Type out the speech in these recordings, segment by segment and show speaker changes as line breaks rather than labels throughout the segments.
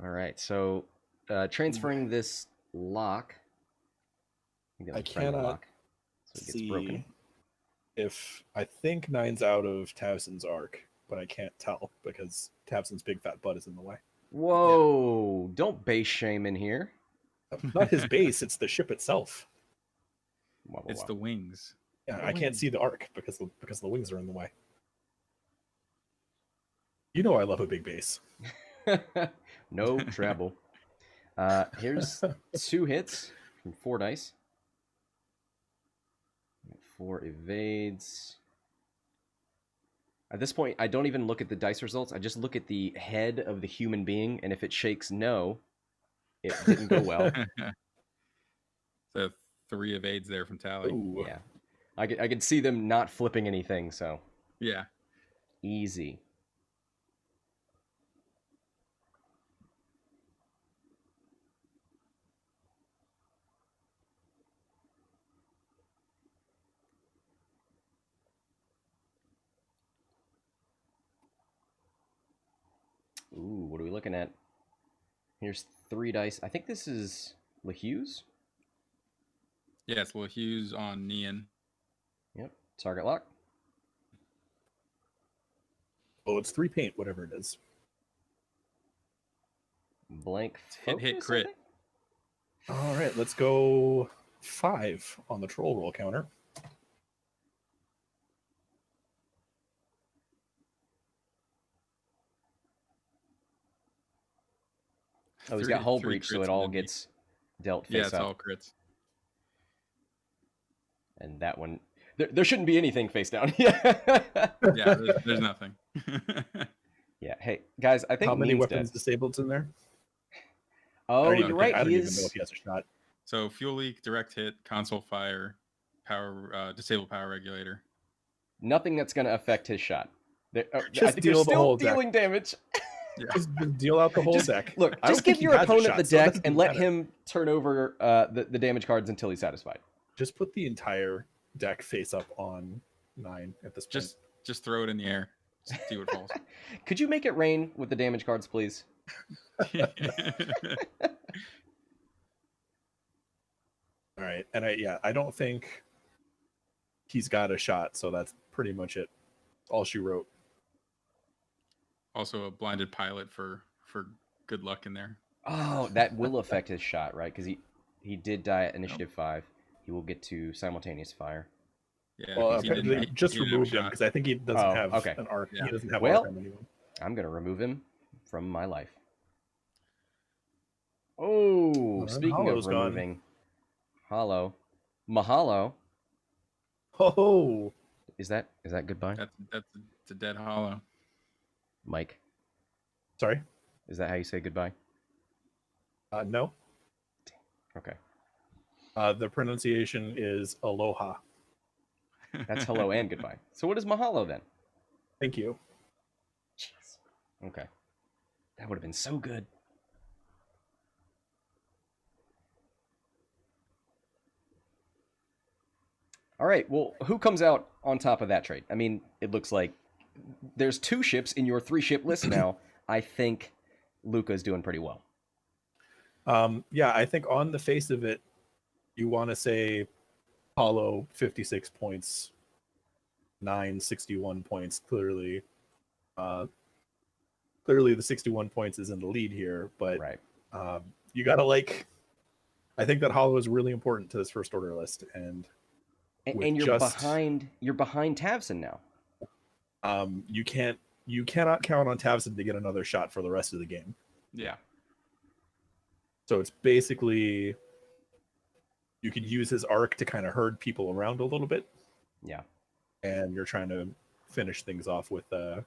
All right, so transferring this lock.
I
Friendly
cannot
lock, so it gets broken.
see if I think nine's out of Towson's arc, but I can't tell because Towson's big fat butt is in the way.
Whoa! Don't base shame in here.
Not his base; it's the ship itself.
It's the wings.
Yeah, I can't see the arc because the wings are in the way. You know I love a big base.
No trouble. Here's 2 hits from 4 dice. 4 evades. At this point, I don't even look at the dice results. I just look at the head of the human being, and if it shakes no, it didn't go well.
So 3 evades there from Tally.
Ooh.
Yeah. I could see them not flipping anything, so.
Yeah.
Easy. Ooh, what are we looking at? Here's 3 dice. I think this is LaHughes.
Yeah, it's LaHughes on Neon.
Yep. Target lock.
Oh, it's 3 paint, whatever it is.
Blank
Hit
focus,
crit.
All right, let's go 5 on the troll roll counter.
Oh, he's got hull breach, so it all gets dealt face
up. Yeah, it's
up.
all crits.
And that one, there shouldn't be anything face down. Yeah,
there's nothing.
Yeah, hey guys, I think
how many
Neon's
weapons
dead.
disabled in there?
Oh, you're right.
I don't
He
even
is.
know if he has a shot.
So fuel leak, direct hit, console fire, power, disable power regulator.
Nothing that's going to affect his shot. I
Just
think
deal
you're
the
still
whole
dealing damage.
Yeah. Just deal out the whole deck.
Look,
I don't
just give
think he
your
has a
opponent
shot,
the
so it
deck
doesn't
and let
matter.
him turn over the damage cards until he's satisfied.
Just put the entire deck face up on 9 at this point.
Just throw it in the air. See what falls.
Could you make it rain with the damage cards, please?
All right, and I don't think he's got a shot, so that's pretty much it. All she wrote.
Also, a blinded pilot for good luck in there.
Oh, that will affect his shot, right? Because he did die at initiative 5. He will get to simultaneous fire.
Yeah.
Well, apparently just removed him because I think he doesn't have an arc. Yeah. He doesn't have arc on anyone.
I'm gonna remove him from my life. Oh, speaking of removing, Hollow, Mahalo.
Oh,
is that goodbye?
That's a dead Hollow.
Mike.
Sorry.
Is that how you say goodbye?
No.
Okay.
The pronunciation is aloha.
That's hello and goodbye. So what is mahalo then?
Thank you.
Jeez. Okay. That would have been so good. All right. Well, who comes out on top of that trade? I mean, it looks like there's 2 ships in your 3-ship list now. I think Luca's doing pretty well.
Yeah, I think on the face of it, you want to say Hollow 56 points, 9 61 points. Clearly the 61 points is in the lead here, but
right.
You gotta I think that Hollow is really important to this first order list, and
you're behind Tavson now.
You cannot count on Tavson to get another shot for the rest of the game.
Yeah.
So it's basically you could use his arc to kind of herd people around a little bit.
Yeah.
And you're trying to finish things off with the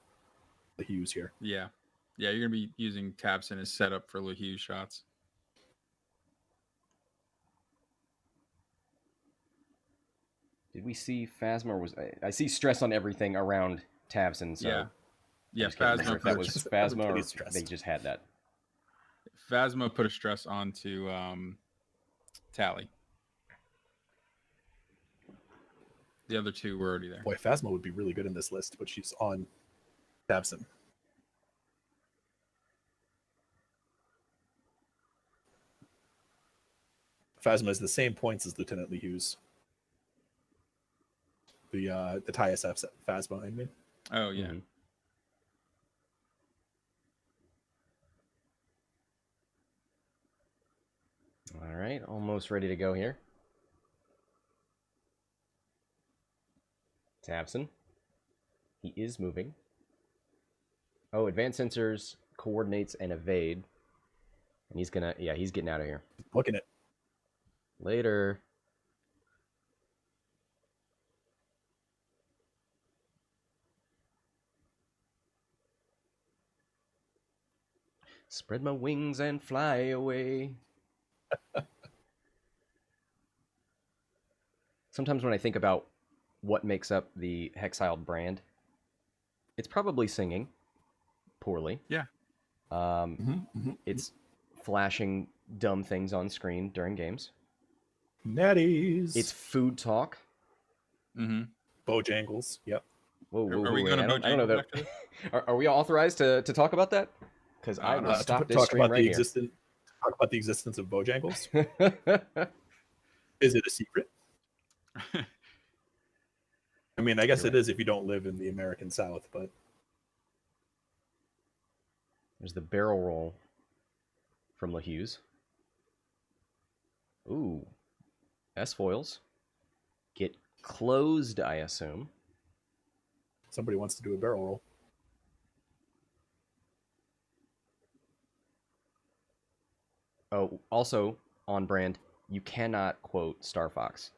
Hughes here.
Yeah. Yeah, you're going to be using Tavson as setup for LaHughes shots.
Did we see Phasma? I see stress on everything around Tavson. So
yeah. Phasma.
If that was Phasma or they just had that.
Phasma put a stress onto Tally. The other 2 were already there.
Boy, Phasma would be really good in this list, but she's on Tavson. Phasma is the same points as Lieutenant Lee Hughes. The TIE-SF Phasma, I mean.
Oh yeah.
Mhm. All right, almost ready to go here. Tabson. He is moving. Oh, advanced sensors, coordinates, and evade. And he's gonna, yeah, he's getting out of here.
Looking at
Later. Spread my wings and fly away. Sometimes when I think about what makes up the Hexiled brand, it's probably singing poorly.
Yeah.
It's flashing dumb things on screen during games.
Natties.
It's food talk.
Mm-hmm.
Bojangles. Yep.
Whoa,
Are we
wait,
going to
I don't know that.
after this?
Are we authorized to talk about that? Because I will stop this stream right here.
Talk about the existence of Bojangles. Is it a secret? I mean, I guess
You're
it is if you don't live in the American South, but
There's the barrel roll from LaHughes. Ooh. S-foils. Get closed, I assume.
somebody wants to do a barrel roll.
Oh, also on brand, you cannot quote Star Fox.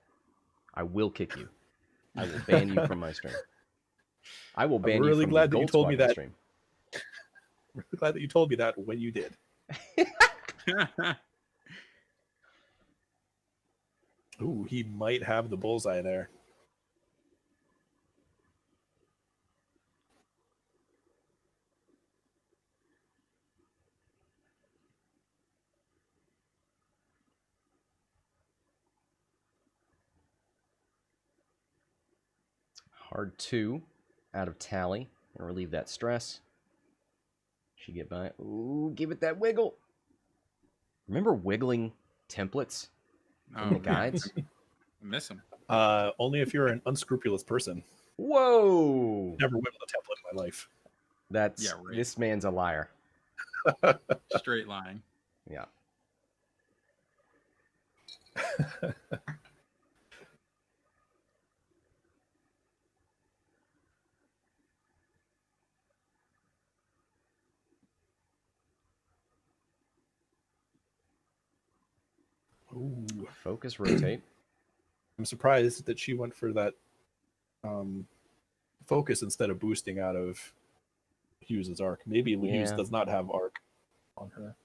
I will kick you. I will ban you from my stream. I will ban
really
you from
glad
the
that you
Gold
told me
Squadron
that.
stream.
I'm really glad that you told me that when you did. Ooh, he might have the bullseye there.
Hard 2 out of tally and relieve that stress. She get by. Ooh, give it that wiggle. Remember wiggling templates in the guides?
I miss them.
Only if you're an unscrupulous person.
Whoa!
Never wiggled a template in my life.
That's
Yeah, right.
This man's a liar.
Straight line.
Yeah.
Ooh.
Focus, rotate.
I'm surprised that she went for that focus instead of boosting out of Hughes's arc. Maybe Hughes
Yeah.
does not have arc on her.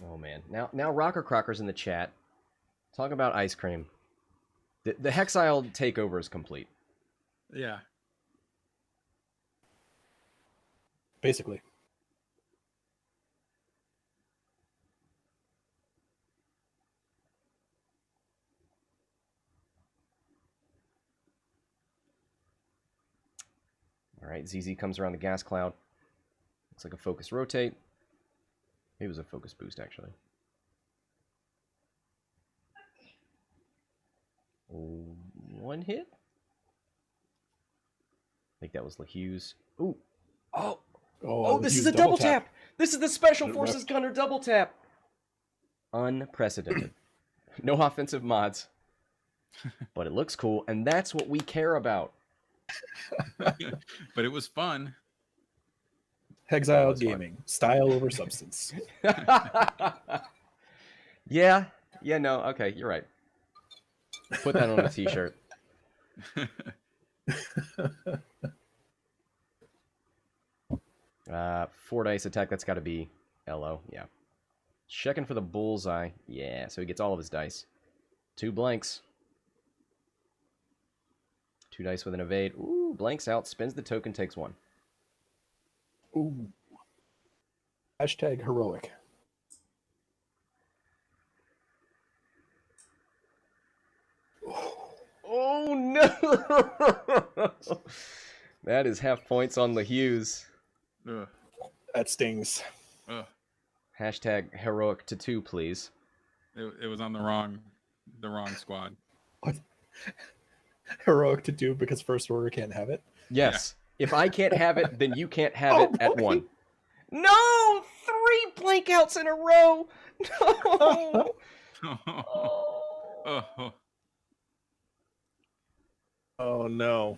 Oh man. Now Rocker Crocker's in the chat. Talk about ice cream. The Hexile takeover is complete.
Yeah.
Basically.
All right, ZZ comes around the gas cloud. Looks like a focus rotate. Maybe it was a focus boost, actually. One hit? I think that was LaHughes. Ooh. Oh, this is a double tap. This is the Special Forces Gunner double tap. Unprecedented. No offensive mods. But it looks cool, and that's what we care about.
But it was fun.
Hexile Gaming. Style over substance.
Yeah, no, okay, you're right. Put that on a t-shirt. 4 dice attack, that's got to be LO, yeah. Checking for the bullseye. Yeah, so he gets all of his dice. 2 blanks. 2 dice with an evade. Ooh, blanks out, spins the token, takes 1.
Ooh. Hashtag heroic.
Oh no! That is half points on the Hughes.
Ugh.
That stings.
Ugh.
Hashtag heroic to 2, please.
It was on the wrong squad.
What? Heroic to do because First Order can't have it?
Yes. If I can't have it, then you can't have
Oh,
it at
boy.
1. No! 3 blank outs in a row! No!
Oh.
Oh no.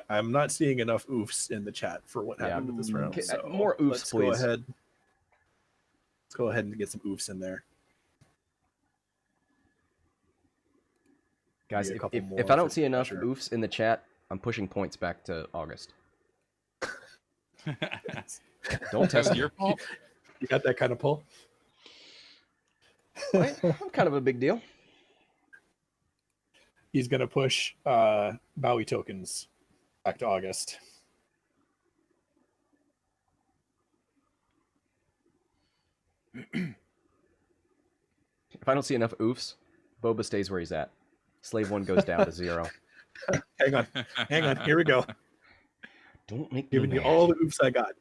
I'm not seeing enough oofs in the chat for what happened with this round.
Okay,
So
more oofs,
let's
please.
Let's go ahead and get some oofs in there.
Guys,
Maybe a couple
if
more
I don't
for
see enough
pressure.
oofs in the chat, I'm pushing points back to August. Don't test
That's
me.
your fault.
You got that kind of pull?
I'm kind of a big deal.
He's gonna push Bowie tokens back to August.
If I don't see enough oofs, Boba stays where he's at. Slave 1 goes down to 0.
Hang on. Here we go.
Don't make me
Giving you
mad.
all the oofs I got.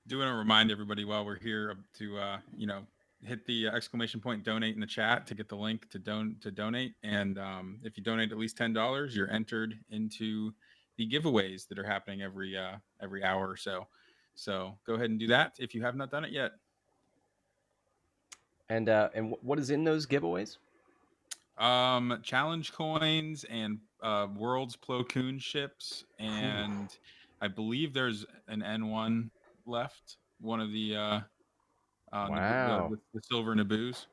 Do want to remind everybody while we're here to hit the exclamation point donate in the chat to get the link to donate. And if you donate at least $10, you're entered into the giveaways that are happening every hour or so. So go ahead and do that if you have not done it yet.
And what is in those giveaways?
Challenge coins and World's Plo Koon ships, and I believe there's an N1 left. One of the
Wow.
the silver Naboos.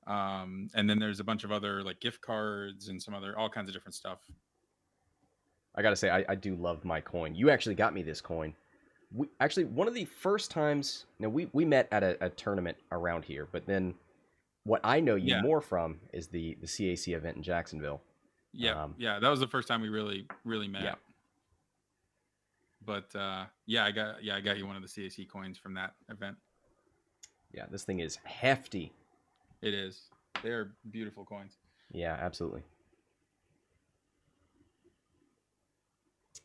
And then there's a bunch of other like gift cards and some other all kinds of different stuff.
I gotta say, I do love my coin. You actually got me this coin. Actually, one of the first times, we met at a tournament around here, but then what I know you more from is the CAC event in Jacksonville.
Yeah, that was the first time we really met.
Yeah.
But I got you one of the CAC coins from that event.
Yeah, this thing is hefty.
It is. They're beautiful coins.
Yeah, absolutely.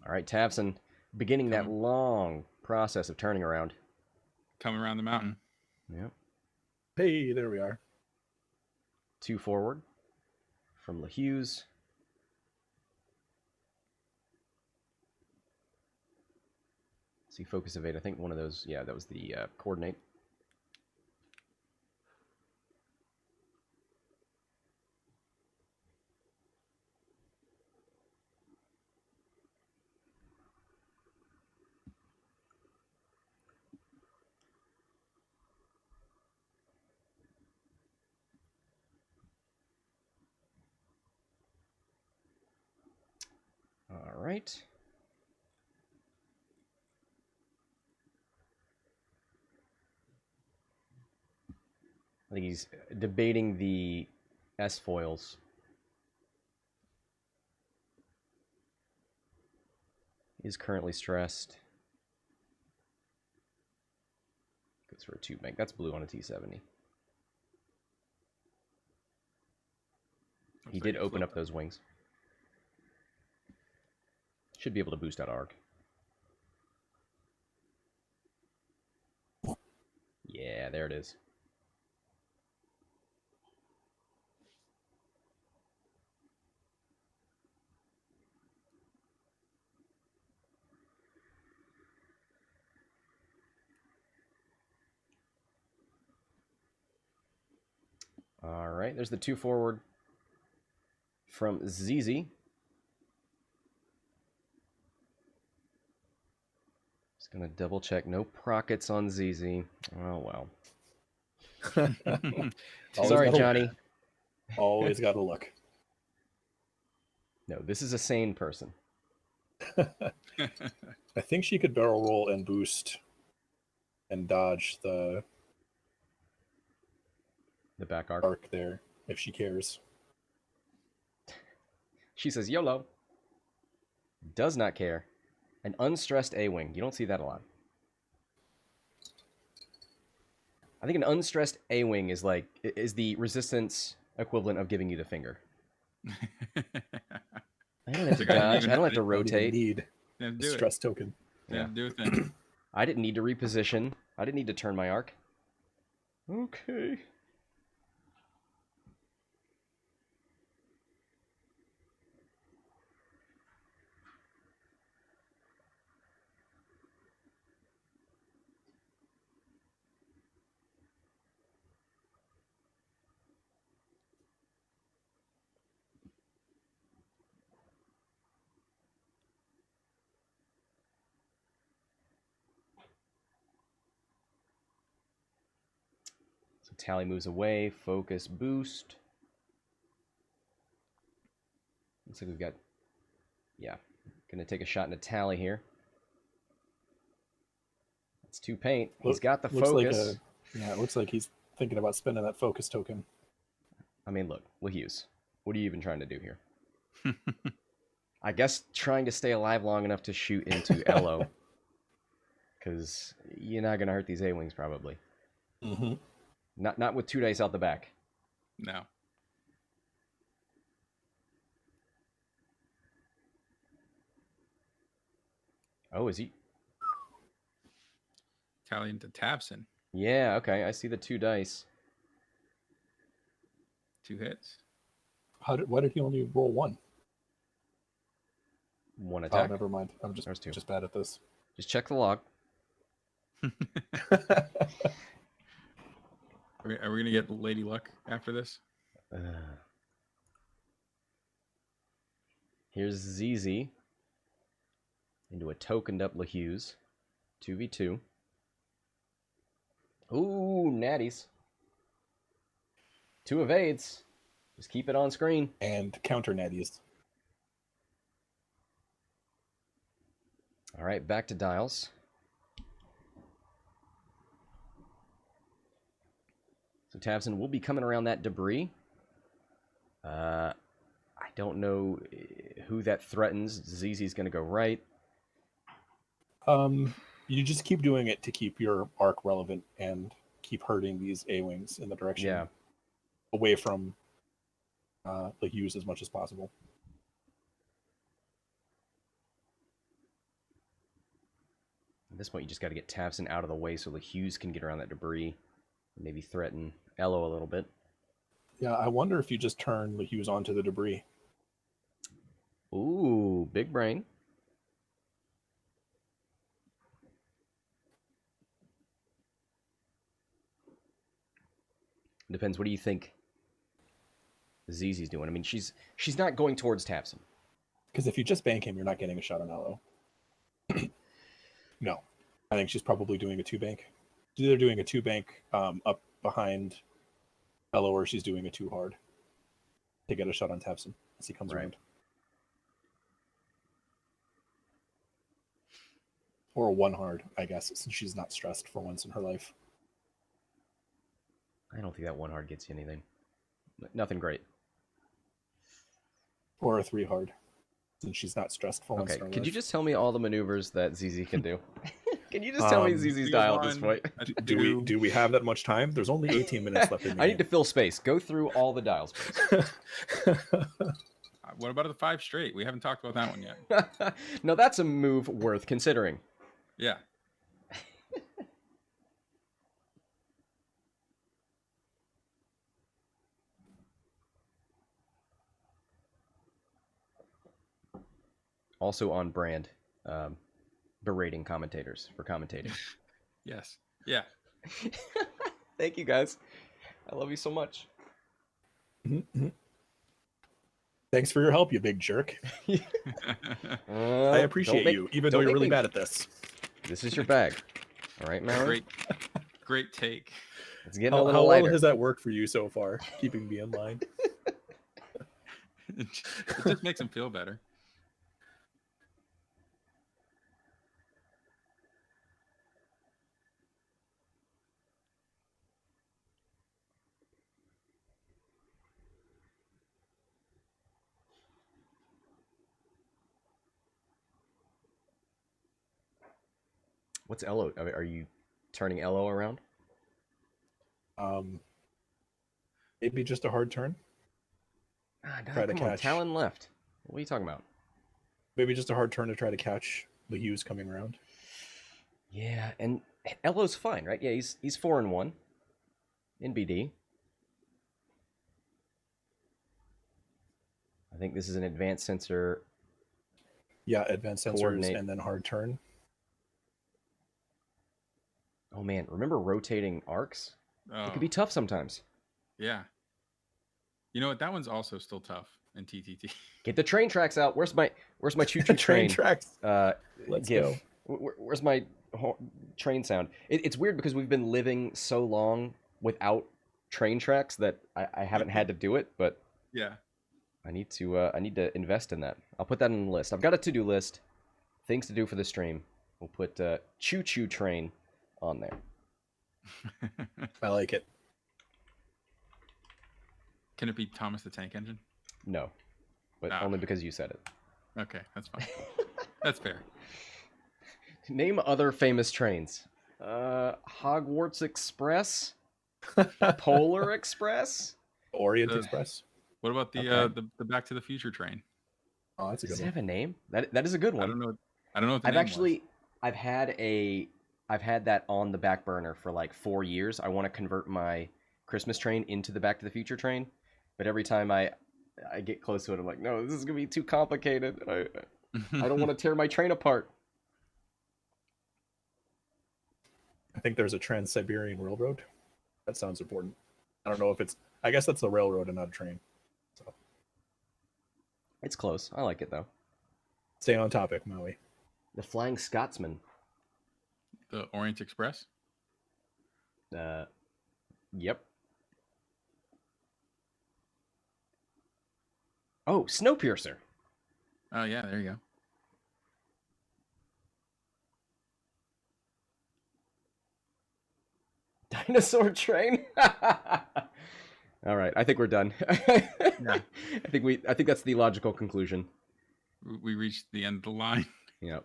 All right, Tavson, beginning that long process of turning around.
Coming around the mountain.
Yeah.
Hey, there we are.
2 forward from LaHughes. See, focus evade. I think one of those, that was the coordinate. All right. I think he's debating the S-foils. He's currently stressed. Goes for a 2 bank. That's blue on a T70. He did open up those wings. Should be able to boost out arc. Yeah, there it is. All right, there's the 2 forward from ZZ. Just gonna double check. No prockets on ZZ. Oh well. Sorry, Johnny.
Always got to look.
No, this is a sane person.
I think she could barrel roll and boost and dodge the
back arc.
Arc there if she cares.
She says YOLO. Does not care. An unstressed A-wing. You don't see that a lot. I think an unstressed A-wing is the resistance equivalent of giving you the finger.
I
I don't have to
Like, I didn't
dodge.
even-
I don't have to
I don't even
rotate.
need
Didn't
a
do it.
stress token.
Didn't do a thing.
I didn't need to reposition. I didn't need to turn my arc. Okay. So Tally moves away. Focus boost. Looks like we've got... Yeah. Gonna take a shot into Tally here. That's 2 paint. He's got the focus.
It looks like he's thinking about spending that focus token.
I mean, look, Hughes, what are you even trying to do here? I guess trying to stay alive long enough to shoot into Elo. Because you're not going to hurt these A-Wings, probably.
Mm-hmm.
Not with 2 dice out the back.
No.
Oh, is he?
Tally into Tabson.
Yeah, okay. I see the 2 dice.
2 hits.
Why did he only roll 1?
1
Oh,
attack.
never mind. I'm
There's 2.
just bad at this.
Just check the log.
Are we going to get Lady Luck after this?
Here's ZZ into a tokened up LaHughes. 2v2. Ooh, natties. 2 evades. Just keep it on screen.
And counter natties.
All right, back to dials. So Tabson will be coming around that debris. I don't know who that threatens. ZZ's going to go right.
You just keep doing it to keep your arc relevant and keep hurting these A-Wings in the direction away from the Hughes as much as possible.
At this point, you just got to get Tabson out of the way so the Hughes can get around that debris. Maybe threaten Elo a little bit.
Yeah, I wonder if you just turn the Hughes onto the debris.
Ooh, big brain. Depends. What do you think ZZ's doing? I mean, she's not going towards Tabson.
Because if you just bank him, you're not getting a shot on Elo. No. I think she's probably doing a 2-bank. She's either doing a 2-bank up behind Elo, or she's doing a 2-hard to get a shot on Tabson as he comes around. Or a 1-hard, I guess, since she's not stressed for once in her life.
I don't think that 1-hard gets you anything. Nothing great.
Or a 3-hard, since she's not stressed for once in her life.
Could you just tell me all the maneuvers that ZZ can do? Can you just tell me ZZ's dial at this point?
Do we have that much time? There's only 18 minutes left in the
I
game.
need to fill space. Go through all the dials, please.
What about the 5 straight? We haven't talked about that one yet.
No, that's a move worth considering.
Yeah.
Also on brand, berating commentators for commentating.
Yes. Yeah.
Thank you, guys. I love you so much.
Mm-hmm. Thanks for your help, you big jerk. I appreciate you, even though you're really bad at this.
This is your bag. All right, Mallory?
Great take.
It's getting a little
How
lighter.
well has that worked for you so far, keeping me in line?
It just makes him feel better.
What's Elo? Are you turning Elo around?
Maybe just a hard turn.
Ah, no,
Try to
come on,
catch.
Talon left. What are you talking about?
Maybe just a hard turn to try to catch the Hughes coming around.
Yeah, and Elo's fine, right? Yeah, he's 4-1 in BD. I think this is an advanced sensor.
Yeah, advanced sensors
Coordinate.
and then hard turn.
Oh man, remember rotating arcs?
Oh,
It could be tough sometimes.
yeah. You know what? That one's also still tough in TTT.
Get the train tracks out. Where's my choo-choo
Train
train?
tracks. Let's
GIF.
go.
Where's my train sound? It's weird because we've been living so long without train tracks that I haven't had to do it, but
Yeah.
I need to invest in that. I'll put that in the list. I've got a to-do list, things to do for the stream. We'll put choo-choo train on there.
I like it.
Can it be Thomas the Tank Engine?
No, but
Ah.
only because you said it.
Okay, that's fine. That's fair.
Name other famous trains. Hogwarts Express, Polar Express.
Orient
Uh,
Express.
What about the
Okay.
the Back to the Future train?
Oh, that's a
Does
good
it have
one.
a name? That is a good one.
I don't know. I don't know what the
I've
name
actually I've had that on the back burner for like 4 years. I want to convert my Christmas train into the Back to the Future train, but every time I get close to it, I'm like, no, this is gonna be too complicated. I
was.
don't want to tear my train apart.
I think there's a Trans-Siberian Railroad. That sounds important. I don't know if it's. I guess that's the railroad and not a train. So
It's close. I like it though.
stay on topic, Maui.
The Flying Scotsman.
The Orient Express.
Yep. Oh, Snowpiercer.
Oh yeah, there you go.
Dinosaur train. All right, I think we're done.
Yeah.
I think that's the logical conclusion.
We reached the end of the line.
Yep.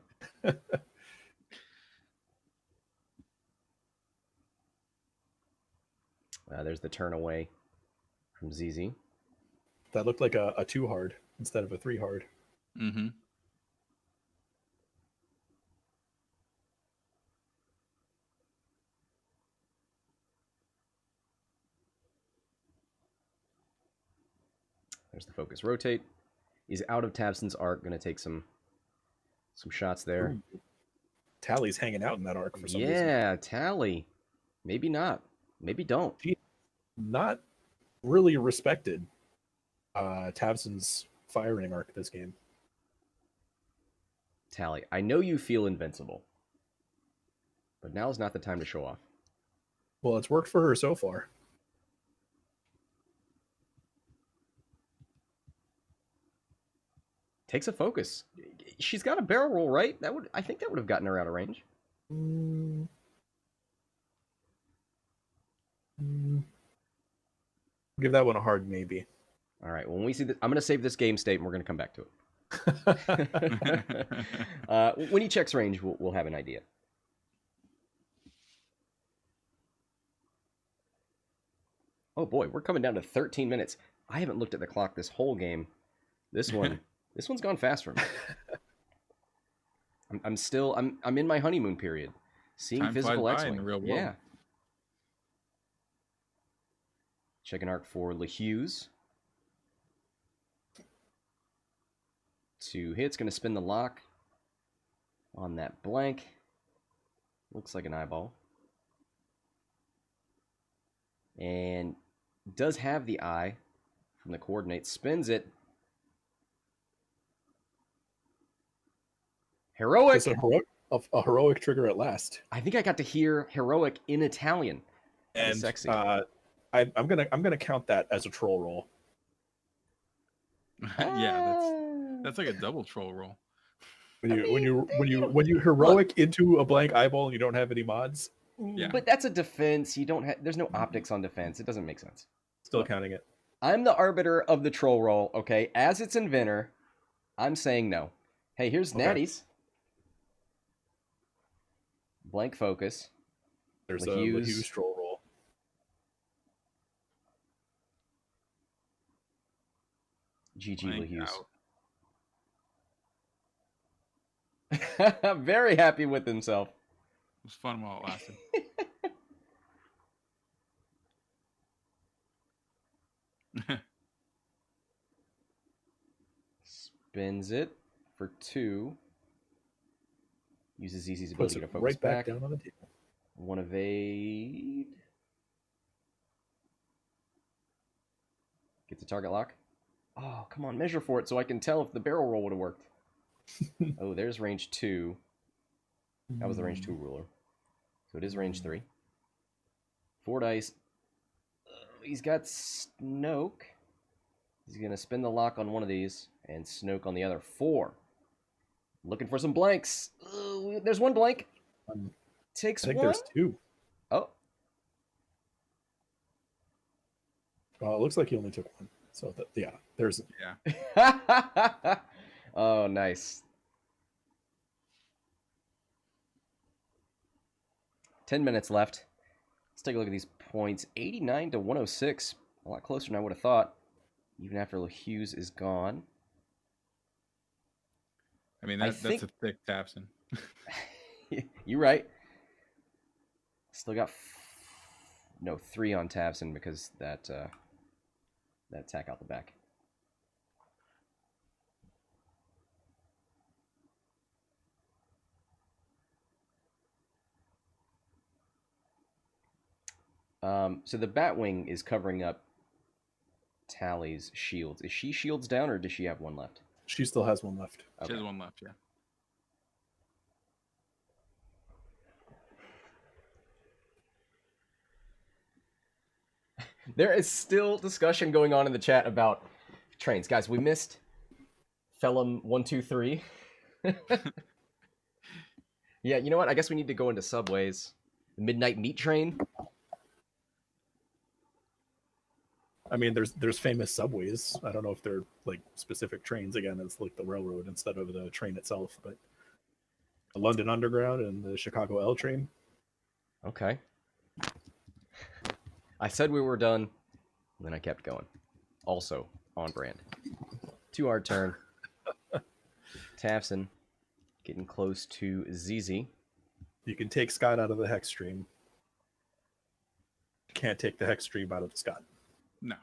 There's the turn away from ZZ.
That looked like a 2 hard instead of a 3 hard.
Mm-hmm.
There's the focus rotate. He's out of Tabson's arc. Going to take some shots there.
Ooh. Tally's hanging out in that arc for some reason.
Yeah, Tally. Maybe not. Maybe don't.
Not really respected Tabson's firing arc this game.
Tally, I know you feel invincible, but now is not the time to show off.
Well, it's worked for her so far.
Takes a focus. She's got a barrel roll, right? I think that would have gotten her out of range.
Give that one a hard maybe.
All right. When we see this, I'm going to save this game state, and we're going to come back to it. When he checks range, we'll have an idea. Oh boy, we're coming down to 13 minutes. I haven't looked at the clock this whole game. This one's gone fast for me. I'm in my honeymoon period. Seeing
Time
physical
flies by in
X-Wing.
the real world.
Yeah. Checking arc for LeHughes. 2 hits, going to spin the lock on that blank. Looks like an eyeball. And does have the eye from the coordinates. Spins it. Heroic!
It's a heroic trigger at last.
I think I got to hear heroic in Italian. That was
And
sexy.
I'm gonna count that as a troll roll.
Yeah, that's like a double troll roll.
When you heroic into a blank eyeball and you don't have any mods,
Yeah.
But that's a defense. You don't have. There's no optics on defense. It doesn't make sense.
still counting it.
I'm the arbiter of the troll roll. Okay, as its inventor, I'm saying no. Hey, here's
Okay.
Natty's blank focus.
There's
LeHughes.
a Hughes troll roll.
GG
Blank
LaHughes. Very happy with himself.
It was fun while it lasted.
Spins it for 2. Uses ZZ's ability to focus
right back down on the table.
1 evade. Gets a target lock. Oh, come on, measure for it so I can tell if the barrel roll would have worked. Oh, there's range 2. That was the range 2 ruler. So it is range 3. 4 dice. He's got Snoke. He's going to spin the lock on one of these and Snoke on the other. 4. Looking for some blanks. There's 1 blank. Takes
I think
1.
there's 2.
Oh.
Well, it looks like he only took 1. So, there's...
Yeah.
Oh, nice. 10 minutes left. Let's take a look at these points. 89 to 106. A lot closer than I would have thought, even after Hughes is gone.
I mean, that's a thick Tapson.
You're right. Still got 3 on Tavson because that attack out the back. So the Batwing is covering up Tally's shields. Is she shields down, or does she have 1 left?
She still has 1 left.
Okay. She has 1 left, yeah.
There is still discussion going on in the chat about trains. Guys, we missed Felum 123. Yeah, you know what? I guess we need to go into subways. The Midnight Meat Train.
I mean, there's famous subways. I don't know if they're like specific trains. Again, it's like the railroad instead of the train itself. But the London Underground and the Chicago L train.
Okay. I said we were done, and then I kept going. Also on brand. 2-hour turn. Tafson getting close to ZZ.
You can take Scott out of the Hex stream. Can't take the Hex stream out of the Scott.
No.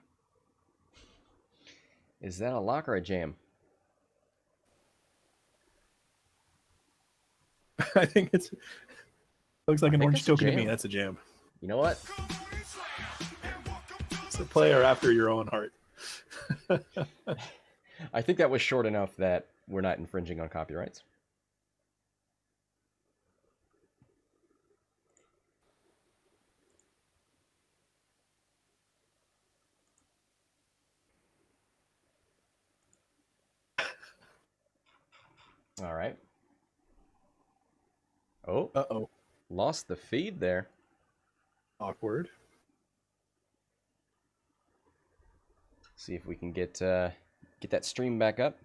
Is that a lock or a jam?
I think looks like an orange token to me.
Jam.
That's a jam.
You know what?
It's a player after your own heart.
I think that was short enough that we're not infringing on copyrights. All right. Oh.
Uh-oh.
Lost the feed there.
Awkward.
See if we can get that stream back up.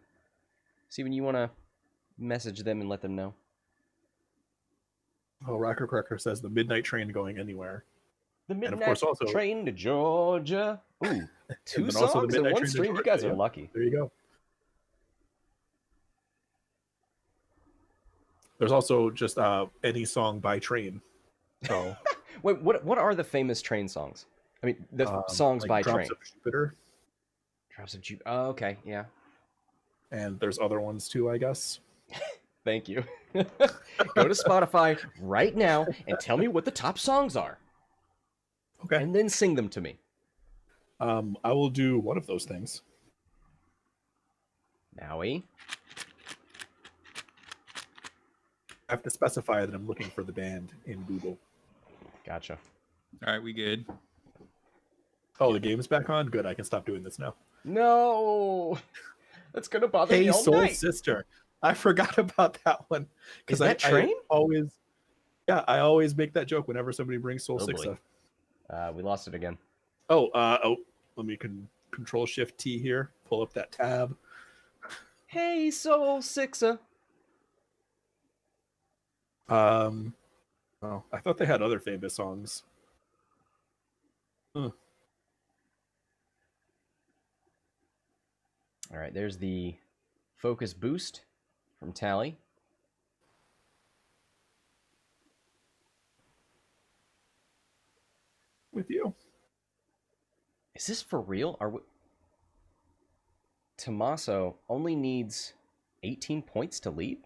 Steven, you want to message them and let them know?
Oh, Rocker Cracker says the midnight train going anywhere.
The midnight
and of course also,
train to Georgia. Ooh, 2
songs
songs in 1 stream. You guys are
yeah.
lucky.
There you go. There's also just any song by Train. So
wait, what are the famous Train songs? I mean, the songs
like
by
Drops
Train.
Of Jupiter.
Drops of Jupiter. Oh, okay, yeah.
And there's other ones too, I guess.
Thank you. Go to Spotify right now and tell me what the top songs are.
Okay.
And then sing them to me.
I will do one of those things.
Maui.
I have to specify that I'm looking for the band in Google.
Gotcha.
All right, we good.
Oh, the game's back on? Good, I can stop doing this now.
No! That's going to bother me
Hey,
all
Soul
night.
Sister. I forgot about that one.
Is that Train?
I always make that joke whenever somebody brings Soul Six
boy.
up.
We lost it again.
Let me control shift T here. Pull up that tab.
Hey, Soul Sixer.
Oh, I thought they had other famous songs.
All right, there's the focus boost from Tally.
With you.
Is this for real? Tommaso only needs 18 points to lead?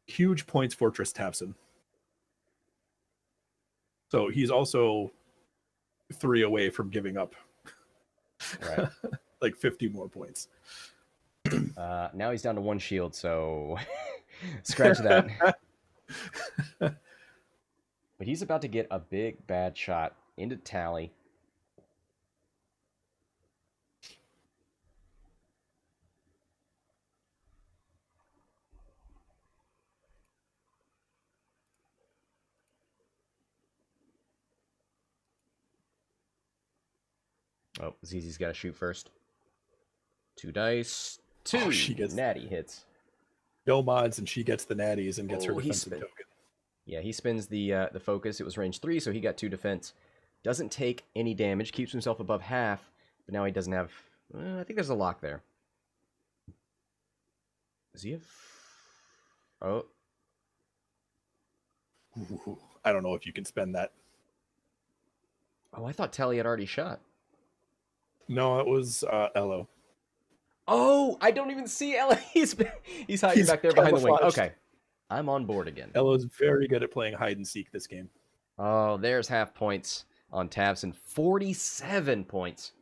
Huge points Fortress Tapson. So he's also 3 away from giving up.
Right.
Like 50 more points.
Now he's down to 1 shield, so scratch that. But he's about to get a big, bad shot into Tally. Oh, ZZ's got to shoot first. 2 dice. 2
she gets
natty hits.
no mods, and she gets the natties and gets her defensive token.
Yeah, he spins the focus. It was range 3, so he got 2 defense. Doesn't take any damage. Keeps himself above half, but now he doesn't have... I think there's a lock there. Does he have... Oh.
Ooh, I don't know if you can spend that.
Oh, I thought Tally had already shot.
No, it was Elo.
Oh, I don't even see Ella. He's hiding back there behind the wing.
camouflaged.
Okay, I'm on board again.
Elo's very good at playing hide and seek this game.
Oh, there's half points on Tabson. 47 points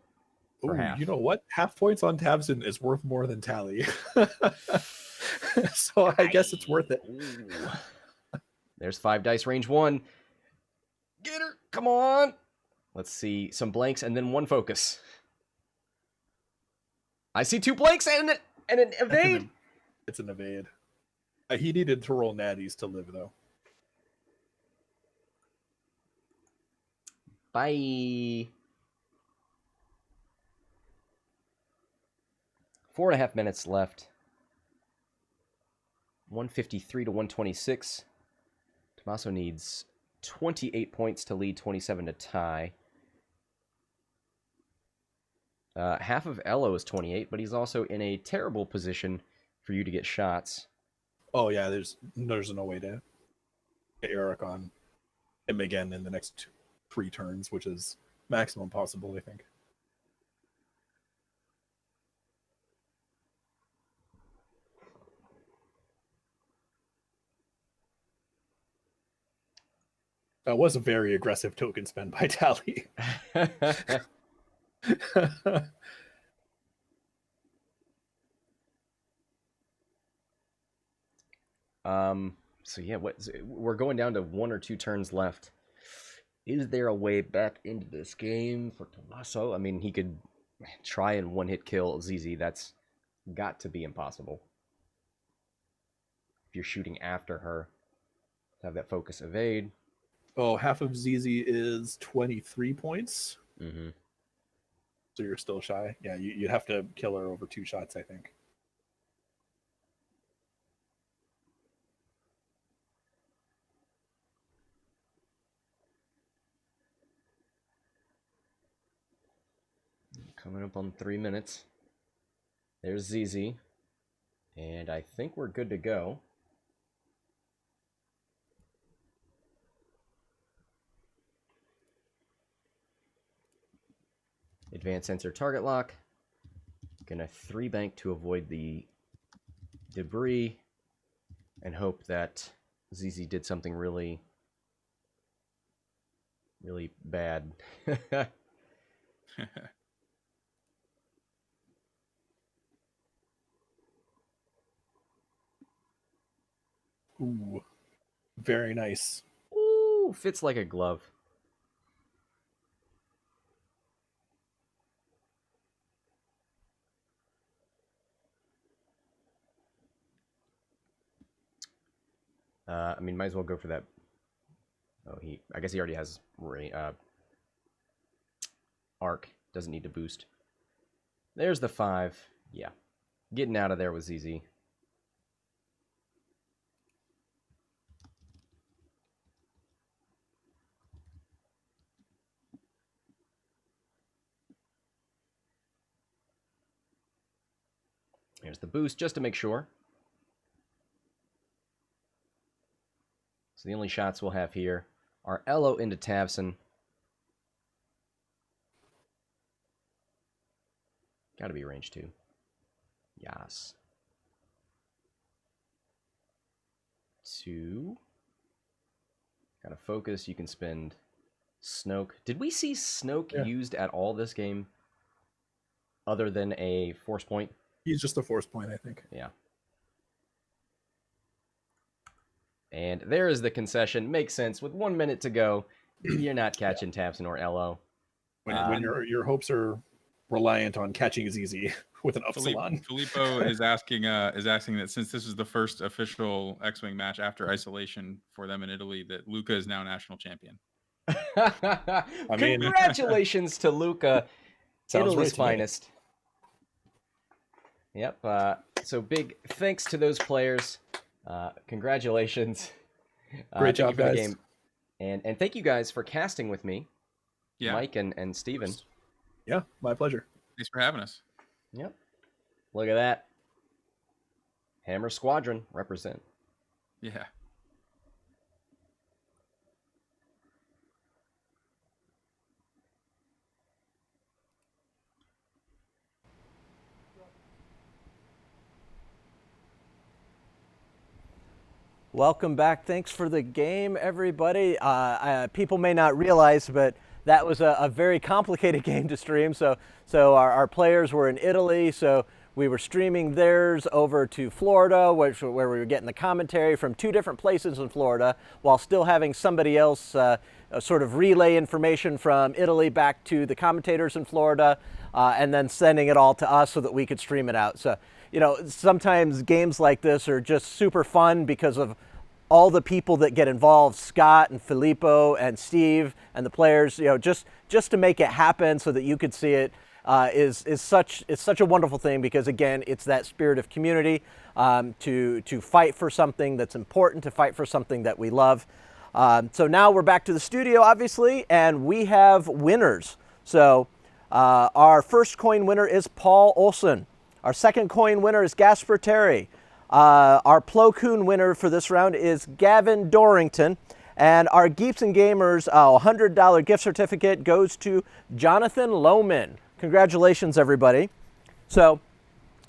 for
Ooh,
half.
you know what? Half points on Tabson is worth more than Tally. So I guess it's worth it.
Ooh. There's 5 dice, range 1. Get her. Come on. Let's see. Some blanks and then 1 focus. I see 2 blanks and an evade.
It's an evade. He needed to roll natties to live, though.
Bye. 4.5 minutes left. 153 to 126. Tommaso needs 28 points to lead, 27 to tie. Half of Elo is 28, but he's also in a terrible position for you to get shots.
Oh yeah, there's no way to get Eric on him again in the next 3 turns, which is maximum possible, I think. That was a very aggressive token spend by Tally.
So yeah, we're going down to 1 or 2 turns left. Is there a way back into this game for Tommaso? I mean, he could try and 1-hit kill ZZ. That's got to be impossible. If you're shooting after her, have that focus evade.
Oh, half of ZZ is 23 points.
Mm-hmm.
So you're still shy. Yeah, you'd have to kill her over 2 shots, I think.
Coming up on 3 minutes. There's ZZ. And I think we're good to go. Advanced sensor target lock. Gonna 3 bank to avoid the debris and hope that ZZ did something really, really bad.
Ooh, very nice.
Ooh, fits like a glove. I mean, might as well go for that. Oh, I guess he already has arc. Doesn't need to boost. There's the 5. Yeah. Getting out of there was easy. Here's the boost, just to make sure. So the only shots we'll have here are Elo into Tavson. Gotta be range 2. Yas. 2. Gotta focus. You can spend Snoke. Did we see Snoke used at all this game other than a force point?
He's just a force point, I think.
Yeah. And there is the concession. Makes sense. With 1 minute to go, you're not catching Tavson or Elo.
When your hopes are reliant on catching is easy with an Upsilon.
Filippo is asking that since this is the first official X-Wing match after isolation for them in Italy, that Luca is now national champion.
Congratulations to Luca, Italy's finest. Yep. So big thanks to those players. Congratulations.
Great job, guys.
Game. And thank you guys for casting with me, Mike and Steven.
Yeah, my pleasure.
Thanks for having us.
Yep. Look at that. Hammer Squadron represent.
Yeah.
Welcome back. Thanks for the game, everybody. People may not realize, but that was a very complicated game to stream. So our players were in Italy, so we were streaming theirs over to Florida, where we were getting the commentary from 2 different places in Florida, while still having somebody else sort of relay information from Italy back to the commentators in Florida, and then sending it all to us so that we could stream it out. So, you know, sometimes games like this are just super fun because of all the people that get involved, Scott and Filippo and Steve and the players, you know, just to make it happen so that you could see it is such a wonderful thing, because again, it's that spirit of community, to fight for something that's important, to fight for something that we love. So now we're back to the studio, obviously, and we have winners. So our first coin winner is Paul Olson. Our second coin winner is Gasper Terry. Our Plo Koon winner for this round is Gavin Dorrington. And our Geeps and Gamers $100 gift certificate goes to Jonathan Lohman. Congratulations, everybody. So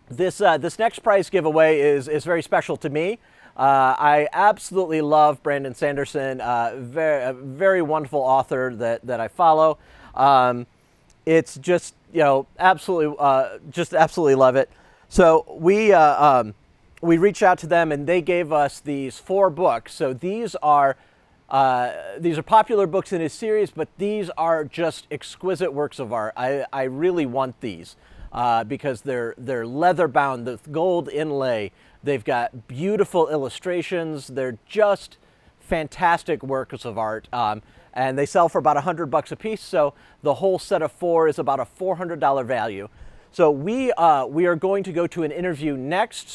this next prize giveaway is very special to me. I absolutely love Brandon Sanderson, a very wonderful author that I follow. It's just, you know, absolutely love it. So we reached out to them and they gave us these 4 books. So these are popular books in his series, but these are just exquisite works of art. I really want these because they're leather bound, the gold inlay. They've got beautiful illustrations. They're just fantastic works of art. And they sell for about $100 a piece. So the whole set of 4 is about a $400 value. So we are going to go to an interview next.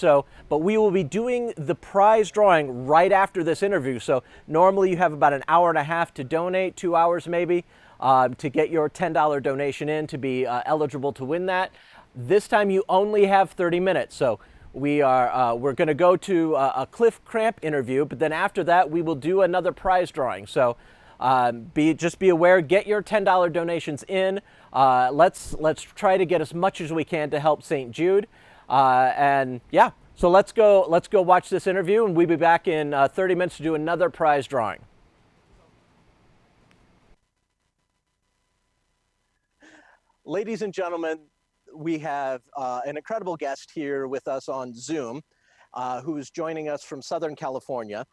But we will be doing the prize drawing right after this interview. So normally you have about an hour and a half to donate, 2 hours maybe, to get your $10 donation in to be eligible to win that. This time you only have 30 minutes. So we're going to go to a Cliff Cramp interview, but then after that we will do another prize drawing. So just be aware, get your $10 donations in. Let's try to get as much as we can to help St. Jude. And yeah, so let's go watch this interview, and we'll be back in 30 minutes to do another prize drawing. Ladies and gentlemen, we have an incredible guest here with us on Zoom, who's joining us from Southern California.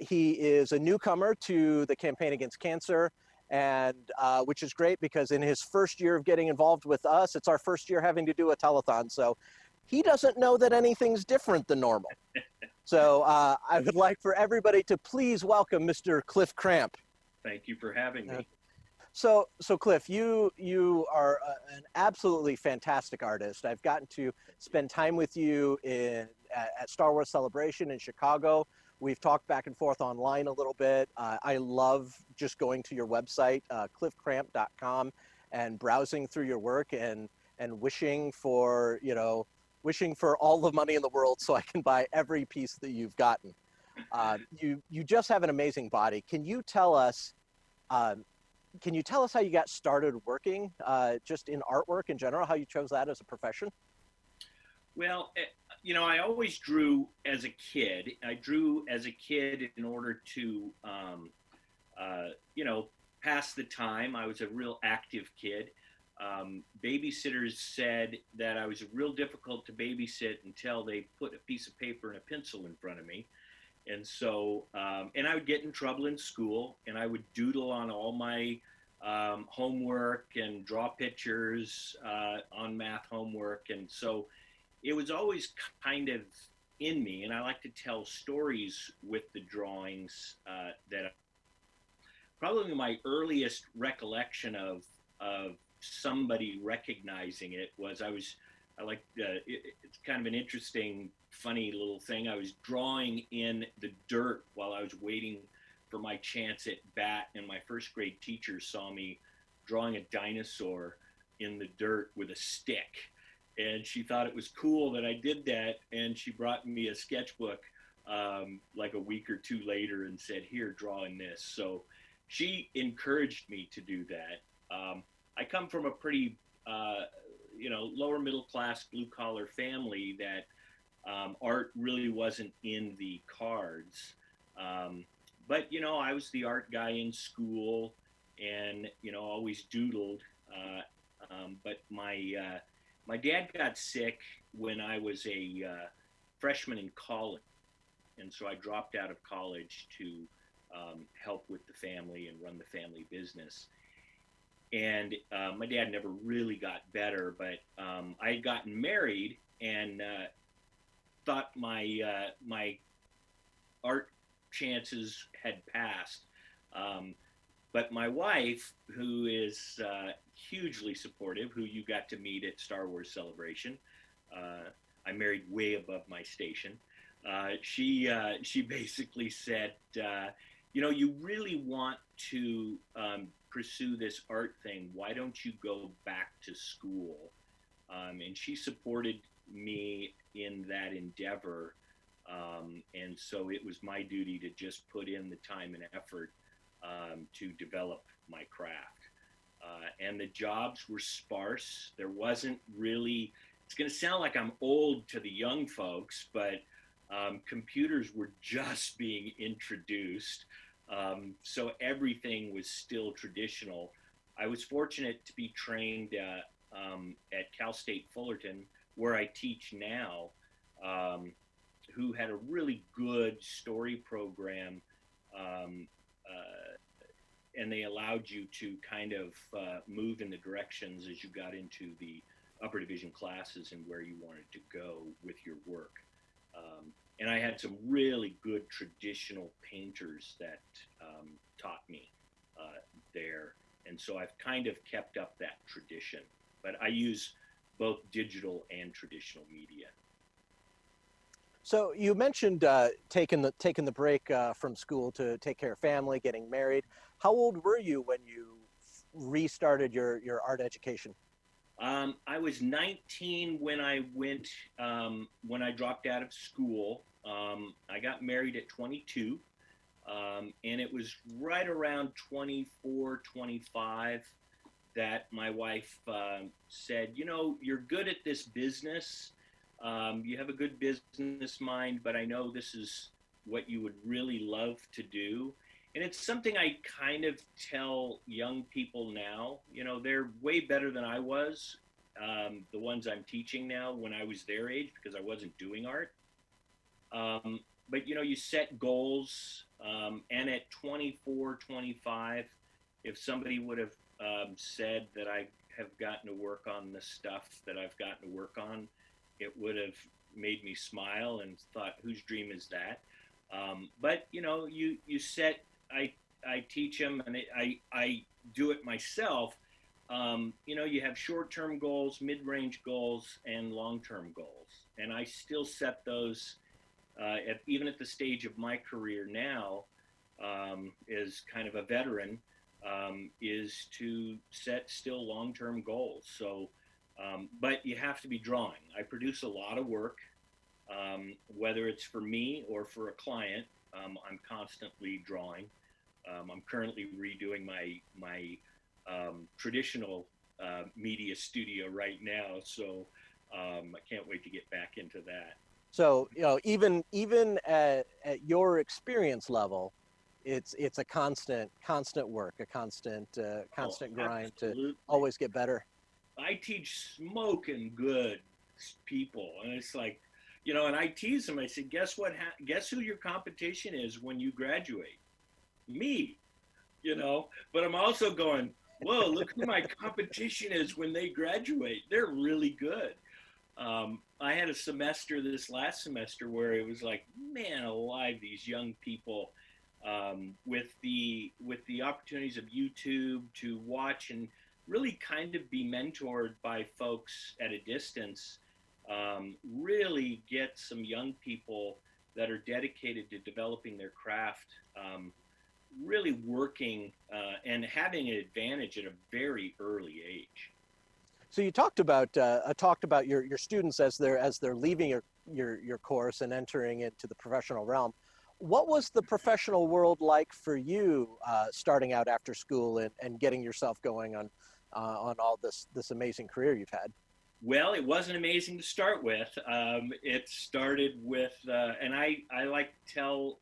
He is a newcomer to the campaign against cancer, and which is great because in his first year of getting involved with us, it's our first year having to do a telethon. So he doesn't know that anything's different than normal. So I would like for everybody to please welcome Mr. Cliff Cramp.
Thank you for having me.
So Cliff, you are an absolutely fantastic artist. I've gotten to spend time with you at Star Wars Celebration in Chicago. We've talked back and forth online a little bit. I love just going to your website, cliffcramp.com, and browsing through your work and wishing for, you know, wishing for all the money in the world so I can buy every piece that you've gotten. You just have an amazing body. Can you tell us how you got started working just in artwork in general, how you chose that as a profession?
Well, I always drew as a kid. I drew as a kid in order to, pass the time. I was a real active kid. Babysitters said that I was real difficult to babysit until they put a piece of paper and a pencil in front of me. And so, and I would get in trouble in school, and I would doodle on all my homework and draw pictures on math homework. And so it was always kind of in me. And I like to tell stories with the drawings that probably my earliest recollection of somebody recognizing it was it's kind of an interesting, funny little thing. I was drawing in the dirt while I was waiting for my chance at bat, and my first grade teacher saw me drawing a dinosaur in the dirt with a stick. And she thought it was cool that I did that, and she brought me a sketchbook like a week or two later and said, "Here, draw in this." So she encouraged me to do that. I come from a pretty, lower middle class, blue collar family that art really wasn't in the cards. But I was the art guy in school, and always doodled. But my dad got sick when I was a freshman in college, and so I dropped out of college to help with the family and run the family business. And my dad never really got better, but I had gotten married and thought my art chances had passed. But my wife, who is hugely supportive, who you got to meet at Star Wars Celebration, I married way above my station. She basically said, you really want to pursue this art thing. Why don't you go back to school? And she supported me in that endeavor. And so it was my duty to just put in the time and effort to develop my craft. And the jobs were sparse. There wasn't really, it's going to sound like I'm old to the young folks, but computers were just being introduced. So everything was still traditional. I was fortunate to be trained at Cal State Fullerton, where I teach now, who had a really good story program, and they allowed you to kind of move in the directions as you got into the upper division classes and where you wanted to go with your work. And I had some really good traditional painters that taught me there. And so I've kind of kept up that tradition, but I use both digital and traditional media.
So you mentioned taking the break from school to take care of family, getting married. How old were you when you restarted your art education?
I was 19 when I when I dropped out of school. I got married at 22, and it was right around 24, 25 that my wife said, you're good at this business. You have a good business mind, but I know this is what you would really love to do. And it's something I kind of tell young people now. They're way better than I was, the ones I'm teaching now, when I was their age, because I wasn't doing art. But you set goals, and at 24, 25, if somebody would have said that I have gotten to work on the stuff that I've gotten to work on, it would have made me smile and thought, whose dream is that? But you set, I teach them, and I do it myself. You have short-term goals, mid-range goals, and long-term goals. And I still set those even at the stage of my career now, as kind of a veteran, is to set still long-term goals. So But you have to be drawing. I produce a lot of work, whether it's for me or for a client. I'm constantly drawing. I'm currently redoing my traditional media studio right now, so I can't wait to get back into that.
So, even at your experience level, it's a constant work, a constant grind to
Absolutely.
always get better.
I teach smoking good people, and it's like, and I tease them. I said, "Guess what? Guess who your competition is when you graduate? Me." But I'm also going, "Whoa, look who my competition is when they graduate. They're really good." I had a semester this last semester where it was like, man alive, these young people, with the opportunities of YouTube to watch and really kind of be mentored by folks at a distance, really get some young people that are dedicated to developing their craft, really working and having an advantage at a very early age.
So you talked about your students as they're leaving your course and entering into the professional realm. What was the professional world like for you, starting out after school and getting yourself going on all this amazing career you've had?
Well, it wasn't amazing to start with. It started with, and I like to tell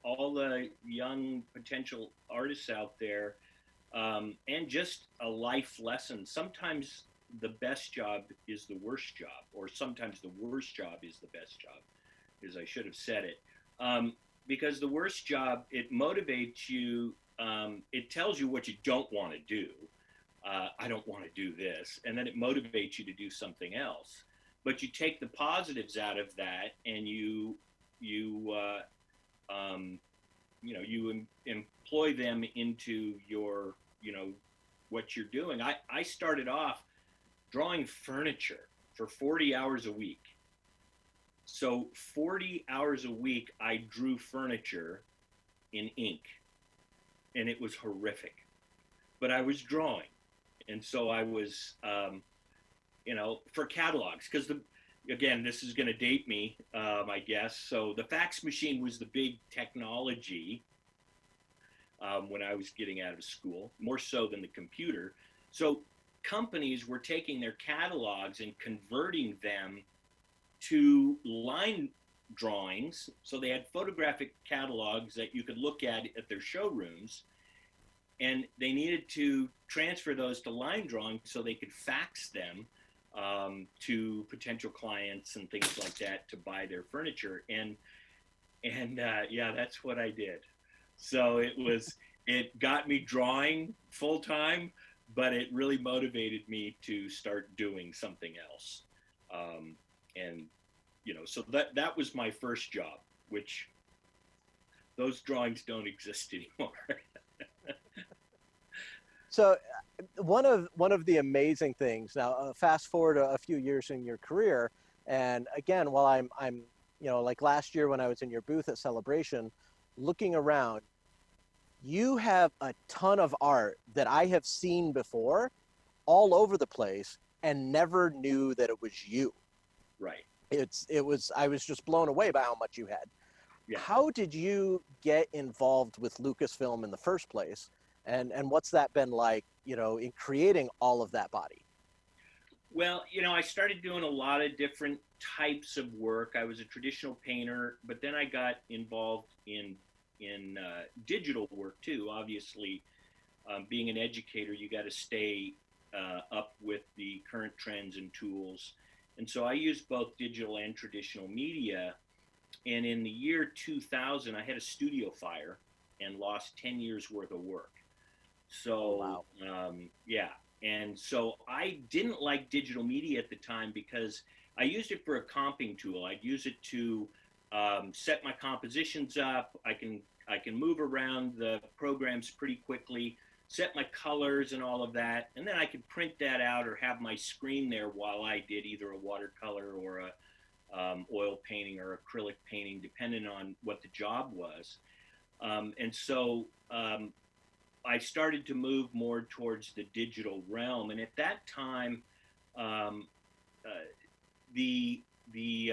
all the young potential artists out there, and just a life lesson. Sometimes the best job is the worst job, or sometimes the worst job is the best job, as I should have said it. Because the worst job, it motivates you. It tells you what you don't want to do. I don't want to do this. And then it motivates you to do something else. But you take the positives out of that, and you employ them into your, what you're doing. I started off drawing furniture for 40 hours a week. So 40 hours a week, I drew furniture in ink, and it was horrific. But I was drawing. And so I was, for catalogs, because again, this is going to date me, I guess. So the fax machine was the big technology when I was getting out of school, more so than the computer. So companies were taking their catalogs and converting them to line drawings. So they had photographic catalogs that you could look at their showrooms, and they needed to transfer those to line drawings so they could fax them to potential clients and things like that to buy their furniture. And yeah, that's what I did. So it got me drawing full time, but it really motivated me to start doing something else. And so that was my first job, which those drawings don't exist anymore.
So one of the amazing things now, fast forward a few years in your career, and again, while I'm like last year when I was in your booth at Celebration, looking around, you have a ton of art that I have seen before all over the place and never knew that it was you.
Right.
I was just blown away by how much you had.
Yeah.
How did you get involved with Lucasfilm in the first place? And what's that been like, in creating all of that body?
Well, I started doing a lot of different types of work. I was a traditional painter, but then I got involved in digital work too. Obviously, being an educator, you got to stay up with the current trends and tools. And so I used both digital and traditional media. And in the year 2000, I had a studio fire and lost 10 years worth of work. So,
wow.
Yeah. And so I didn't like digital media at the time because I used it for a comping tool. I'd use it to set my compositions up. I can move around the programs pretty quickly, set my colors and all of that. And then I could print that out or have my screen there while I did either a watercolor or a oil painting or acrylic painting, depending on what the job was. And so I started to move more towards the digital realm. And at that time, um, uh, the the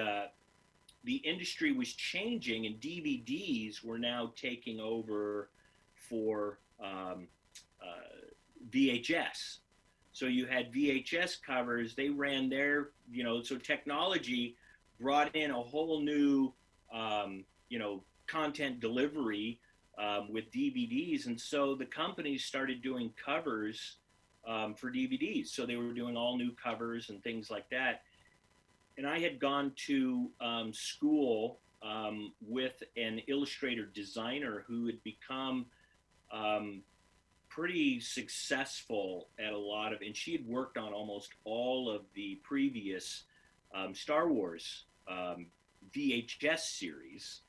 the industry was changing, and DVDs were now taking over for VHS. So you had VHS covers; they ran their, so technology brought in a whole new, content delivery with DVDs, and so the companies started doing covers for DVDs. So they were doing all new covers and things like that. And I had gone to school with an illustrator designer who had become um, pretty successful at a lot of, and she had worked on almost all of the previous Star Wars VHS series.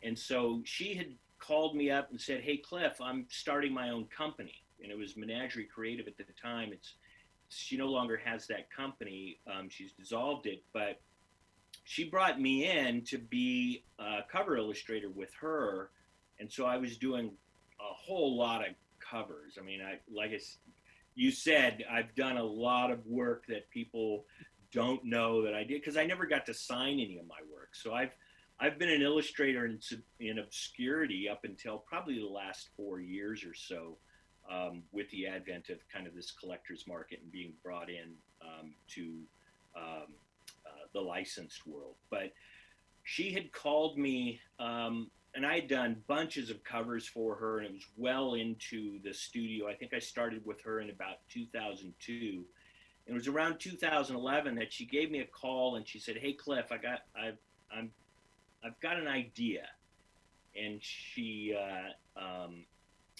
And so she had called me up and said, "Hey, Cliff, I'm starting my own company." And it was Menagerie Creative at the time. She no longer has that company. She's dissolved it, but she brought me in to be a cover illustrator with her. And so I was doing a whole lot of covers. I mean, you said, I've done a lot of work that people don't know that I did, because I never got to sign any of my work. So I've been an illustrator in obscurity up until probably the last 4 years or so, with the advent of kind of this collector's market and being brought in to the licensed world. But she had called me, and I had done bunches of covers for her, and it was well into the studio. I think I started with her in about 2002. It was around 2011 that she gave me a call, and she said, "Hey, Cliff, I've got an idea." And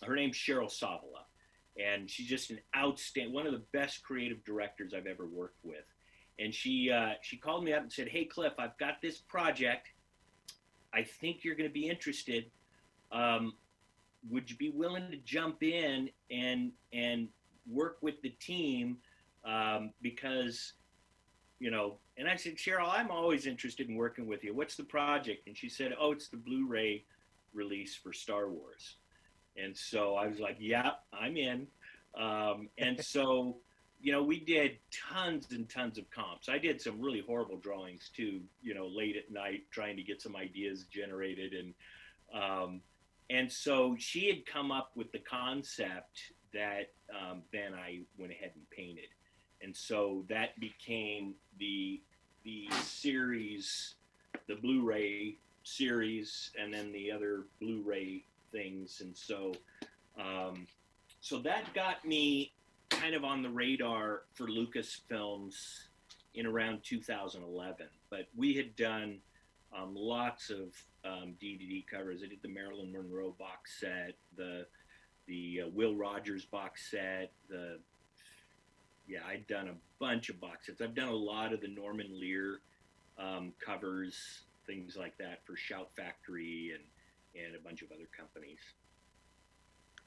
her name's Cheryl Savala, and she's just one of the best creative directors I've ever worked with. And she called me up and said, "Hey, Cliff, I've got this project. I think you're going to be interested. Would you be willing to jump in and work with the team? Because, and I said, "Cheryl, I'm always interested in working with you. What's the project?" And she said, "Oh, it's the Blu-ray release for Star Wars." And so I was like, "Yeah, I'm in." And so, we did tons and tons of comps. I did some really horrible drawings too, late at night, trying to get some ideas generated. And so she had come up with the concept that then I went ahead and painted. And so that became the series, the Blu-ray series, and then the other Blu-ray things. And so, so that got me kind of on the radar for Lucasfilms in around 2011. But we had done lots of DVD covers. I did the Marilyn Monroe box set, the Will Rogers box set, I'd done a bunch of box sets. I've done a lot of the Norman Lear covers, things like that, for Shout Factory and a bunch of other companies.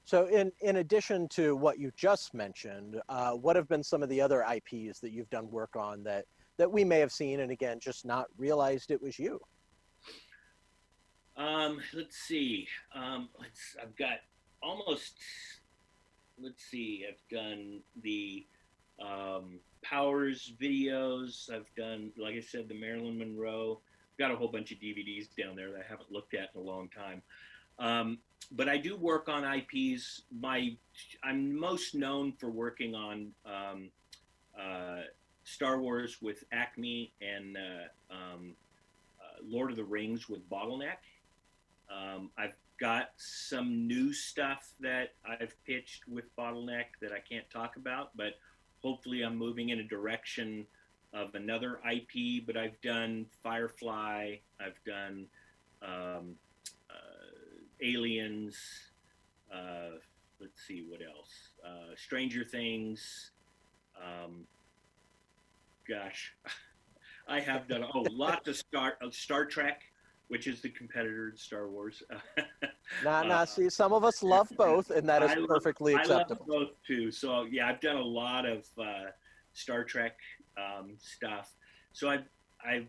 So in addition to what you just mentioned, what have been some of the other IPs that you've done work on that we may have seen and, again, just not realized it was you?
Let's see. I've got almost, I've done the Powers videos. I've done, like I said, the Marilyn Monroe. I've got a whole bunch of DVDs down there that I haven't looked at in a long time. But I do work on IPs. I'm most known for working on Star Wars with Acme and Lord of the Rings with Bottleneck. I've got some new stuff that I've pitched with Bottleneck that I can't talk about, but hopefully I'm moving in a direction of another IP. But I've done Firefly, I've done Aliens, let's see what else, Stranger Things, gosh, I have done lots of Star Trek, which is the competitor to Star Wars.
See, some of us love both, and that is perfectly acceptable.
I love both too. So yeah, I've done a lot of Star Trek stuff. So I've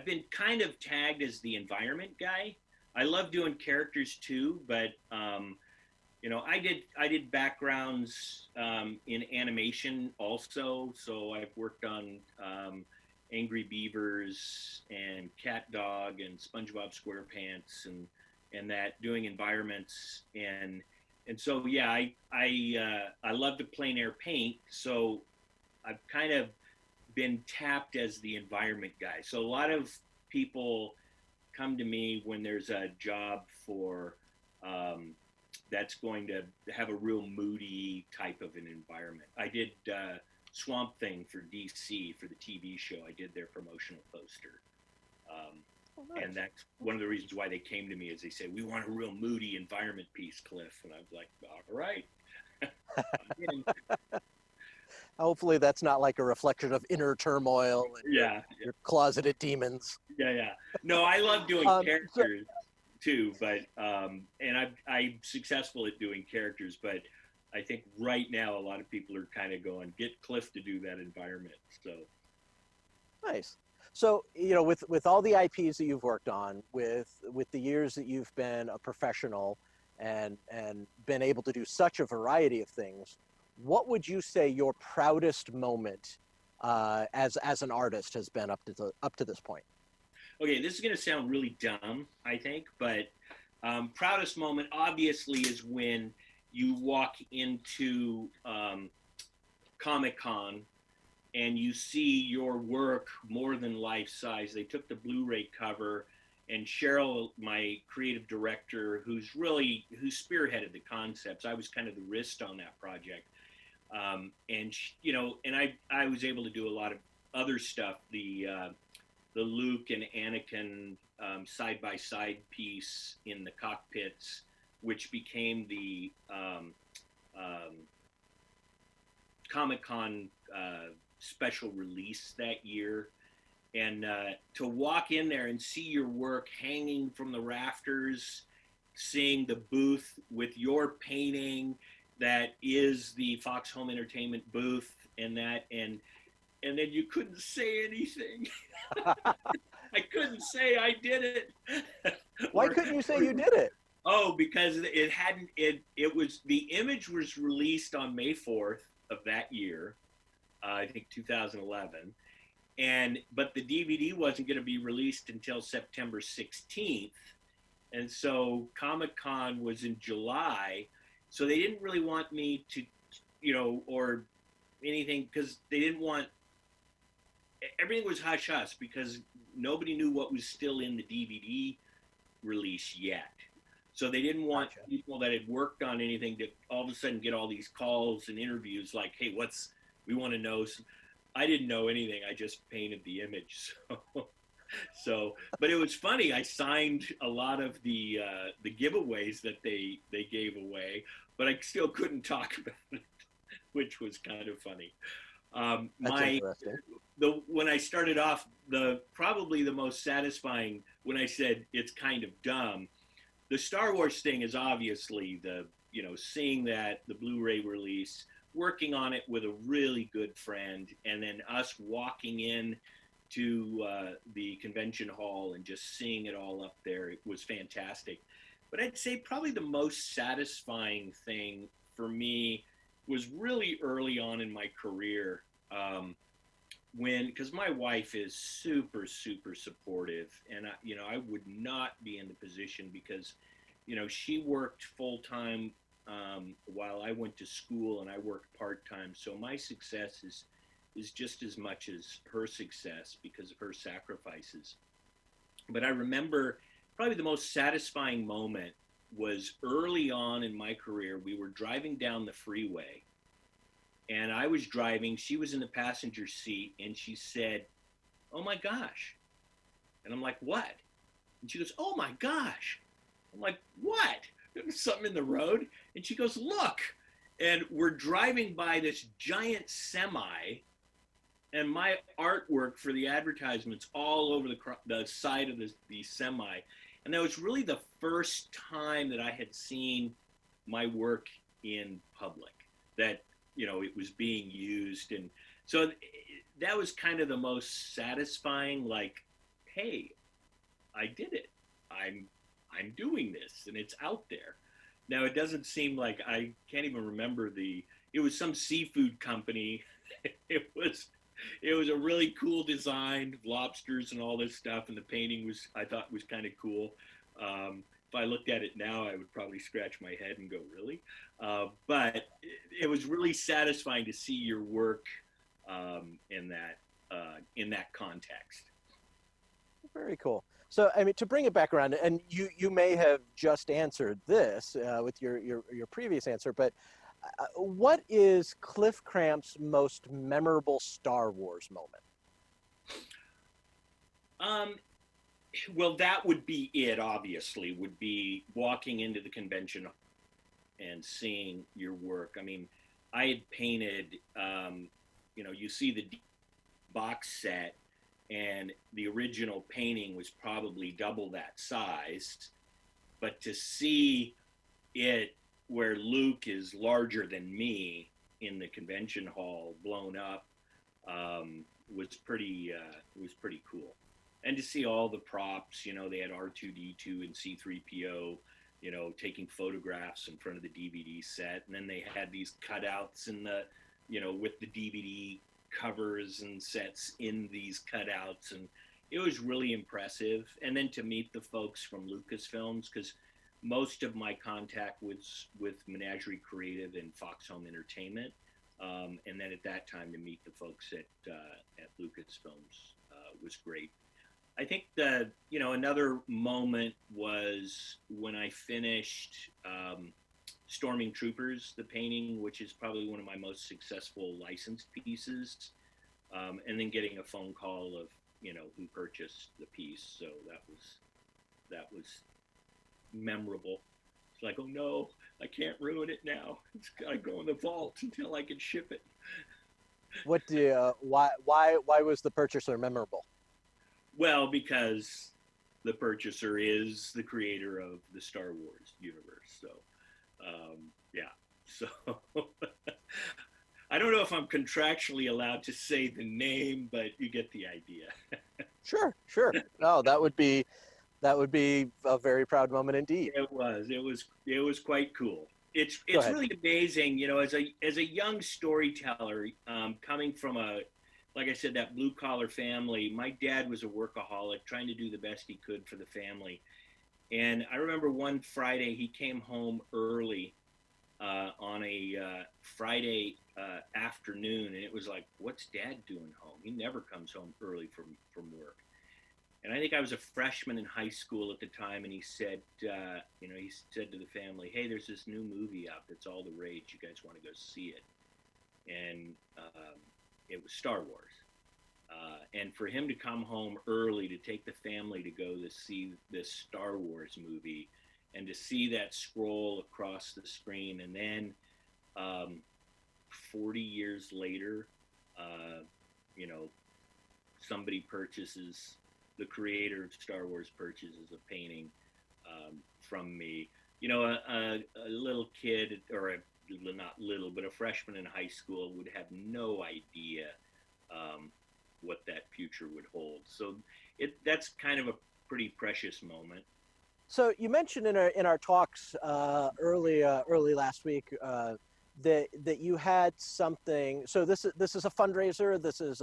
been kind of tagged as the environment guy. I love doing characters too, but I did backgrounds in animation also. So I've worked on Angry Beavers and Cat Dog and SpongeBob SquarePants and that doing environments and so yeah, I love to plein air paint. So I've kind of been tapped as the environment guy. So a lot of people come to me when there's a job for that's going to have a real moody type of an environment. I did Swamp Thing for DC for the TV show. I did their promotional poster.
Nice.
And that's one of the reasons why they came to me is they said, we want a real moody environment piece, Cliff. And I was like, all right.
Hopefully that's not like a reflection of inner turmoil and your closeted demons.
Yeah. No, I love doing characters too, but and I'm successful at doing characters, but I think right now a lot of people are kind of going, get Cliff to do that environment. So
nice. So, with all the IPs that you've worked on, with the years that you've been a professional and been able to do such a variety of things, what would you say your proudest moment as an artist has been up to this point?
Okay, this is going to sound really dumb, I think, but proudest moment obviously is when you walk into Comic-Con and you see your work more than life size. They took the Blu-ray cover, and Cheryl, my creative director, who spearheaded the concepts, I was kind of the wrist on that project. And I was able to do a lot of other stuff. The Luke and Anakin side-by-side piece in the cockpits, which became the Comic-Con special release that year. And to walk in there and see your work hanging from the rafters, seeing the booth with your painting that is the Fox Home Entertainment booth and then you couldn't say anything. I couldn't say I did it.
Why couldn't you say you did it?
Oh, because the image was released on May 4th of that year, I think 2011. But the DVD wasn't going to be released until September 16th. And so Comic-Con was in July. So they didn't really want me to, or anything, because they didn't want, everything was hush hush because nobody knew what was still in the DVD release yet. So they didn't want people that had worked on anything to all of a sudden get all these calls and interviews like, hey, we want to know. I didn't know anything. I just painted the image. So, but it was funny. I signed a lot of the giveaways that they gave away, but I still couldn't talk about it, which was kind of funny.
That's interesting.
When I started off, probably the most satisfying, when I said it's kind of dumb, the Star Wars thing is obviously seeing the Blu-ray release, working on it with a really good friend, and then us walking in to the convention hall and just seeing it all up there. It was fantastic. But I'd say probably the most satisfying thing for me was really early on in my career, because my wife is super, super supportive, and I would not be in the position because, she worked full time while I went to school, and I worked part time. So my success is just as much as her success because of her sacrifices. But I remember probably the most satisfying moment was early on in my career. We were driving down the freeway, and I was driving. She was in the passenger seat, and she said, "Oh my gosh." And I'm like, "What?" And she goes, "Oh my gosh." I'm like, "What?" There's something in the road. And she goes, "Look." And we're driving by this giant semi, and my artwork for the advertisements all over the side of the semi. And that was really the first time that I had seen my work in public, that, it was being used. And so that was kind of the most satisfying, like, hey, I did it. I'm doing this and it's out there. Now it doesn't seem like I can't even remember it was some seafood company. it was it was a really cool design, lobsters and all this stuff, and the painting was I thought was kind of cool. If I looked at it now, I would probably scratch my head and go, "Really?" But it was really satisfying to see your work in that context.
Very cool. So, I mean, to bring it back around, and you may have just answered this with your previous answer, but what is Cliff Cramp's most memorable Star Wars moment?
Well, that would be it. Obviously, would be walking into the convention and seeing your work. I mean, I had painted. You see the box set, and the original painting was probably double that size. But to see it where Luke is larger than me in the convention hall, blown up, was pretty cool. And to see all the props, they had R2D2 and C3PO, taking photographs in front of the DVD set, and then they had these cutouts in the, with the DVD covers and sets in these cutouts, and it was really impressive. And then to meet the folks from Lucasfilms, because most of my contact was with Menagerie Creative and Fox Home Entertainment, and then at that time to meet the folks at Lucasfilms was great. I think another moment was when I finished Storming Troopers, the painting, which is probably one of my most successful licensed pieces, and then getting a phone call of who purchased the piece. So that was memorable. It's like, oh no, I can't ruin it now. It's got to go in the vault until I can ship it.
Why was the purchaser memorable?
Well, because the purchaser is the creator of the Star Wars universe. So, yeah. So, I don't know if I'm contractually allowed to say the name, but you get the idea.
Sure. No, that would be a very proud moment indeed.
It was quite cool. It's really amazing, as a young storyteller, coming from like I said, that blue collar family. My dad was a workaholic, trying to do the best he could for the family. And I remember one Friday he came home early on a Friday afternoon, and it was like, "What's Dad doing home? He never comes home early from work." And I think I was a freshman in high school at the time, and he said, he said to the family, "Hey, there's this new movie out that's all the rage. You guys want to go see it?" And it was Star Wars. And for him to come home early to take the family to go to see this Star Wars movie, and to see that scroll across the screen, and then 40 years later, somebody purchases, the creator of Star Wars purchases a painting from me. A little kid, or not little, but a freshman in high school would have no idea what that future would hold. So that's kind of a pretty precious moment.
So you mentioned in our talks early last week that you had something. So this is a fundraiser. This is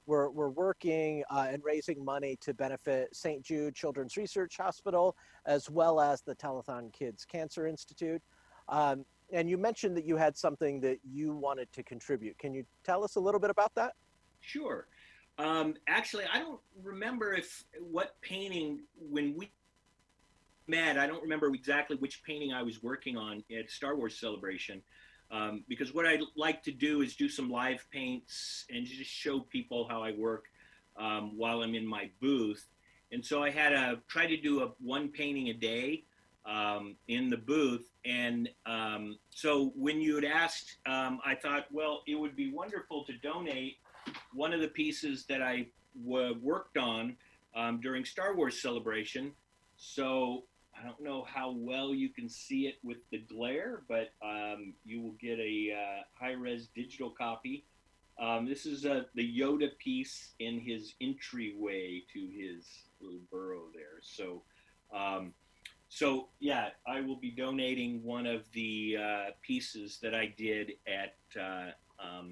we're working and raising money to benefit St. Jude Children's Research Hospital, as well as the Telethon Kids Cancer Institute. And you mentioned that you had something that you wanted to contribute. Can you tell us a little bit about that?
Sure. Actually, I don't remember what painting, when we met, I don't remember exactly which painting I was working on at Star Wars Celebration, because what I like to do is do some live paints and just show people how I work while I'm in my booth. And so I had try to do one painting a day in the booth. And so when you had asked, I thought, well, it would be wonderful to donate one of the pieces that I worked on during Star Wars Celebration. So I don't know how well you can see it with the glare, but you will get a high-res digital copy. This is the Yoda piece in his entryway to his little burrow there. So So yeah, I will be donating one of the pieces that I did at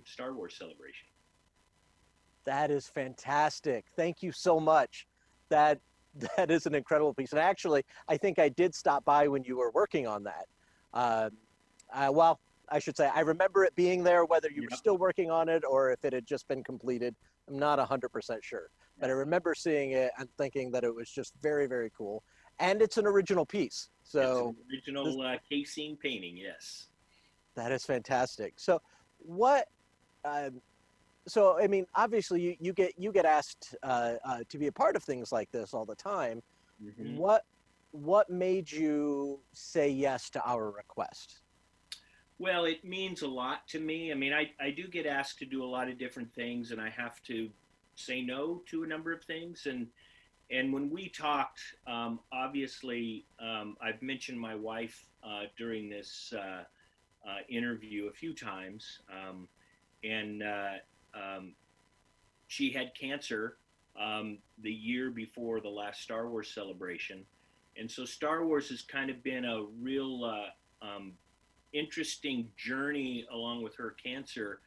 Star Wars Celebration.
That is fantastic. Thank you so much. That that is an incredible piece. And actually, I think I did stop by when you were working on that. Uh, well, I should say I remember it being there, whether you were
Yep.
still working on it or if it had just been completed. I'm not 100% sure, but I remember seeing it and thinking that it was just very, very cool. And it's an original piece, so
It's an original casing painting. Yes.
that is fantastic. So, what? So I mean, obviously you get asked to be a part of things like this all the time.
Mm-hmm.
What made you say yes to our request?
Well, it means a lot to me. I mean, I do get asked to do a lot of different things, and I have to say no to a number of things. And when we talked, obviously, I've mentioned my wife during this interview a few times, and she had cancer the year before the last Star Wars Celebration, and so Star Wars has kind of been a real interesting journey along with her cancer.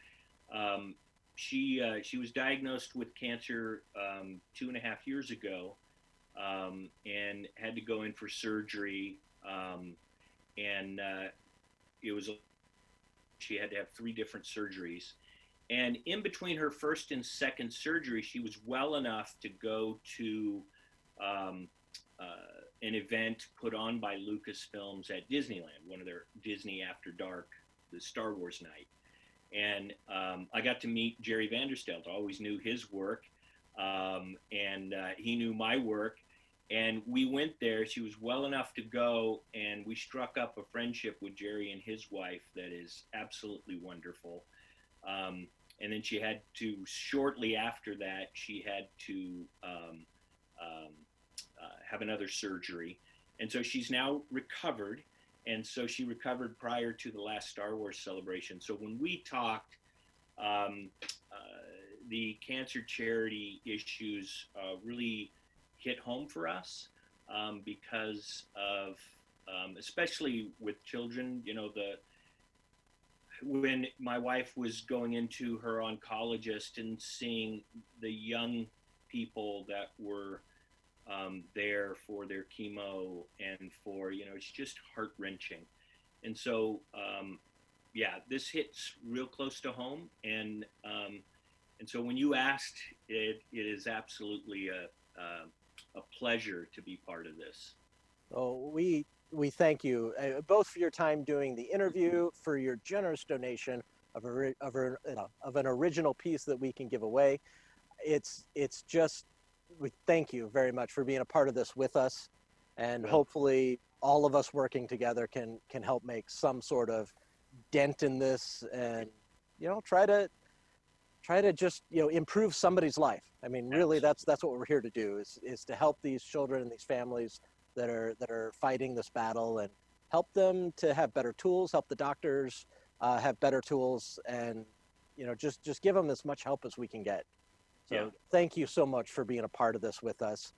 She was diagnosed with cancer 2.5 years ago, and had to go in for surgery. And it was she had to have 3 different surgeries. And in between her first and second surgery, she was well enough to go to an event put on by Lucasfilms at Disneyland, one of their Disney After Dark, the Star Wars night. And I got to meet Jerry Vanderstelt. I always knew his work, and he knew my work. And we went there. She was well enough to go, and we struck up a friendship with Jerry and his wife that is absolutely wonderful. And then she had to, shortly after that, she had to have another surgery. And so she's now recovered. And so she recovered prior to the last Star Wars Celebration. So when we talked, the cancer charity issues really hit home for us, because of, especially with children, when my wife was going into her oncologist and seeing the young people that were there for their chemo and for, it's just heart wrenching. And so, yeah, this hits real close to home. And so when you asked, it is absolutely a pleasure to be part of this.
Oh, we thank you both for your time doing the interview, for your generous donation of an original piece that we can give away. It's just, we thank you very much for being a part of this with us, and hopefully all of us working together can help make some sort of dent in this, and try to just improve somebody's life. I mean, really, that's what we're here to do, is to help these children and these families that are fighting this battle, and help them to have better tools, help the doctors have better tools, and just give them as much help as we can get. So thank you so much for being a part of this with us.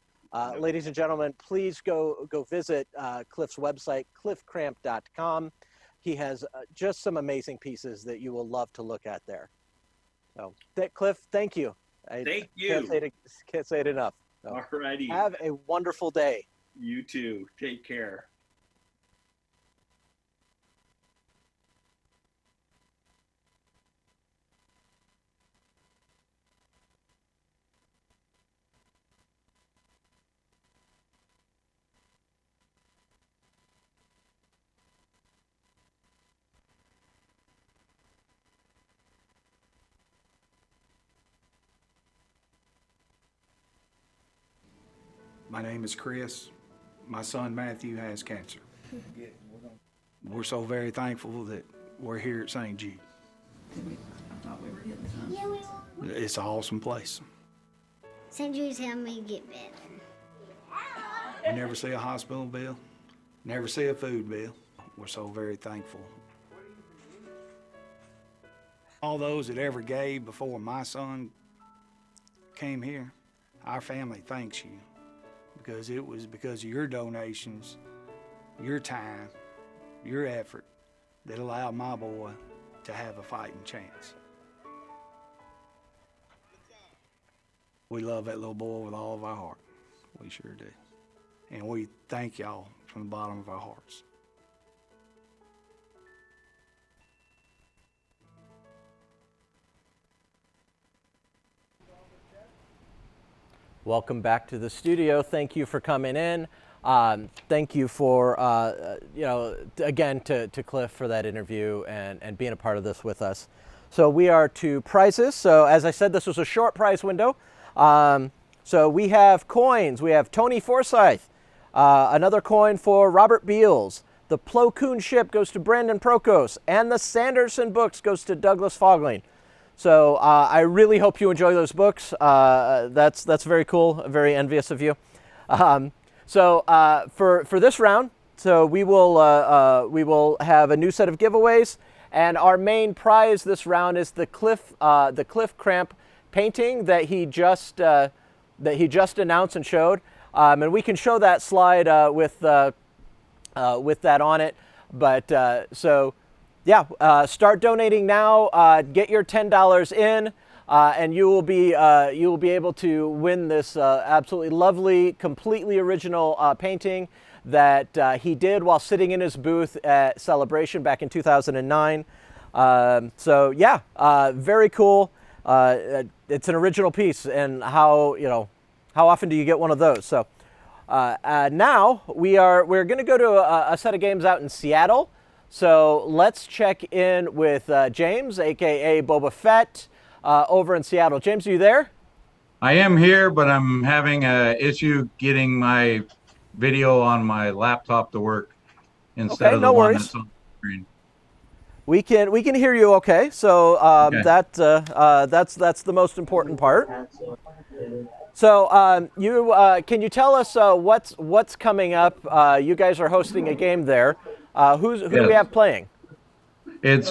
Ladies and gentlemen, please go visit Cliff's website, cliffcramp.com. He has just some amazing pieces that you will love to look at there. So, Cliff, thank you.
Thank you.
Can't say it enough. So,
all righty.
have a wonderful day.
You too. Take care.
My name is Chris. My son Matthew has cancer. We're so very thankful that we're here at St. Jude. It's an awesome place.
St. Jude's helped me get better.
We never see a hospital bill, never see a food bill. We're so very thankful. All those that ever gave before my son came here, our family thanks you, because it was because of your donations your time, your effort that allowed my boy to have a fighting chance. We love that little boy with all of our heart. We sure do. And we thank y'all from the bottom of our hearts.
Welcome back to the studio. Thank you for coming in. Thank you for, again, to Cliff for that interview and being a part of this with us. So we are to prizes. So as I said, this was a short prize window. So we have coins. We have Tony Forsyth, another coin for Robert Beals. The Plo Koon ship goes to Brandon Prokos, and the Sanderson books goes to Douglas Fogling. So I really hope you enjoy those books. That's very cool. Very envious of you. So for this round, so we will have a new set of giveaways, and our main prize this round is the Cliff Cramp painting that he just announced and showed, and we can show that slide with that on it. But so yeah, start donating now. Get your $10 in, and you will be able to win this absolutely lovely, completely original painting that he did while sitting in his booth at Celebration back in 2009. So yeah, very cool. It's an original piece, and how often do you get one of those? So now we're going to go to a set of games out in Seattle. So let's check in with James, aka Boba Fett, over in Seattle. James, are you there?
I am here, but I'm having an issue getting my video on my laptop to work instead of the one that's on the screen.
We can hear you okay. So
Okay.
that's the most important part. So can you tell us what's coming up? You guys are hosting a game there. Who do we have playing?
It's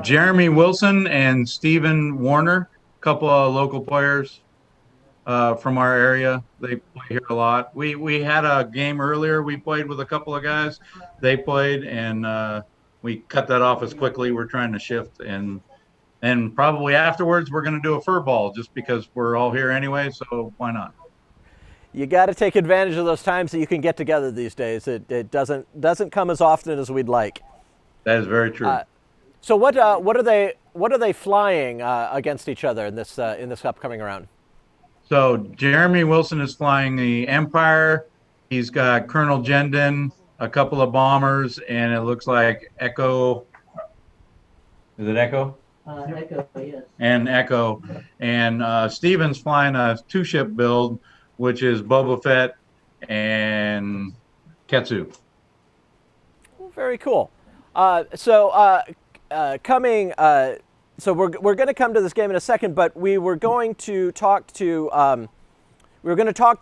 Jeremy Wilson and Stephen Warner, a couple of local players from our area. They play here a lot. We had a game earlier. We played with a couple of guys. They played, and we cut that off as quickly. We're trying to shift, and probably afterwards we're going to do a fur ball just because we're all here anyway. So why not?
You got to take advantage of those times that you can get together these days. It doesn't come as often as we'd like.
That is very true.
So what are they flying against each other in this upcoming round?
So Jeremy Wilson is flying the Empire. He's got Colonel Jendon, a couple of bombers, and it looks like Echo. Is it Echo?
Echo, yes.
And Echo. And Steven's flying a 2-ship build, which is Boba Fett and Ketsu.
Very cool. So we're going to come to this game in a second, but we were going to talk to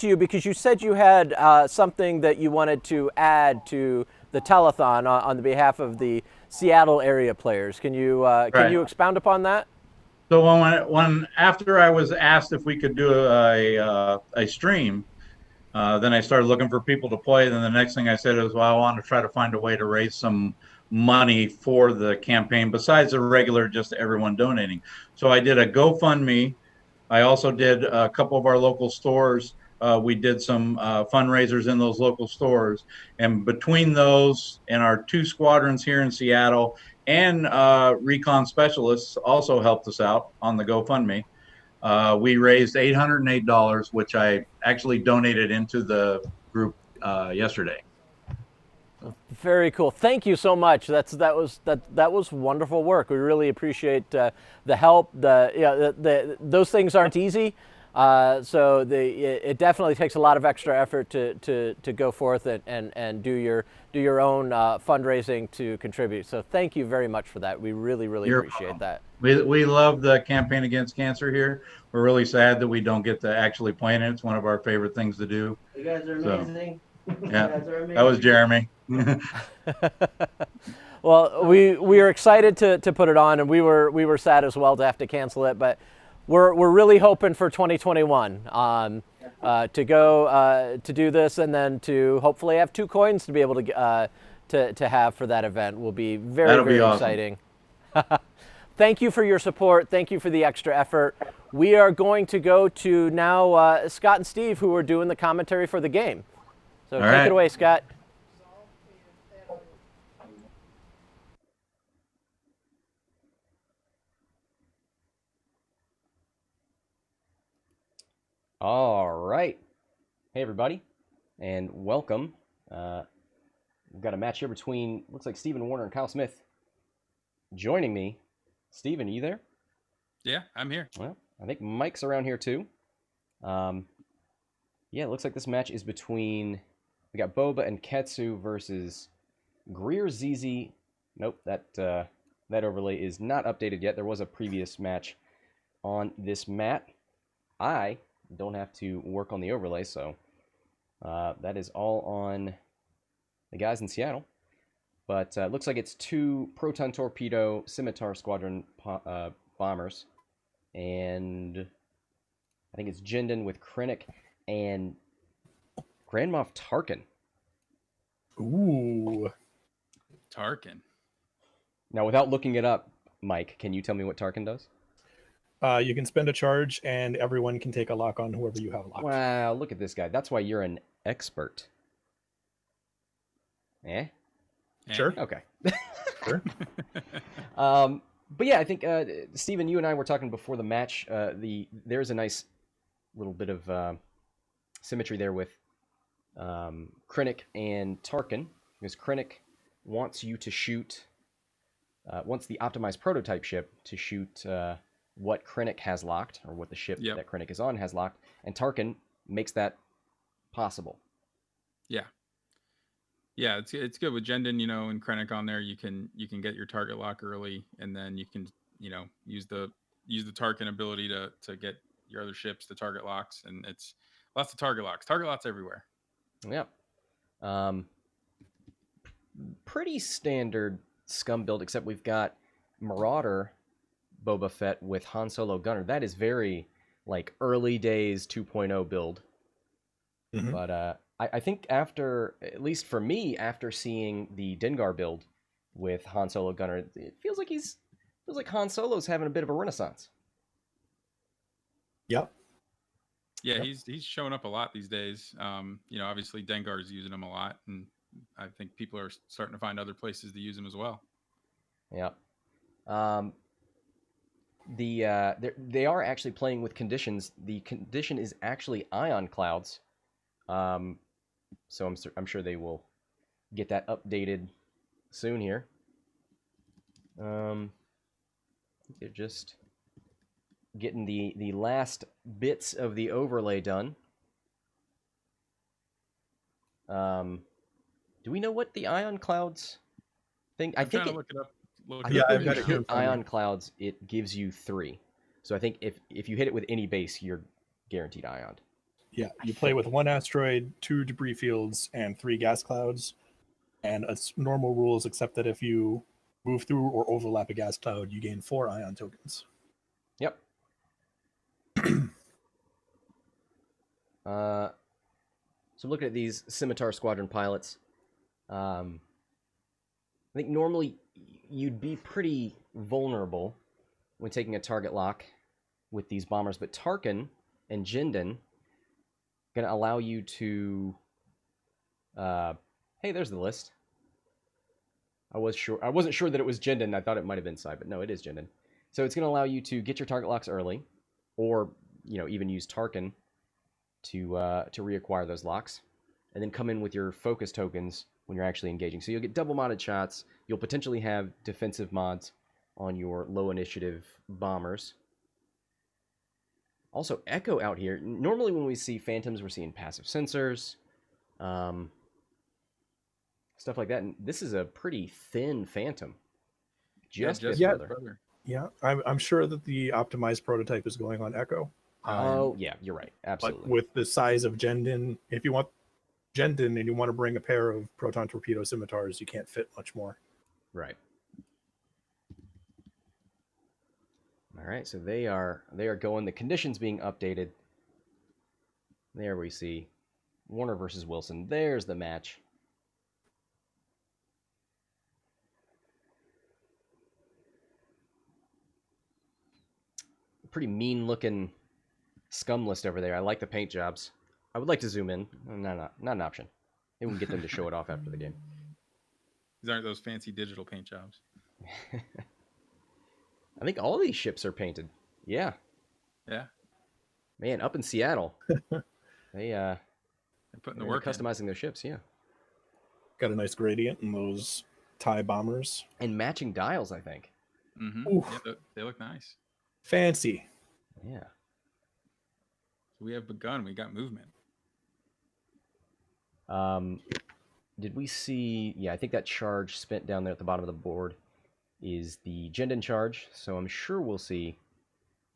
you because you said you had something that you wanted to add to the telethon on the behalf of the Seattle area players. Can you expound upon that?
So when after I was asked if we could do a stream, then I started looking for people to play. Then the next thing I said was, well, I want to try to find a way to raise some money for the campaign besides the regular just everyone donating. So I did a GoFundMe. I also did a couple of our local stores. We did some fundraisers in those local stores, and between those and our 2 squadrons here in Seattle and recon specialists also helped us out on the GoFundMe. We raised $808, which I actually donated into the group yesterday.
Very cool. Thank you so much. That was wonderful work. We really appreciate the help. Those things aren't easy. So it definitely takes a lot of extra effort to go forth and do your own fundraising to contribute. So thank you very much for that. We really appreciate that.
We love the campaign against cancer here. We're really sad that we don't get to actually play in it. It's one of our favorite things to do.
You guys are amazing.
Yeah, that was Jeremy.
Well, we are excited to put it on, and we were sad as well to have to cancel it, but we're really hoping for 2021. to go to do this, and then to hopefully have 2 coins to be able to have for that event will be very,
That'll be
very
awesome.
exciting. Thank you for your support. Thank you for the extra effort. We are going to go to now Scott and Steve, who are doing the commentary for the game. So
All
take
right.
it away, Scott.
All right. Hey, everybody, and welcome. We've got a match here between, looks like Stephen Warner and Kyle Smith. Joining me, Stephen, are you there?
Yeah, I'm here.
Well, I think Mike's around here too. Yeah, it looks like this match is between, we got Boba and Ketsu versus Greer ZZ. Nope, that overlay is not updated yet. There was a previous match on this mat. I don't have to work on the overlay, so that is all on the guys in Seattle. But it looks like it's 2 Proton Torpedo Scimitar Squadron bombers. And I think it's Jindin with Krennic and Grand Moff Tarkin.
Ooh.
Tarkin.
Now, without looking it up, Mike, can you tell me what Tarkin does?
You can spend a charge, and everyone can take a lock on whoever you have locked.
Wow, look at this guy. That's why you're an expert. Eh?
Sure.
Okay.
Sure.
But yeah, I think, Steven, you and I were talking before the match. There's a nice little bit of symmetry there with Krennic and Tarkin, because Krennic wants you to shoot, wants the optimized prototype ship to shoot what Krennic has locked, or what the ship that Krennic is on has locked, and Tarkin makes that possible.
Yeah. Yeah, it's good with Jendon, and Krennic on there. You can get your target lock early, and then you can use the Tarkin ability to get your other ships to target locks, and it's lots of target locks. Target locks everywhere.
Yeah. Pretty standard scum build, except we've got Marauder Boba Fett with Han Solo Gunner. That is very like early days 2.0 build.
Mhm.
But I think after, at least for me, after seeing the Dengar build with Han Solo Gunner, it feels like Han Solo's having a bit of a renaissance.
Yep.
Yeah, he's showing up a lot these days. Obviously Dengar's using him a lot, and I think people are starting to find other places to use him as well.
Yeah. They are actually playing with conditions. The condition is actually ion clouds. So I'm sure they will get that updated soon here. They're just getting the last bits of the overlay done. Do we know what the ion clouds thing?
I'm trying to look it up.
I think when you hit ion clouds, it gives you 3. So I think if you hit it with any base, you're guaranteed ioned.
Yeah, you play with 1 asteroid, 2 debris fields, and 3 gas clouds. And it's normal rules, except that if you move through or overlap a gas cloud, you gain 4 ion tokens.
Yep. So looking at these Scimitar Squadron pilots, I think normally you'd be pretty vulnerable when taking a target lock with these bombers, but Tarkin and Jindin going to allow you to... hey, there's the list. I wasn't sure that it was Jindin. I thought it might have been Sai, but no, it is Jindin. So it's going to allow you to get your target locks early, or even use Tarkin to reacquire those locks, and then come in with your focus tokens when you're actually engaging. So you'll get double modded shots. You'll potentially have defensive mods on your low initiative bombers. Also, Echo out here. Normally when we see Phantoms, we're seeing passive sensors, stuff like that. And this is a pretty thin Phantom. Just brother.
Yeah, I'm sure that the optimized prototype is going on Echo.
Oh, yeah, you're right. Absolutely.
But with the size of Jendin, if you want Jendin and you want to bring a pair of Proton Torpedo Scimitars, you can't fit much more.
Right. All right, so they are going. The conditions being updated. There we see Warner versus Wilson. There's the match. Pretty mean-looking scum list over there. I like the paint jobs. I would like to zoom in. Not an option. Maybe we can get them to show it off after the game.
These aren't those fancy digital paint jobs.
I think all these ships are painted. Yeah.
Yeah.
Man, up in Seattle, they're
putting the work in.
customizing their ships. Yeah.
Got a nice gradient in those TIE bombers.
And matching dials, I think.
Mm-hmm. Yeah, they look nice.
Fancy.
Yeah.
So we have begun. We got movement.
Did we see? Yeah, I think that charge spent down there at the bottom of the board is the Jindin charge. So I'm sure we'll see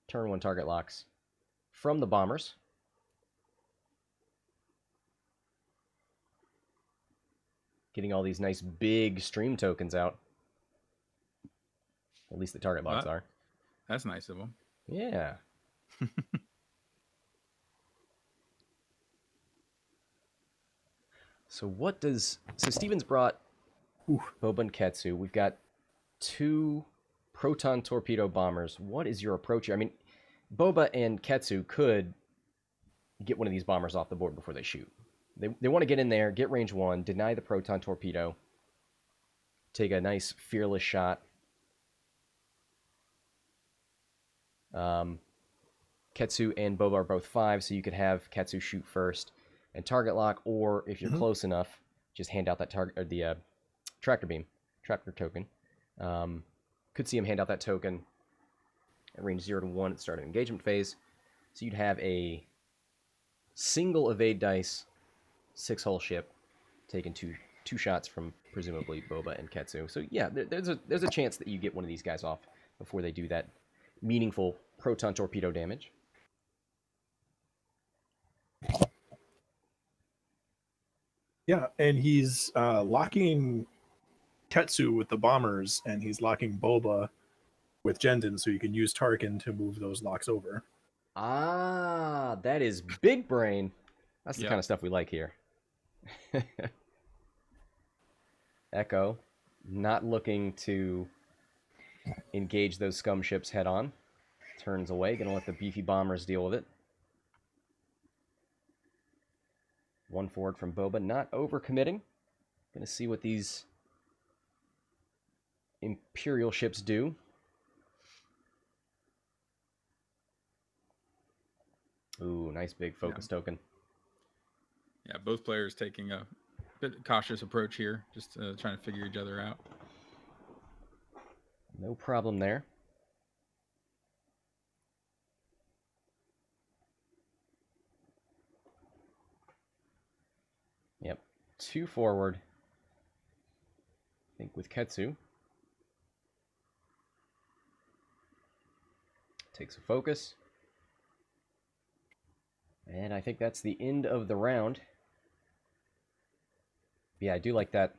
turn 1 target locks from the bombers. Getting all these nice big stream tokens out. At least the target locks are.
That's nice of them.
Yeah. So Steven's brought Boba and Ketsu. We've got 2 proton torpedo bombers. What is your approach here? I mean, Boba and Ketsu could get one of these bombers off the board before they shoot. They want to get in there, get range 1, deny the proton torpedo, take a nice fearless shot. Ketsu and Boba are both 5, so you could have Ketsu shoot first and target lock, or if you're close enough, just hand out that target or the tractor token. Could see him hand out that token at range 0 to 1 at the start of engagement phase. So you'd have a single evade dice, 6-hull ship, taking two shots from presumably Boba and Ketsu. So yeah, there's a chance that you get one of these guys off before they do that meaningful proton torpedo damage.
Yeah, and he's locking Ketsu with the bombers, and he's locking Boba with Jendin, so you can use Tarkin to move those locks over.
Ah, that is big brain. That's the kind of stuff we like here. Echo, not looking to engage those scum ships head on. Turns away, gonna let the beefy bombers deal with it. 1 forward from Boba, not overcommitting. Gonna see what these Imperial ships do. Ooh, nice big focus token.
Yeah, both players taking a bit cautious approach here, just trying to figure each other out.
No problem there. Yep, 2 forward. I think with Ketsu. Takes a focus. And I think that's the end of the round. Yeah, I do like that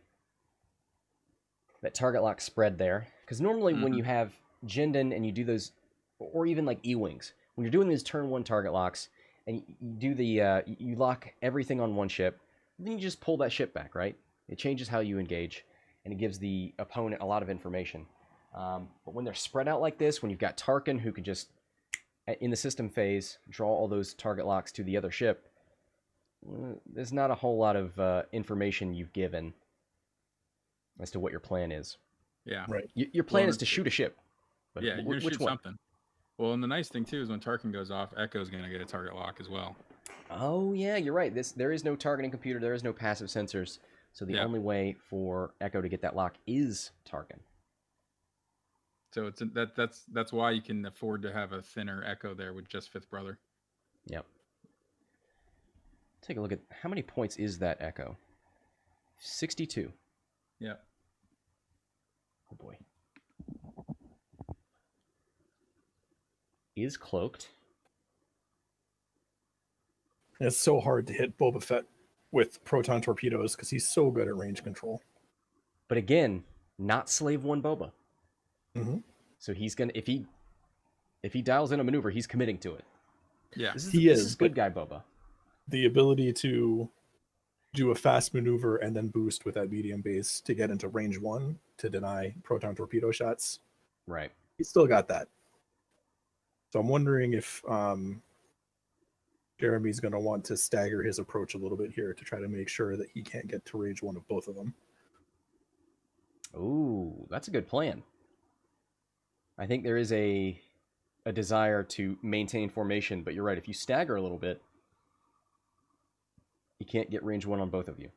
target lock spread there. Because normally when you have Jindin and you do those, or even like E-Wings, when you're doing these turn 1 target locks, and you do the, you lock everything on one ship, then you just pull that ship back, right? It changes how you engage, and it gives the opponent a lot of information. But when they're spread out like this, when you've got Tarkin who can just, in the system phase, draw all those target locks to the other ship, there's not a whole lot of information you've given as to what your plan is.
Yeah.
Right.
Your plan is to shoot a ship. But
yeah, you're going to shoot
one?
something. Well, and the nice thing, too, is when Tarkin goes off, Echo's going to get a target lock as well.
Oh, yeah, you're right. There is no targeting computer. There is no passive sensors. So the only way for Echo to get that lock is Tarkin.
So that's why you can afford to have a thinner Echo there with just Fifth Brother.
Yep. Take a look at how many points is that Echo? 62.
Yep.
Oh boy. Is cloaked.
It's so hard to hit Boba Fett with proton torpedoes because he's so good at range control.
But again, not Slave 1 Boba.
Mm-hmm.
So he's gonna if he dials in a maneuver, he's committing to it.
Yeah,
This is good guy Boba.
the ability to do a fast maneuver and then boost with that medium base to get into range 1 to deny proton torpedo shots.
Right.
He's still got that. So I'm wondering if Jeremy's going to want to stagger his approach a little bit here to try to make sure that he can't get to range 1 of both of them.
Ooh, that's a good plan. I think there is a desire to maintain formation, but you're right. If you stagger a little bit, you can't get range 1 on both of you.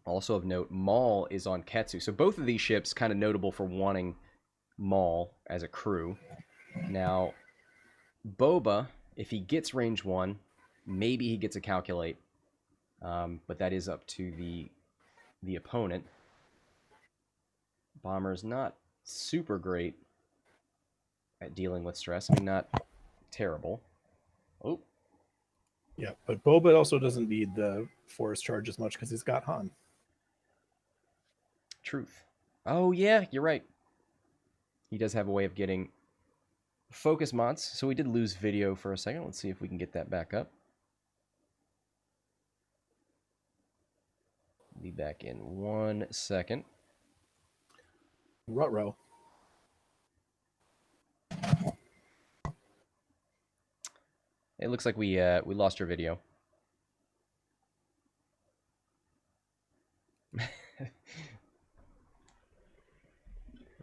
Also of note, Maul is on Ketsu. So both of these ships kind of notable for wanting Maul as a crew. Now, Boba, if he gets range 1, maybe he gets a calculate. But that is up to the opponent. Bomber's not super great at dealing with stress. I mean, not terrible. Oh.
Yeah, but Boba also doesn't need the force charge as much because he's got Han.
Truth. Oh, yeah, you're right. He does have a way of getting focus mods. So we did lose video for a second. Let's see if we can get that back up. Be back in 1 second.
Ruh-roh.
It looks like we lost your video.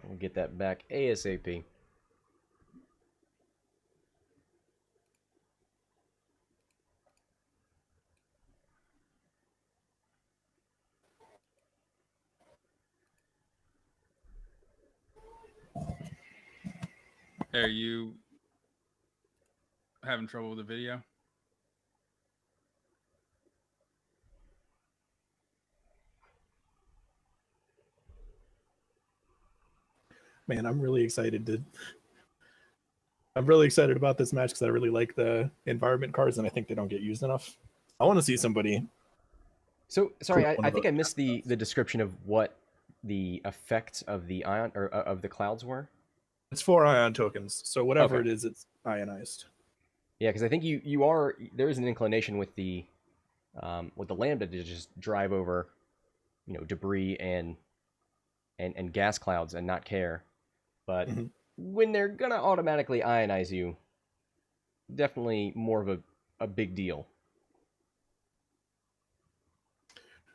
We'll get that back ASAP.
Hey, are you having trouble with the video?
Man, I'm really excited about this match because I really like the environment cards and I think they don't get used enough. I want to see somebody.
So sorry, I think I missed the description of what the effects of the ion or of the clouds were.
It's 4 ion tokens, so whatever
Okay.
it is, it's ionized.
Yeah, because I think there is an inclination with the lambda to just drive over, debris and gas clouds and not care, but when they're gonna automatically ionize you, definitely more of a big deal.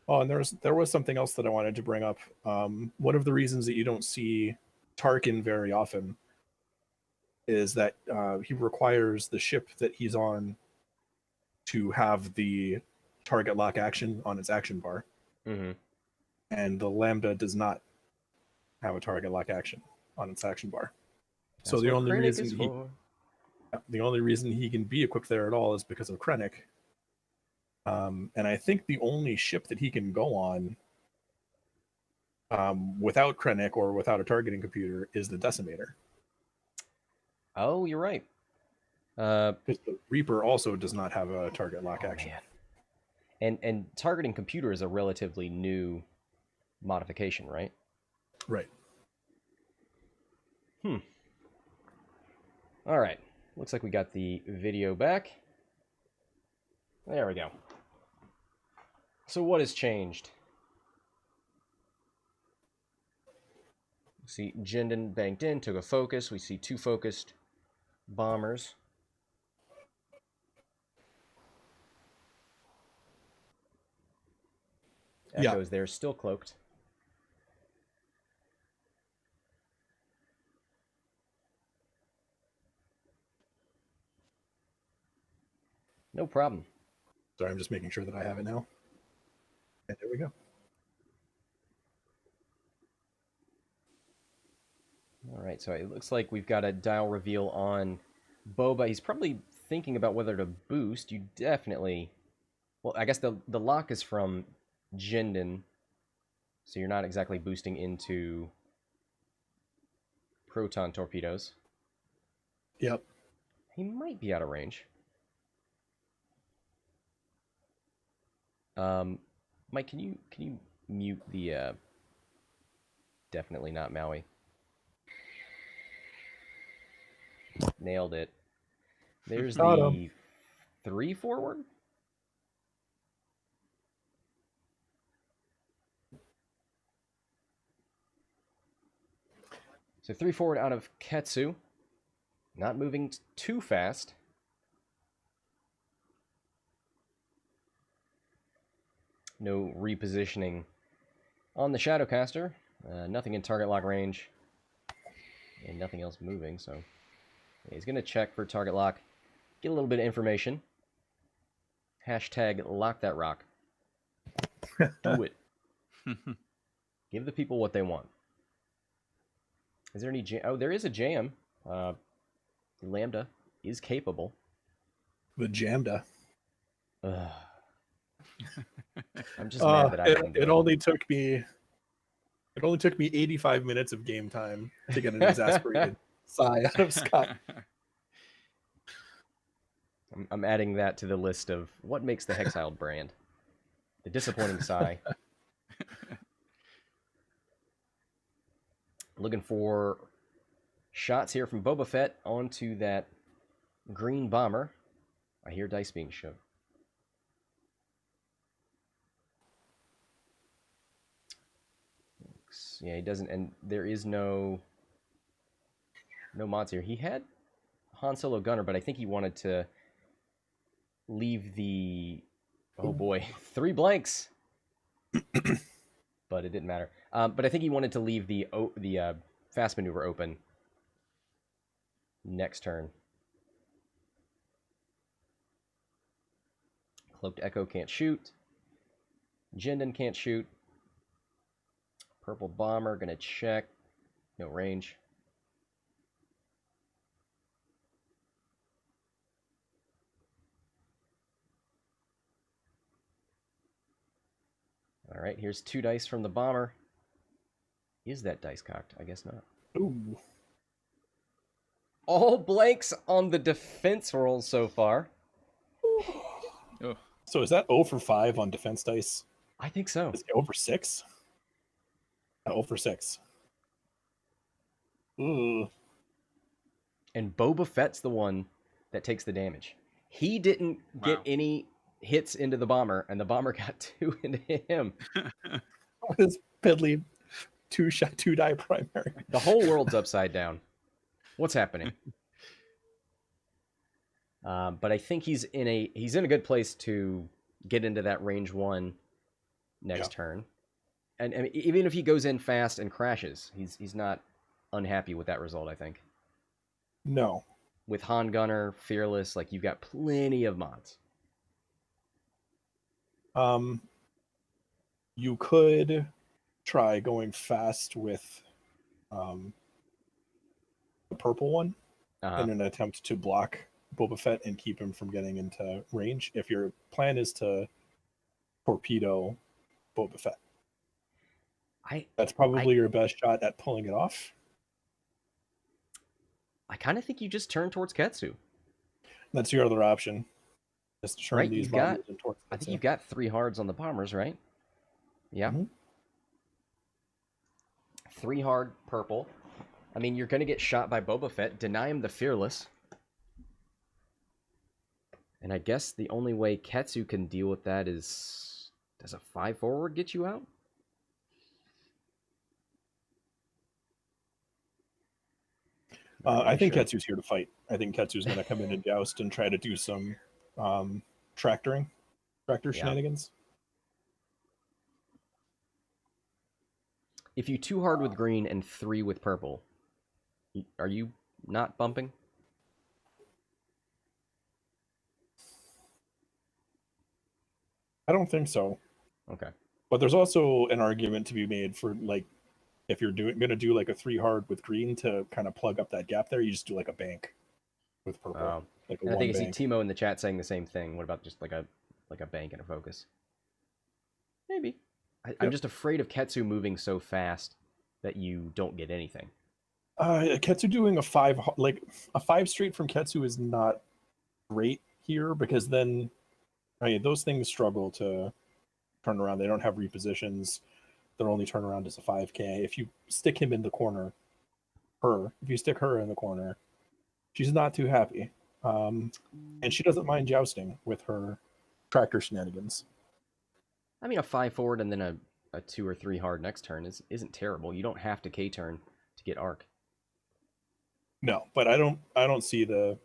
Oh, and there was something else that I wanted to bring up. One of the reasons that you don't see Tarkin very often is that he requires the ship that he's on to have the target lock action on its action bar.
Mm-hmm.
And the Lambda does not have a target lock action on its action bar.
That's
so the
what
only
Krennic is
reason he can be equipped there at all is because of Krennic. And I think the only ship that he can go on without Krennic or without a targeting computer is the Decimator.
Oh, you're right.
Because the Reaper also does not have a target lock action.
Man. And targeting computer is a relatively new modification, right?
Right.
All right. Looks like we got the video back. There we go. So what has changed? We see Jindon banked in, took a focus. We see 2 focused bombers. Echoes there, still cloaked. No problem.
Sorry, I'm just making sure that I have it now. And there we go.
All right, so it looks like we've got a dial reveal on Boba. He's probably thinking about whether to boost. You definitely... Well, I guess the lock is from Jindon, so you're not exactly boosting into proton torpedoes.
Yep.
He might be out of range. Mike, can you mute the definitely not Maui? Nailed it. There's
Got
the
'em.
3 forward. So 3 forward out of Ketsu. Not moving too fast. No repositioning on the Shadowcaster. Nothing in target lock range. And nothing else moving, so he's going to check for target lock. Get a little bit of information. Hashtag lock that rock. Do it. Give the people what they want. Is there any jam? Oh, there is a jam. Lambda is capable.
The Jamda.
Ugh. I'm just mad that I didn't do
It only took me 85 minutes of game time to get an exasperated sigh out of Scott.
I'm adding that to the list of what makes the Hexiled brand. The disappointing sigh. Looking for shots here from Boba Fett onto that green bomber. I hear dice being shook. Yeah, he doesn't, and there is no mods here. He had Han Solo Gunner, but I think he wanted to leave the, oh boy, 3 blanks. But it didn't matter. But I think he wanted to leave the fast maneuver open next turn. Cloaked Echo can't shoot. Jindon can't shoot. Purple Bomber gonna check. No range. All right, here's 2 dice from the Bomber. Is that dice cocked? I guess not.
Ooh.
All blanks on the defense roll so far.
Oh.
So is that 0 for 5 on defense dice?
I think so.
Is it 0 for 6? 0 for 6. Ooh.
And Boba Fett's the one that takes the damage. He didn't get
Wow.
any hits into the Bomber, and the Bomber got 2 into him.
What is piddly 2 die primary?
The whole world's upside down. What's happening? But I think he's in a good place to get into that range 1 next turn. And even if he goes in fast and crashes, he's not unhappy with that result, I think.
No.
With Han Gunner, Fearless, like, you've got plenty of mods.
You could try going fast with the purple one in an attempt to block Boba Fett and keep him from getting into range. If your plan is to torpedo Boba Fett, that's probably your best shot at pulling it off.
I kind of think you just turn towards Ketsu.
That's your other option. Just turn
Right,
these
you've got,
bombers towards
I think
Ketsu.
you've got 3 hards on the Bombers, right? Yeah. 3 hard purple. I mean, you're going to get shot by Boba Fett. Deny him the Fearless. And I guess the only way Ketsu can deal with that is... Does a 5 forward get you out?
I think Ketsu's here to fight. I think Ketsu's going to come in and joust and try to do some tractor shenanigans.
If you 2 hard with green and 3 with purple, are you not bumping?
I don't think so.
Okay.
But there's also an argument to be made for, like, if you're going to do like a 3 hard with green to kind of plug up that gap there, you just do like a bank with purple. Like a
I think I see
bank.
Timo in the chat saying the same thing. What about just like a bank and a focus? Maybe. I'm just afraid of Ketsu moving so fast that you don't get anything.
Ketsu doing a 5 straight from Ketsu is not great here, because then those things struggle to turn around. They don't have repositions. Their only turnaround is a 5K. If you stick him in the corner, if you stick her in the corner, She's not too happy. And she doesn't mind jousting with her tractor shenanigans.
I mean, a 5 forward and then a 2 or 3 hard next turn isn't terrible. You don't have to K-turn to get arc.
No, but I don't see the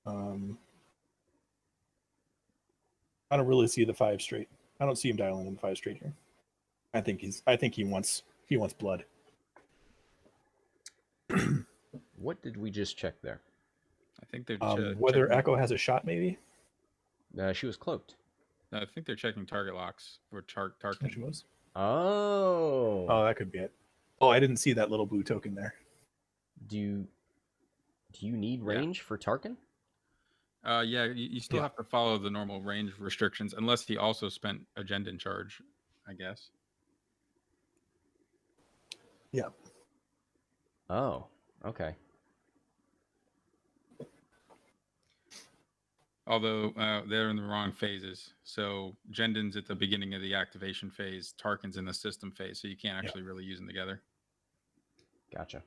I don't really see the 5 straight. I don't see him dialing in the 5 straight here. I think he wants blood.
What did we just check there?
I think they're
Whether
checking,
Echo has a shot, maybe.
She was cloaked.
I think they're checking target locks for Tarkin.
She was.
Oh.
Oh, that could be it. Oh, I didn't see that little blue token there.
Do you need range for Tarkin?
Yeah, you still have to follow the normal range restrictions unless he also spent agenda in charge, I guess.
Yeah.
Oh, okay.
Although they're in the wrong phases. So Jendon's at the beginning of the activation phase, Tarkin's in the system phase, so you can't actually really use them together.
Gotcha.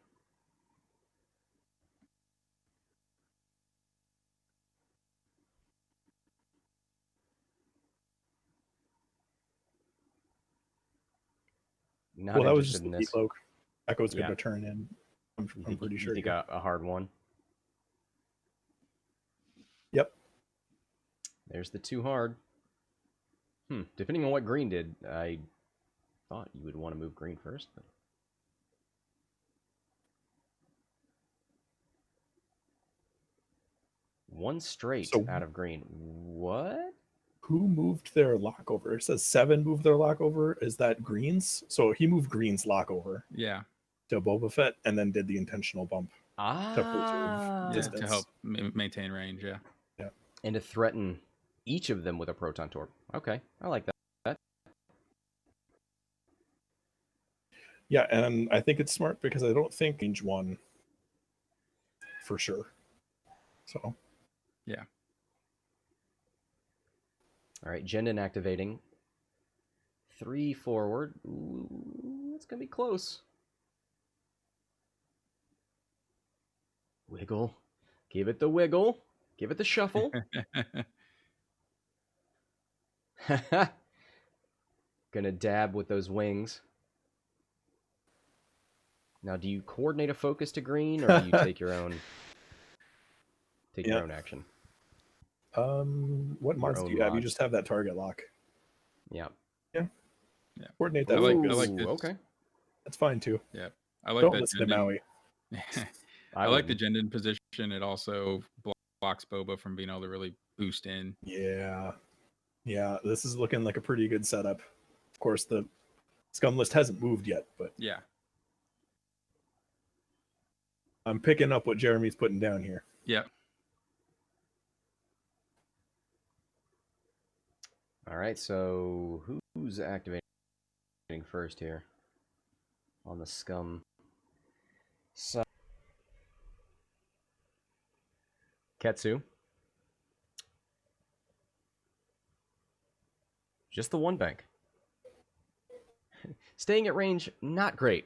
Not
Well, that was
interested
just
in
the
this.
cloak. Echo's going
Yeah.
to turn in. I'm pretty sure.
You think a hard one?
Yep.
There's the 2 hard. Depending on what green did, I thought you would want to move green first. But... One straight out of green. What?
Who moved their lock over? It says 7 moved their lock over. Is that Green's? So he moved Green's lock over.
Yeah.
To Boba Fett and then did the intentional bump.
Ah.
To preserve
to help maintain range, yeah.
Yeah.
And to threaten each of them with a proton torp. Okay, I like that.
Yeah, and I think it's smart because I don't think range 1 for sure. So.
Yeah.
All right, Jendon activating. 3 forward. Ooh, it's going to be close. Wiggle. Give it the wiggle. Give it the shuffle. Gonna dab with those wings. Now, do you coordinate a focus to green, or do you take your own your own action?
What mods do you have? You just have that target lock.
Yeah.
Yeah.
Coordinate that.
I like this.
Okay.
That's fine too.
Yeah. I like
Don't
that.
listen to Maui.
I like the Jendon position. It also blocks Boba from being able to really boost in.
Yeah. Yeah, this is looking like a pretty good setup. Of course, the scum list hasn't moved yet, but
yeah.
I'm picking up what Jeremy's putting down here.
Yeah.
All right, so who's activating first here on the scum side? Ketsu. Just the 1 bank. Staying at range, not great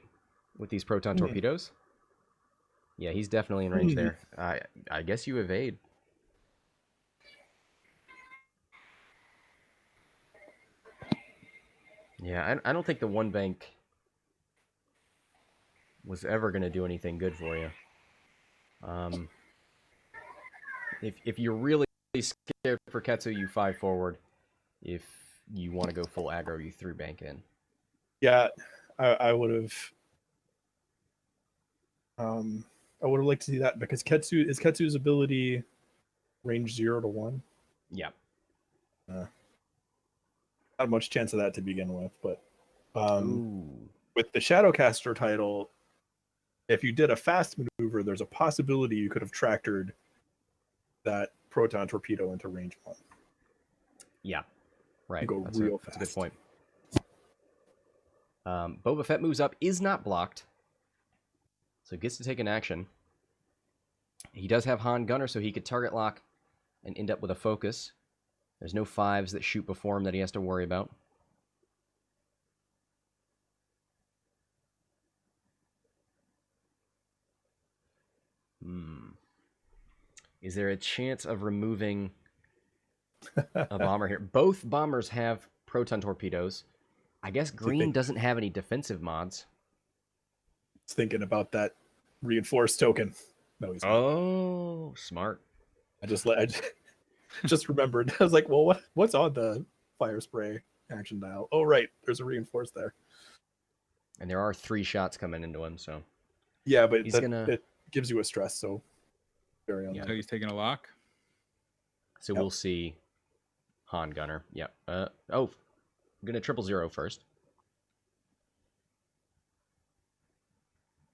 with these proton torpedoes. Yeah, he's definitely in range there. I guess you evade. Yeah, I don't think the 1 bank was ever going to do anything good for you. If you're really scared for Ketsu, you 5 forward. If you want to go full aggro, you 3 bank in.
Yeah, I would have. I would have liked to see that because Ketsu's ability range 0 to 1.
Yeah.
Not much chance of that to begin with, but with the Shadowcaster title, if you did a fast maneuver, there's a possibility you could have tractored that proton torpedo into range 1.
Yeah, right.
Go
That's
real
that's
fast.
a good point. Boba Fett moves up, is not blocked, so gets to take an action. He does have Han Gunner, so he could target lock and end up with a focus. There's no 5s that shoot before him that he has to worry about. Is there a chance of removing a bomber here? Both bombers have proton torpedoes. I guess green doesn't have any defensive mods.
Thinking about that reinforced token. No, he's not.
Oh, smart.
I just remembered. I was like, well, what's on the fire spray action dial? Oh, right. There's a reinforced there.
And there are 3 shots coming into him, so.
Yeah, but
He's
it gives you a stress, so very on
So
that.
he's taking a lock.
So we'll see Han Gunner. Yep. I'm going to 000 first.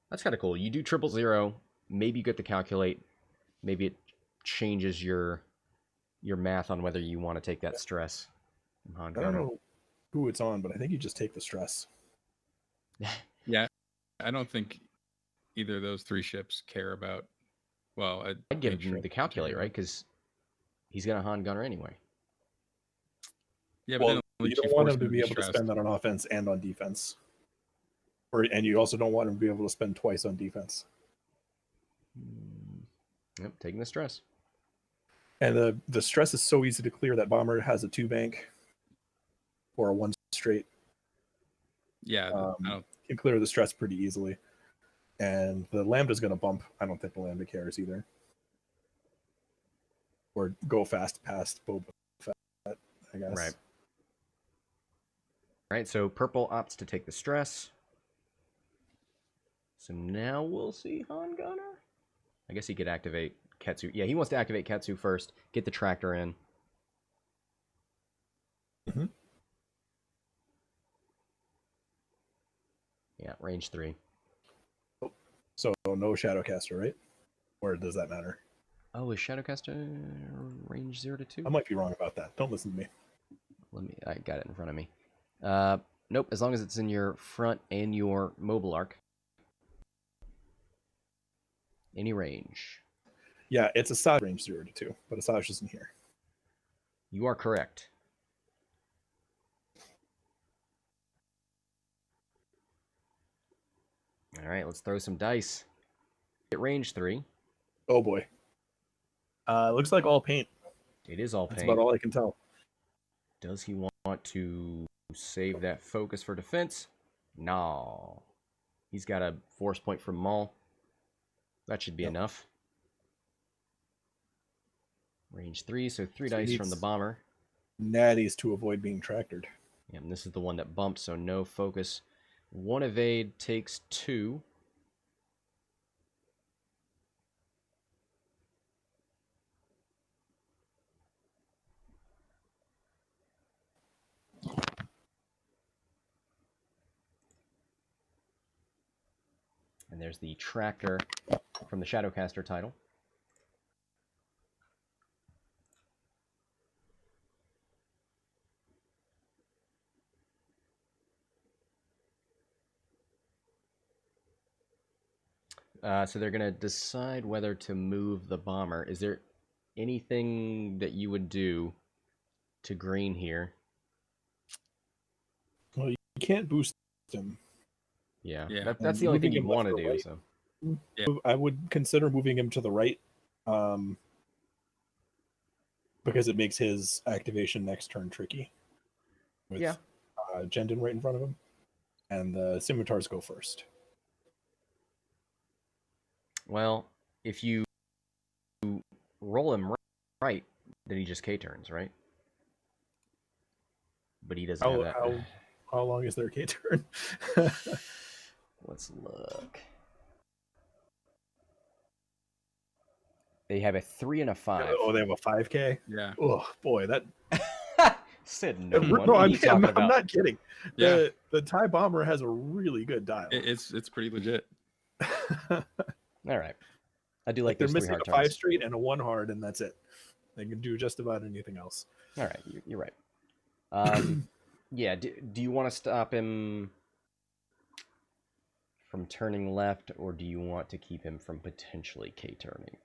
That's kind of cool. You do 000, maybe you get to calculate. Maybe it changes your math on whether you want to take that stress from Han
I
Gunner.
don't know who it's on, but I think you just take the stress.
Yeah, I don't think either of those 3 ships care about. Well,
I'd give him the calculate, right? Because he's going to Han Gunner anyway.
Yeah, but
Well,
then
you don't want him to be able to spend that on offense and on defense. And you also don't want him to be able to spend twice on defense.
Yep, taking the stress.
And the stress is so easy to clear. That bomber has a 2 bank or a 1 straight.
Yeah,
can clear the stress pretty easily. And the Lambda's going to bump. I don't think the Lambda cares either. Or go fast past Boba Fett, I guess.
Right. All right, so purple opts to take the stress. So now we'll see Han Gunner. I guess he could activate Ketsu. Yeah, he wants to activate Ketsu first. Get the tractor in.
Mm-hmm.
Yeah, range 3.
So no Shadowcaster, right? Or does that matter?
Oh, is Shadowcaster range 0 to 2?
I might be wrong about that. Don't listen to me.
I got it in front of me. Nope, as long as it's in your front and your mobile arc. Any range.
Yeah, it's Asajj range 0 to 2, but Asajj isn't here.
You are correct. All right, let's throw some dice. At range 3.
Oh boy. Looks like all paint.
It is all paint.
That's about all I can tell.
Does he want to save that focus for defense? No. He's got a force point from Maul. That should be enough. Range 3, so 3 dice from the bomber.
Natties to avoid being tractored.
Yeah, and this is the one that bumped, so no focus. 1 evade takes 2. And there's the tractor from the Shadowcaster title. So they're going to decide whether to move the bomber. Is there anything that you would do to green here?
Well, you can't boost him.
Yeah,
Yeah.
that's the only thing
Moving
you
him
want to
left or
do.
right.
So
Yeah.
I would consider moving him to the right, because it makes his activation next turn tricky. With,
Yeah.
Jendon right in front of him, and the scimitars go first.
Well, if you roll him right, then he just K-turns, right? But he doesn't have that.
How long is their K turn?
Let's look. They have a 3 and a 5.
Oh, they have a 5K?
Yeah.
Oh, boy, that...
Said no one.
No,
What are you talking about?
I'm not kidding.
Yeah.
The TIE Bomber has a really good dial.
It's pretty legit.
All right. I do like
They're
those 3
missing
hard
a 5
turns.
straight and a 1 hard, and that's it. They can do just about anything else.
All right, you're right. Yeah, do you want to stop him from turning left, or do you want to keep him from potentially K-turning?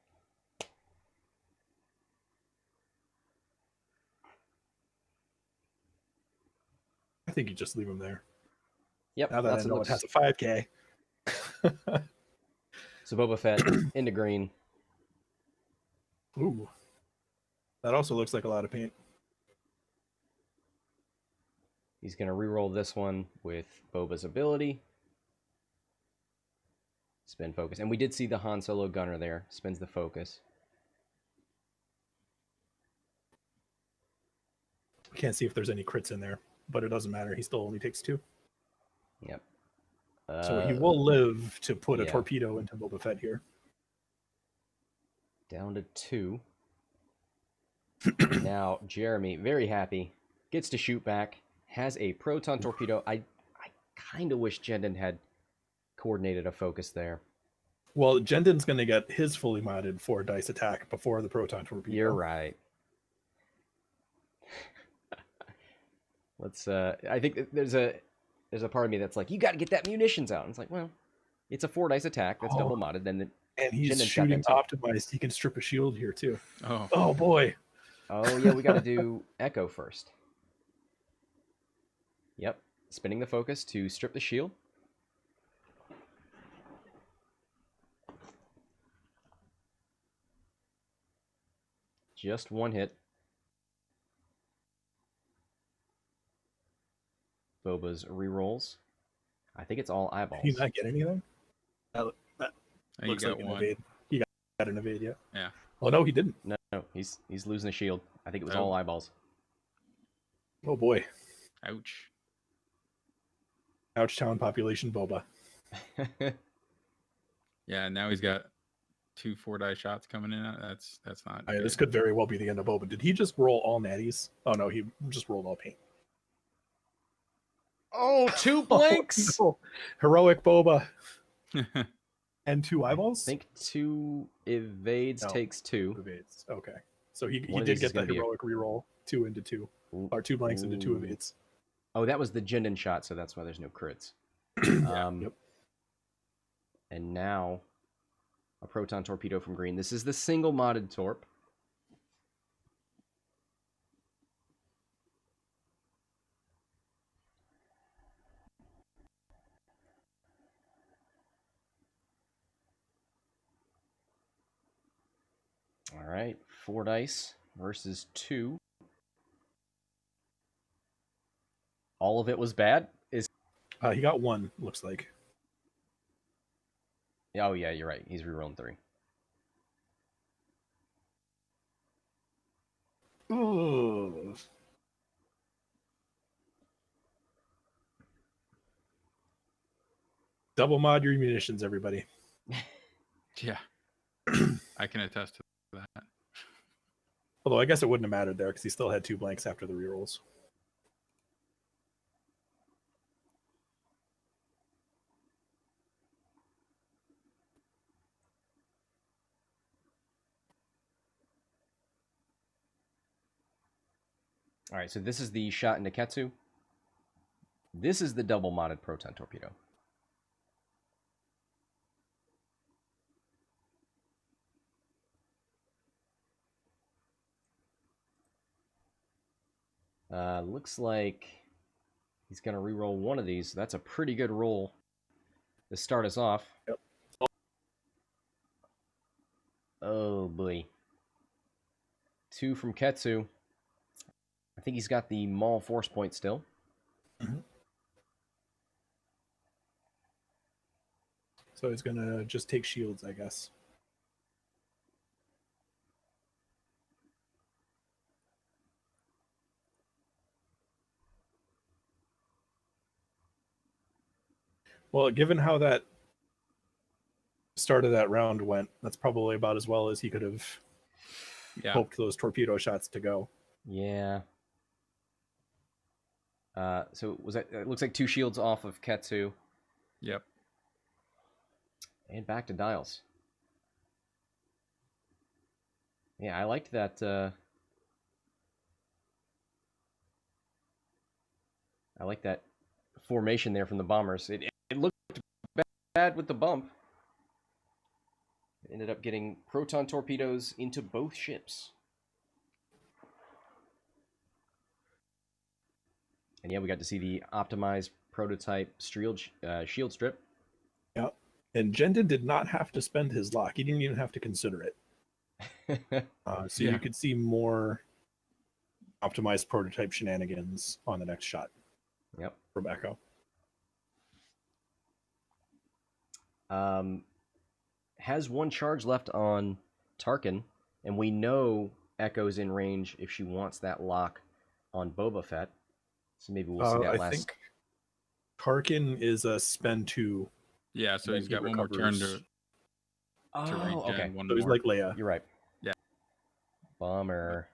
I think you just leave him there.
Yep.
Now that
that's
I
what
know
it
it has
looks.
a 5K.
So Boba Fett into green.
Ooh. That also looks like a lot of paint.
He's going to reroll this one with Boba's ability. Spin focus. And we did see the Han Solo gunner there. Spins the focus.
Can't see if there's any crits in there, but it doesn't matter. He still only takes 2.
Yep.
So he will live to put a
yeah.
torpedo into Boba Fett here.
Down to 2. Now, Jeremy, very happy, gets to shoot back, has a proton torpedo. I kind of wish Jendon had coordinated a focus there.
Well, Jendon's going to get his fully modded 4 dice attack before the proton torpedo.
You're right. Let's. I think there's a part of me that's like, you got to get that munitions out. And it's like, well, it's a 4 dice attack. That's double modded. Then
and he's
Jendon's
shooting optimized. He can strip a shield here too.
Oh
boy.
Oh yeah, we got to do Echo first. Yep, spinning the focus to strip the shield. Just 1 hit. Boba's rerolls. I think it's all eyeballs.
Did he not get anything? That
He
looks
got
like an
one.
evade. He got an evade, yeah.
Yeah.
Oh no, he didn't.
No, he's losing a shield. I think it was
Oh.
all eyeballs.
Oh boy.
Ouch.
Ouchtown population Boba.
Yeah, now he's got 2 4-die shots coming in. That's not.
This
good.
could very well be the end of Boba. Did he just roll all natties? Oh no, he just rolled all paint.
Oh, 2 blanks.
Oh, no. Heroic Boba. And 2 eyeballs?
I think 2 evades takes 2.
Evades. Okay. So he
One of
did
these is
get the
gonna be a-
heroic reroll 2 into 2. Or 2 blanks into 2
Ooh.
evades.
Oh, that was the Jendon shot, so that's why there's no crits.
Yep.
And now a proton torpedo from green. This is the single modded torp. All right, 4 dice versus 2. All of it was bad.
He got 1, looks like.
Oh yeah, you're right. He's rerolling 3.
Ooh. Double mod your munitions, everybody.
Yeah. I can attest to that.
Although I guess it wouldn't have mattered there because he still had 2 blanks after the rerolls.
All right, so this is the shot into Ketsu. This is the double modded proton torpedo. Looks like he's going to reroll one of these. So that's a pretty good roll to start us off.
Yep.
Oh, boy. 2 from Ketsu. I think he's got the Maul force point still.
Mm-hmm. So he's going to just take shields, I guess. Well, given how that start of that round went, that's probably about as well as he could have hoped those torpedo shots to go.
Yeah. So was that? It looks like 2 shields off of Ketsu.
Yep.
And back to Dials. Yeah, I liked that. I like that formation there from the bombers. It looked bad with the bump. It ended up getting proton torpedoes into both ships. And yeah, we got to see the optimized prototype shield strip.
Yeah. And Jendon did not have to spend his lock. He didn't even have to consider it. So
Yeah.
you could see more optimized prototype shenanigans on the next shot
Yep.
from Echo.
Has one charge left on Tarkin, and we know Echo's in range if she wants that lock on Boba Fett. So maybe we'll see that
I
last.
think Tarkin is a spend 2.
Yeah, so
and
he's
then
got
he
one more turn
recovers.
to regen.
okay.
One
So he's
more.
like Leia.
You're right.
Yeah.
Bummer.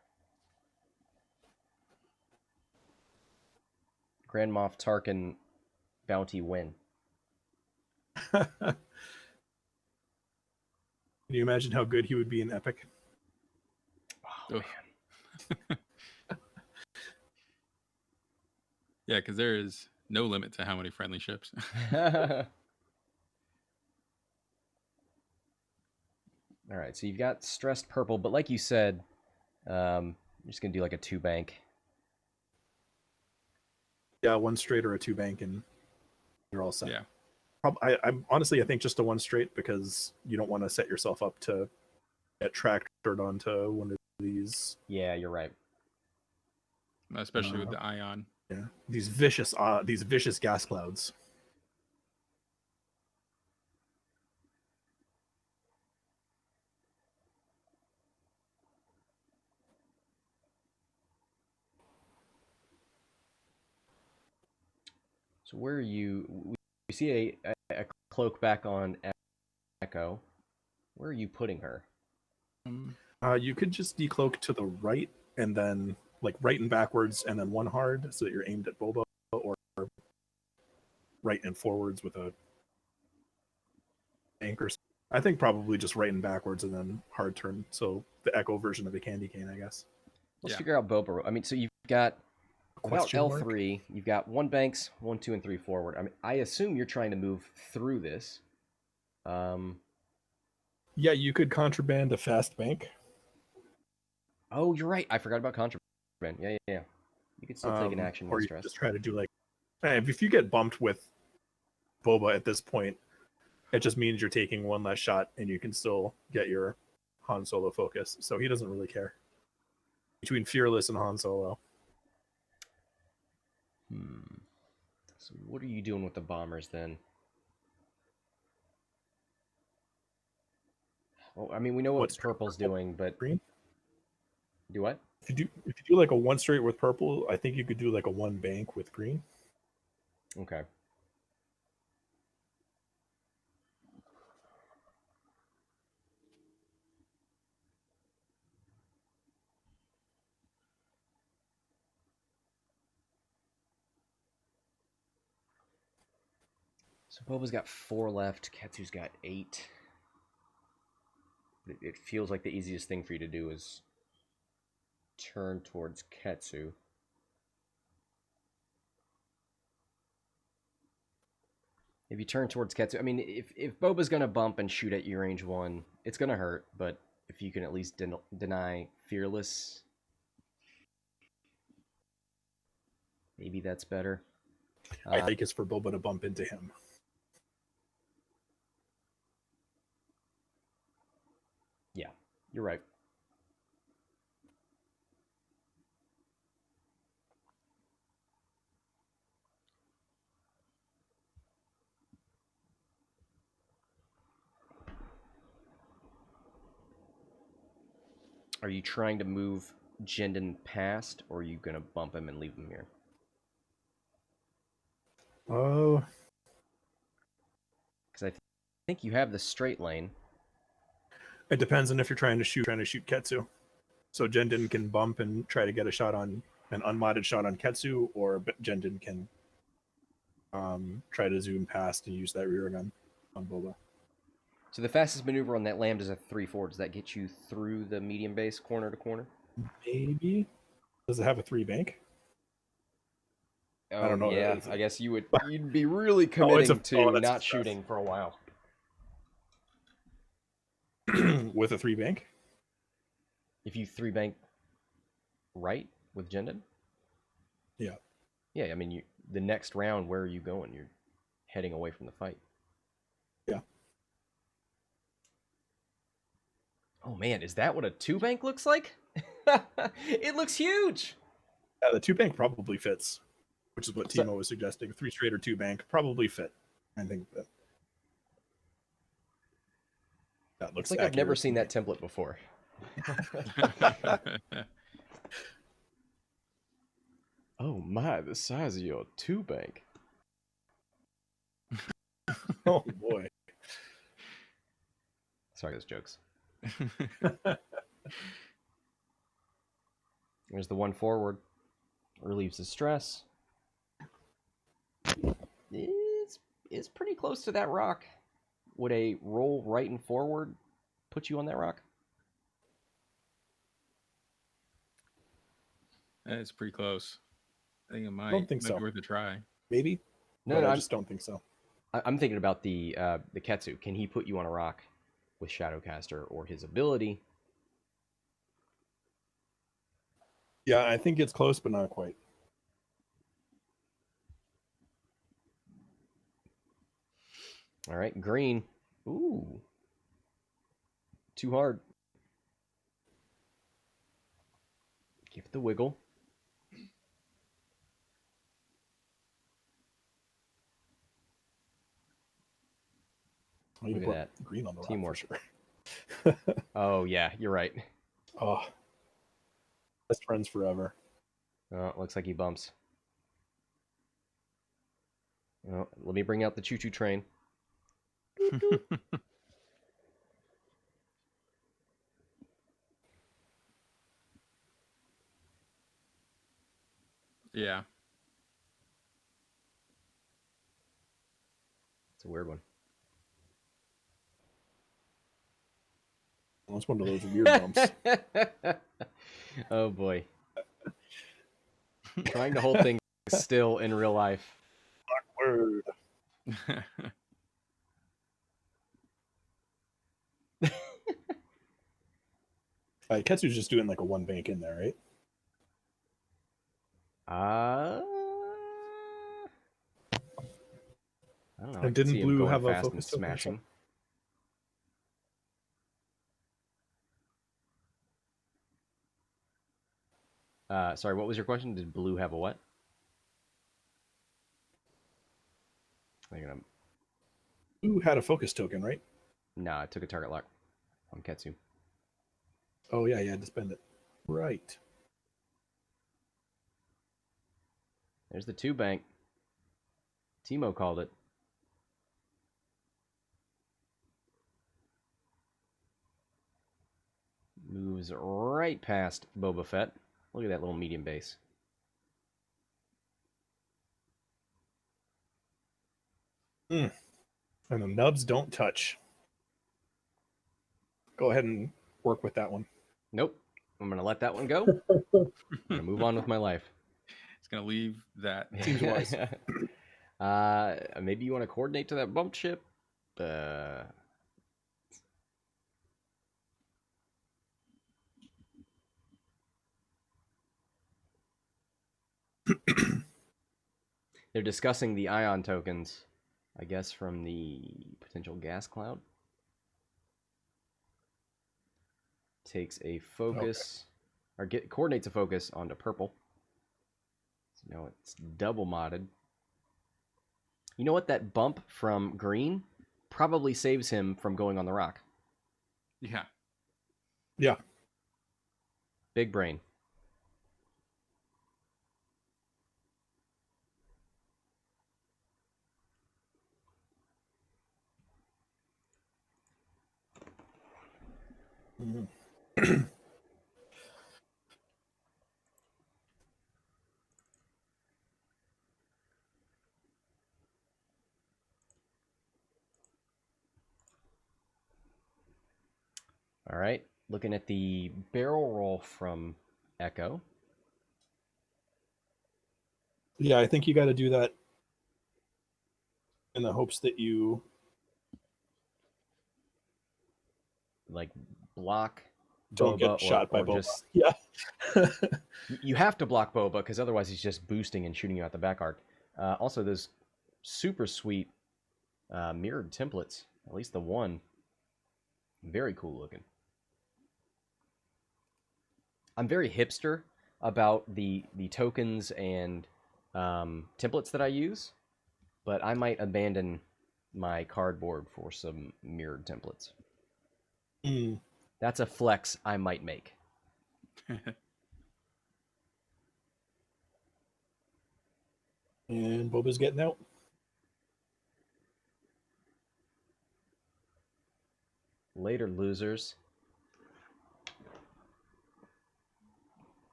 Grand Moff Tarkin bounty win.
Can you imagine how good he would be in Epic?
Oh,
Ugh. Yeah, because there is no limit to how many friendly ships.
man. All right, so you've got stressed purple, but like you said, I'm just gonna do like a 2-bank.
Yeah, 1 straight or a 2 bank, and you're all set.
Yeah.
I'm honestly, I think just a 1 straight, because you don't want to set yourself up to get tractored onto one of these.
Yeah, you're right.
Especially with the ion.
Yeah, these vicious gas clouds.
So where are you? We see a cloak back on Echo. Where are you putting her?
You could just decloak to the right, and then like right and backwards, and then 1 hard, so that you're aimed at Boba, or right and forwards with a anchor. I think probably just right and backwards, and then hard turn. So the Echo version of the candy cane, I guess.
Let's
Yeah.
figure out Boba. I mean, so you've got without
Question mark?
L3, you've got 1 banks, 1, 2, and 3 forward. I mean, I assume you're trying to move through this.
Yeah, you could contraband a fast bank.
Oh, you're right. I forgot about contraband. Yeah. You could still take an action
or
with
you
stress.
could just try to do like, if you get bumped with Boba at this point, it just means you're taking 1 less shot, and you can still get your Han Solo focus. So he doesn't really care. Between Fearless and Han Solo.
So what are you doing with the bombers then? Well, I mean, we know what
What's
purple's
purple?
doing, but
Green?
do what?
If you do like a 1 straight with purple, I think you could do like a 1 bank with green.
Okay. So Boba's got 4 left. Ketsu's got 8. It feels like the easiest thing for you to do is turn towards Ketsu. If you turn towards Ketsu, I mean, if Boba's going to bump and shoot at your range 1, it's going to hurt, but if you can at least deny Fearless, maybe that's better.
I think it's for Boba to bump into him.
Yeah, you're right. Are you trying to move Jindin past, or are you going to bump him and leave him here?
Oh,
Because I think you have the straight lane.
it depends on if you're trying to shoot Ketsu. So Jendin can bump and try to get a shot on an unmodded shot on Ketsu, or Jendin can try to zoom past and use that rear gun on Boba.
So the fastest maneuver on that Lambda is a 3-4. Does that get you through the medium base corner to corner?
Maybe. Does it have a 3 bank?
Oh,
I don't know.
Yeah, I guess you'd be really committing to not shooting for a while.
With a 3 bank?
If you 3-bank right with Jindin?
Yeah.
Yeah, I mean, the next round, where are you going? You're heading away from the fight.
Yeah.
Oh man, is that what a 2-bank looks like? It looks huge.
Yeah, the 2-bank probably fits, which is what
So-
Timo was suggesting. 3 straight or 2-bank probably fit. I think that looks
Looks like I've never
accurate to
seen
me.
that template before. Oh my, the size of your 2-bank.
Oh boy.
Sorry, those jokes. There's the one forward. Relieves the stress. It's pretty close to that rock. Would a roll right and forward put you on that rock?
It's pretty close. I think it might.
don't think
Might
so.
be worth a try.
Maybe.
No,
but
no,
I
I'm,
just don't think so.
I'm thinking about the Ketsu. Can he put you on a rock with Shadowcaster or his ability?
Yeah, I think it's close, but not quite.
All right, green. Ooh. Too hard. Give it the wiggle.
I need
Look
to
at
put green on the rock
Teamwork.
for sure.
Oh, yeah, you're right.
Oh, best friends forever.
Oh, looks like he bumps. Oh, let me bring out the choo-choo train.
Yeah.
It's a weird one.
It's one of those weird bumps.
Oh boy. Trying to hold things still in real life.
Word. Ketsu's just doing like a 1-bank in there, right?
I don't know. I
And
can
didn't
see him
Blue
going
have a
fast and
focus token or
smashing. Sorry, what was your question? Did Blue have a what? They're gonna...
Blue had a focus token, right?
Nah, I took a target lock on Ketsu.
Oh yeah, you had to spend it. Right.
There's the 2-bank. Timo called it. Moves right past Boba Fett. Look at that little medium base.
And the nubs don't touch. Go ahead and work with that one.
Nope. I'm going to let that one go. I'm going to move on with my life.
It's gonna leave that.
Seems wise.
Maybe you want to coordinate to that bump ship. They're discussing the ion tokens, I guess, from the potential gas cloud. Takes a focus, or coordinates a focus onto purple. So now it's double modded. You know what? That bump from green probably saves him from going on the rock.
Yeah.
Yeah.
Big brain. All right. Looking at the barrel roll from Echo.
Yeah, I think you got to do that in the hopes that you
Like block
don't
Boba
get shot by
or
Boba.
just
Yeah.
you have to block Boba because otherwise he's just boosting and shooting you out the back arc. Also, those super sweet mirrored templates. At least the one, very cool looking. I'm very hipster about the tokens and templates that I use, but I might abandon my cardboard for some mirrored templates.
Mm.
That's a flex I might make.
And Boba's getting out.
Later, losers.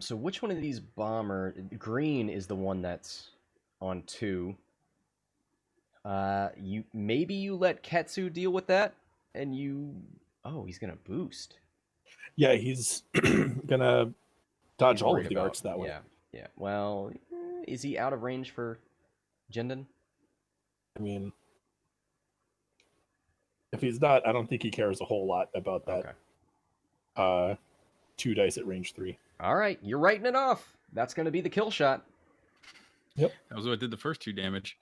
So which one of these bomber... Green is the one that's on 2. Maybe you let Ketsu deal with that, and you... Oh, he's gonna boost.
Yeah, he's gonna dodge
He's
all
worried
of the
about-
arcs that way.
Yeah. Well, is he out of range for Jindin?
I mean, if he's not, I don't think he cares a whole lot about that.
Okay.
2 dice at range 3.
All right, you're writing it off. That's going to be the kill shot.
Yep.
That was what did the first 2 damage.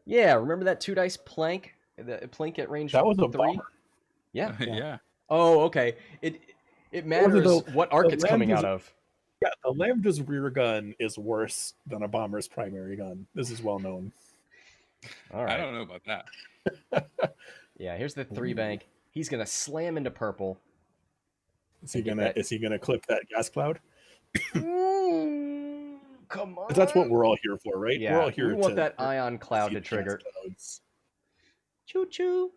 Yeah, remember that 2 dice plank? The plank at range 3?
That was a bomber.
Yeah.
Yeah.
Oh, okay. It matters what arc it's coming out of.
Yeah, the Lambda's rear gun is worse than a bomber's primary gun. This is well known.
All right.
I don't know about that.
Yeah, here's the 3 bank. He's going to slam into purple.
Is he gonna clip that gas cloud?
Come on.
That's what we're all here for, right?
Yeah,
we're all here
we want
to
that ion cloud
see
to
the gas
trigger.
clouds.
Choo choo.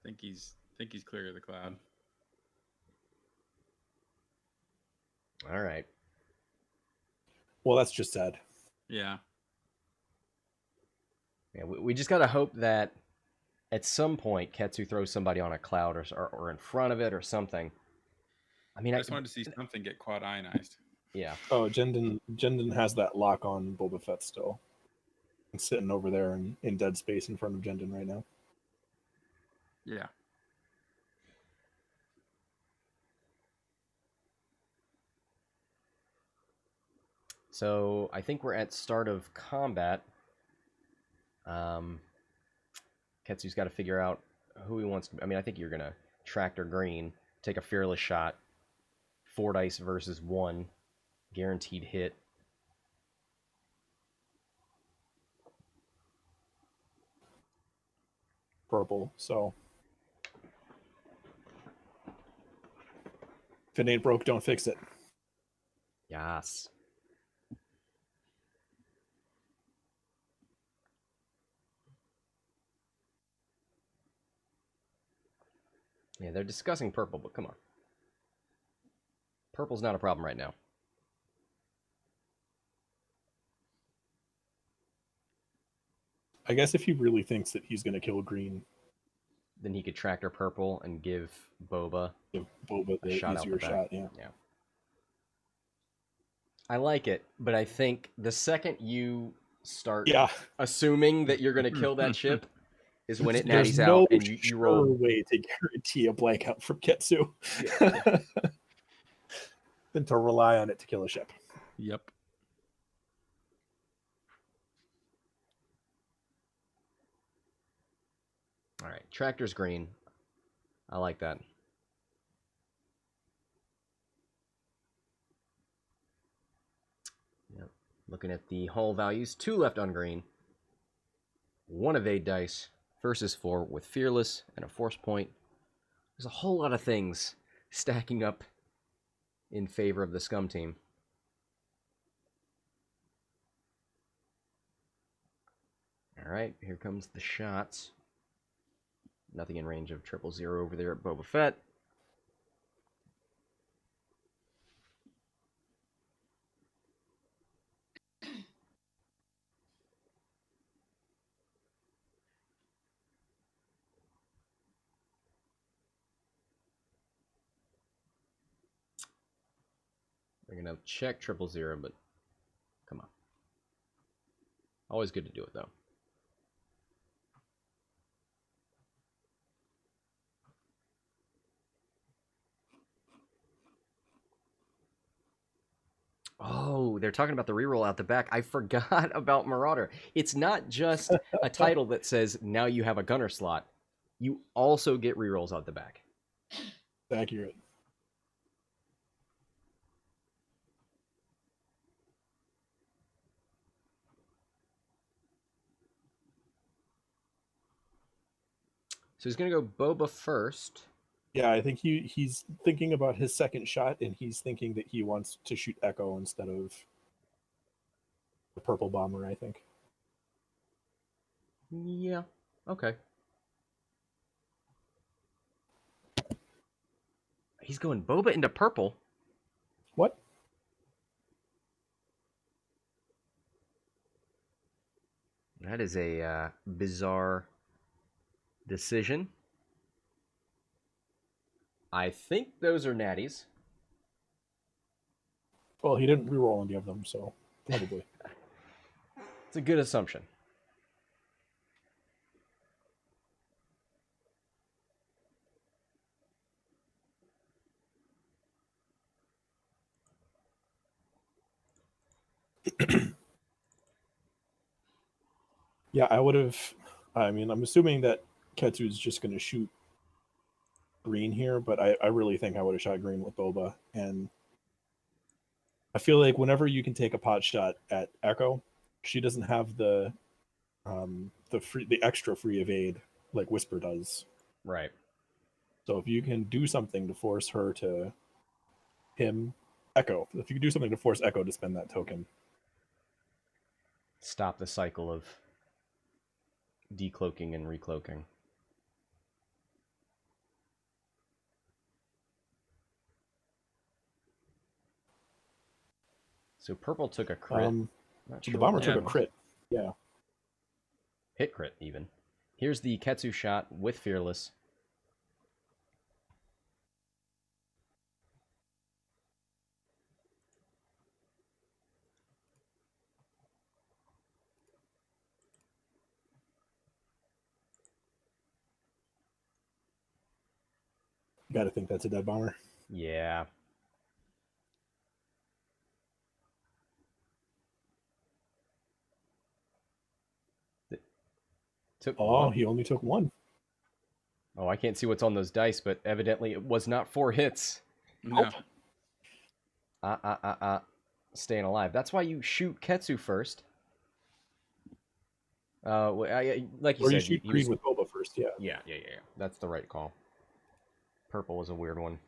Think he's clear of the cloud.
All right.
Well, that's just sad.
Yeah.
Yeah, we just got to hope that at some point Ketsu throws somebody on a cloud or in front of it or something. I mean,
I just wanted to see something get quad ionized.
Yeah.
Oh, Jendon has that lock on Boba Fett still. He's sitting over there in dead space in front of Jendon right now.
Yeah.
So I think we're at start of combat. Ketsu's got to figure out who he wants to... I mean, I think you're going to tractor green, take a fearless shot, 4 dice versus 1, guaranteed hit.
Purple, so if it ain't broke, don't fix it.
Yes. Yeah, they're discussing purple, but come on. Purple's not a problem right now.
I guess if he really thinks that he's going to kill green,
Then he could tractor purple and give Boba
give Boba the
shot out
easier
the back.
shot. Yeah.
I like it, but I think the second you start
Yeah.
assuming that you're going to kill that ship is when it
There's
natties
no
out and you
sure
roll.
way to guarantee a blankout from Ketsu than to rely on it to kill a ship.
Yep.
All right, tractor's green. I like that. Yep. Looking at the hull values, 2 left on green. 1 evade dice versus 4 with fearless and a force point. There's a whole lot of things stacking up in favor of the scum team. All right, here comes the shots. Nothing in range of 000 over there at Boba Fett. They're going to check 000, but come on. Always good to do it, though. Oh, they're talking about the reroll out the back. I forgot about Marauder. It's not just a title that says now you have a gunner slot. You also get rerolls out the back.
Accurate.
So he's going to go Boba first.
Yeah, I think he's thinking about his second shot, and he's thinking that he wants to shoot Echo instead of the purple bomber, I think.
Yeah. Okay. He's going Boba into purple.
What?
That is a bizarre decision. I think those are natties.
Well, he didn't reroll any of them, so probably.
It's a good assumption.
Yeah, I would have. I mean, I'm assuming that Ketsu's just going to shoot green here, but I really think I would have shot green with Boba. And I feel like whenever you can take a pot shot at Echo, she doesn't have the extra free evade like Whisper does.
Right.
So if you can do something to force her to Echo, if you can do something to force Echo to spend that token,
Stop the cycle of decloaking and recloaking. So purple took a crit.
so the bomber took a crit. Yeah.
Hit crit, even. Here's the Ketsu shot with Fearless.
You got to think that's a dead bomber.
Yeah. Took one.
He only took one.
Oh, I can't see what's on those dice, but evidently it was not 4 hits.
No.
Staying alive. That's why you shoot Ketsu first. Like you
or
said,
you shoot
he
green
was...
with Boba first, yeah.
Yeah. That's the right call. Purple was a weird one.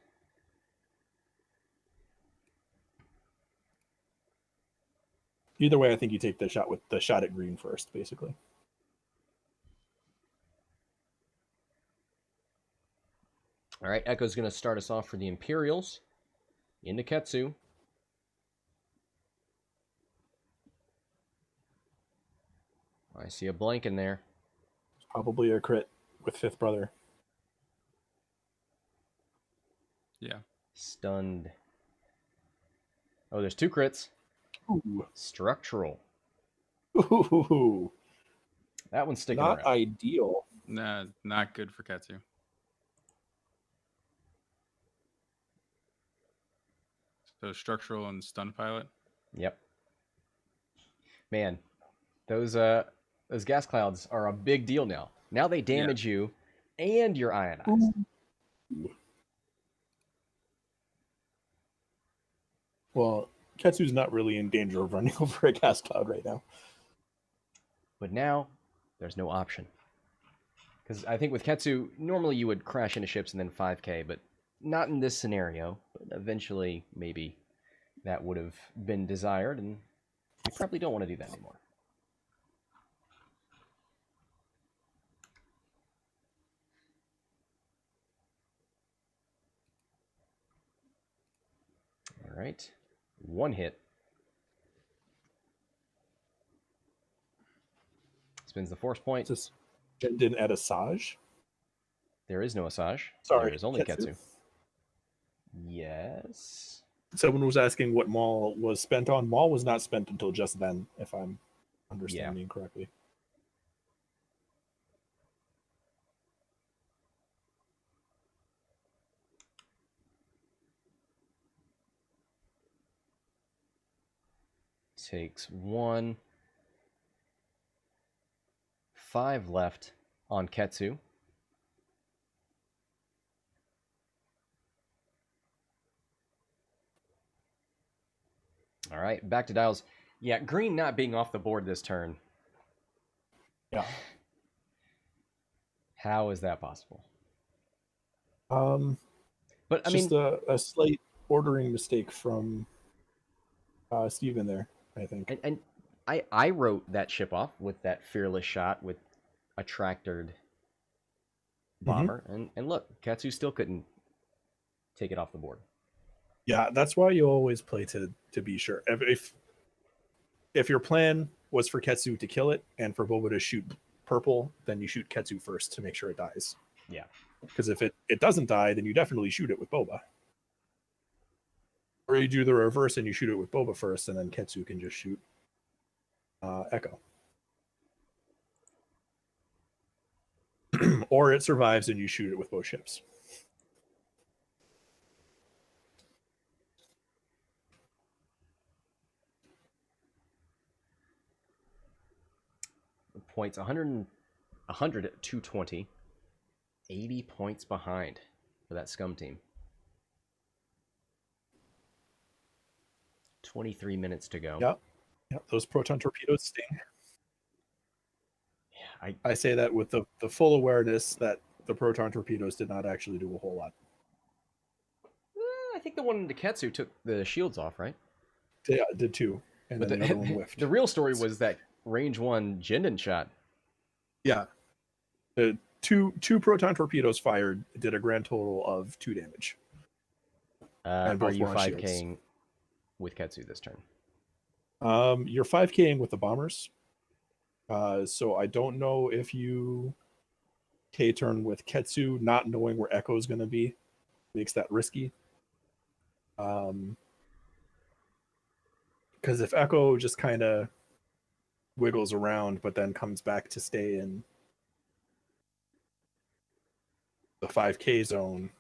Either way, I think you take the shot at green first, basically.
All right, Echo's going to start us off for the Imperials. Into Ketsu. I see a blank in there.
Probably a crit with Fifth Brother.
Yeah.
Stunned. Oh, there's 2 crits.
Ooh.
Structural.
Ooh.
That one's sticking
Not
around.
ideal.
Nah, not good for Ketsu. So structural and stun pilot.
Yep. Man, those gas clouds are a big deal now. Now they damage you and you're ionized.
Well, Ketsu's not really in danger of running over a gas cloud right now.
But now, there's no option. Because I think with Ketsu, normally you would crash into ships and then 5k, but not in this scenario. But eventually, maybe that would have been desired, and you probably don't want to do that anymore. All right. 1 hit. Spins the force point.
Just didn't add a Saj?
There is no Asajj.
Sorry,
There is only
Ketsu.
Ketsu. Yes.
Someone was asking what Maul was spent on. Maul was not spent until just then, if I'm understanding correctly.
takes 1. 5 left on Ketsu. All right, back to Dials. Yeah, green not being off the board this turn.
Yeah.
How is that possible? But I
It's just
mean,
a slight ordering mistake from Steven there, I think.
and I wrote that ship off with that fearless shot with a tractored bomber, and look, Ketsu still couldn't take it off the board.
Yeah, that's why you always play to be sure. If your plan was for Ketsu to kill it and for Boba to shoot purple, then you shoot Ketsu first to make sure it dies.
Yeah.
Because if it doesn't die, then you definitely shoot it with Boba. Or you do the reverse and you shoot it with Boba first, and then Ketsu can just shoot Echo. Or it survives and you shoot it with both ships.
Points 100 at 220. 80 points behind for that scum team. 23 minutes to go.
Yep. Those proton torpedoes sting.
Yeah,
I say that with the full awareness that the proton torpedoes did not actually do a whole lot.
I think the one in Ketsu took the shields off, right?
Yeah, it did too. And
But
then the other one whiffed.
The real story was that range 1 Jindin shot.
Yeah. The two proton torpedoes fired did a grand total of 2 damage. And
Are
both
you
were on
5King
shields.
with Ketsu this turn?
You're 5King with the bombers. So I don't know if you K-turn with Ketsu, not knowing where Echo is going to be, makes that risky. Because if Echo just kind of wiggles around, but then comes back to stay in the 5K zone,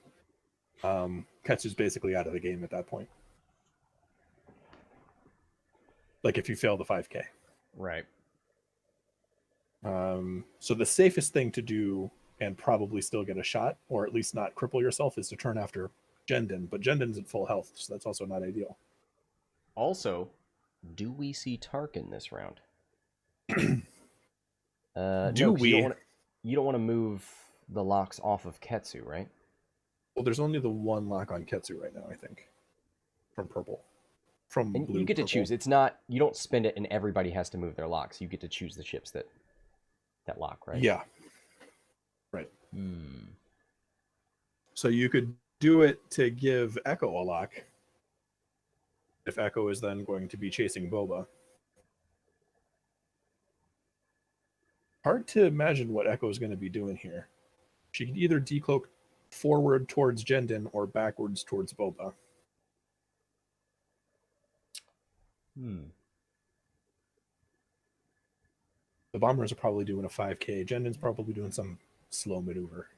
Ketsu's basically out of the game at that point. Like if you fail the 5K.
Right.
So the safest thing to do, and probably still get a shot, or at least not cripple yourself, is to turn after Jendin. But Jendin's at full health, so that's also not ideal.
Also, do we see Tarkin this round?
Do
no, 'cause
we?
You don't want to move the locks off of Ketsu, right?
Well, there's only the one lock on Ketsu right now, I think. From purple. From
And
blue.
you get to
purple.
choose. It's not, you don't spend it and everybody has to move their locks. You get to choose the ships that lock, right?
Yeah. Right.
Hmm.
So you could do it to give Echo a lock. If Echo is then going to be chasing Boba. Hard to imagine what Echo is going to be doing here. She can either decloak forward towards Jendin or backwards towards Boba. The bombers are probably doing a 5K. Jendin's probably doing some slow maneuver.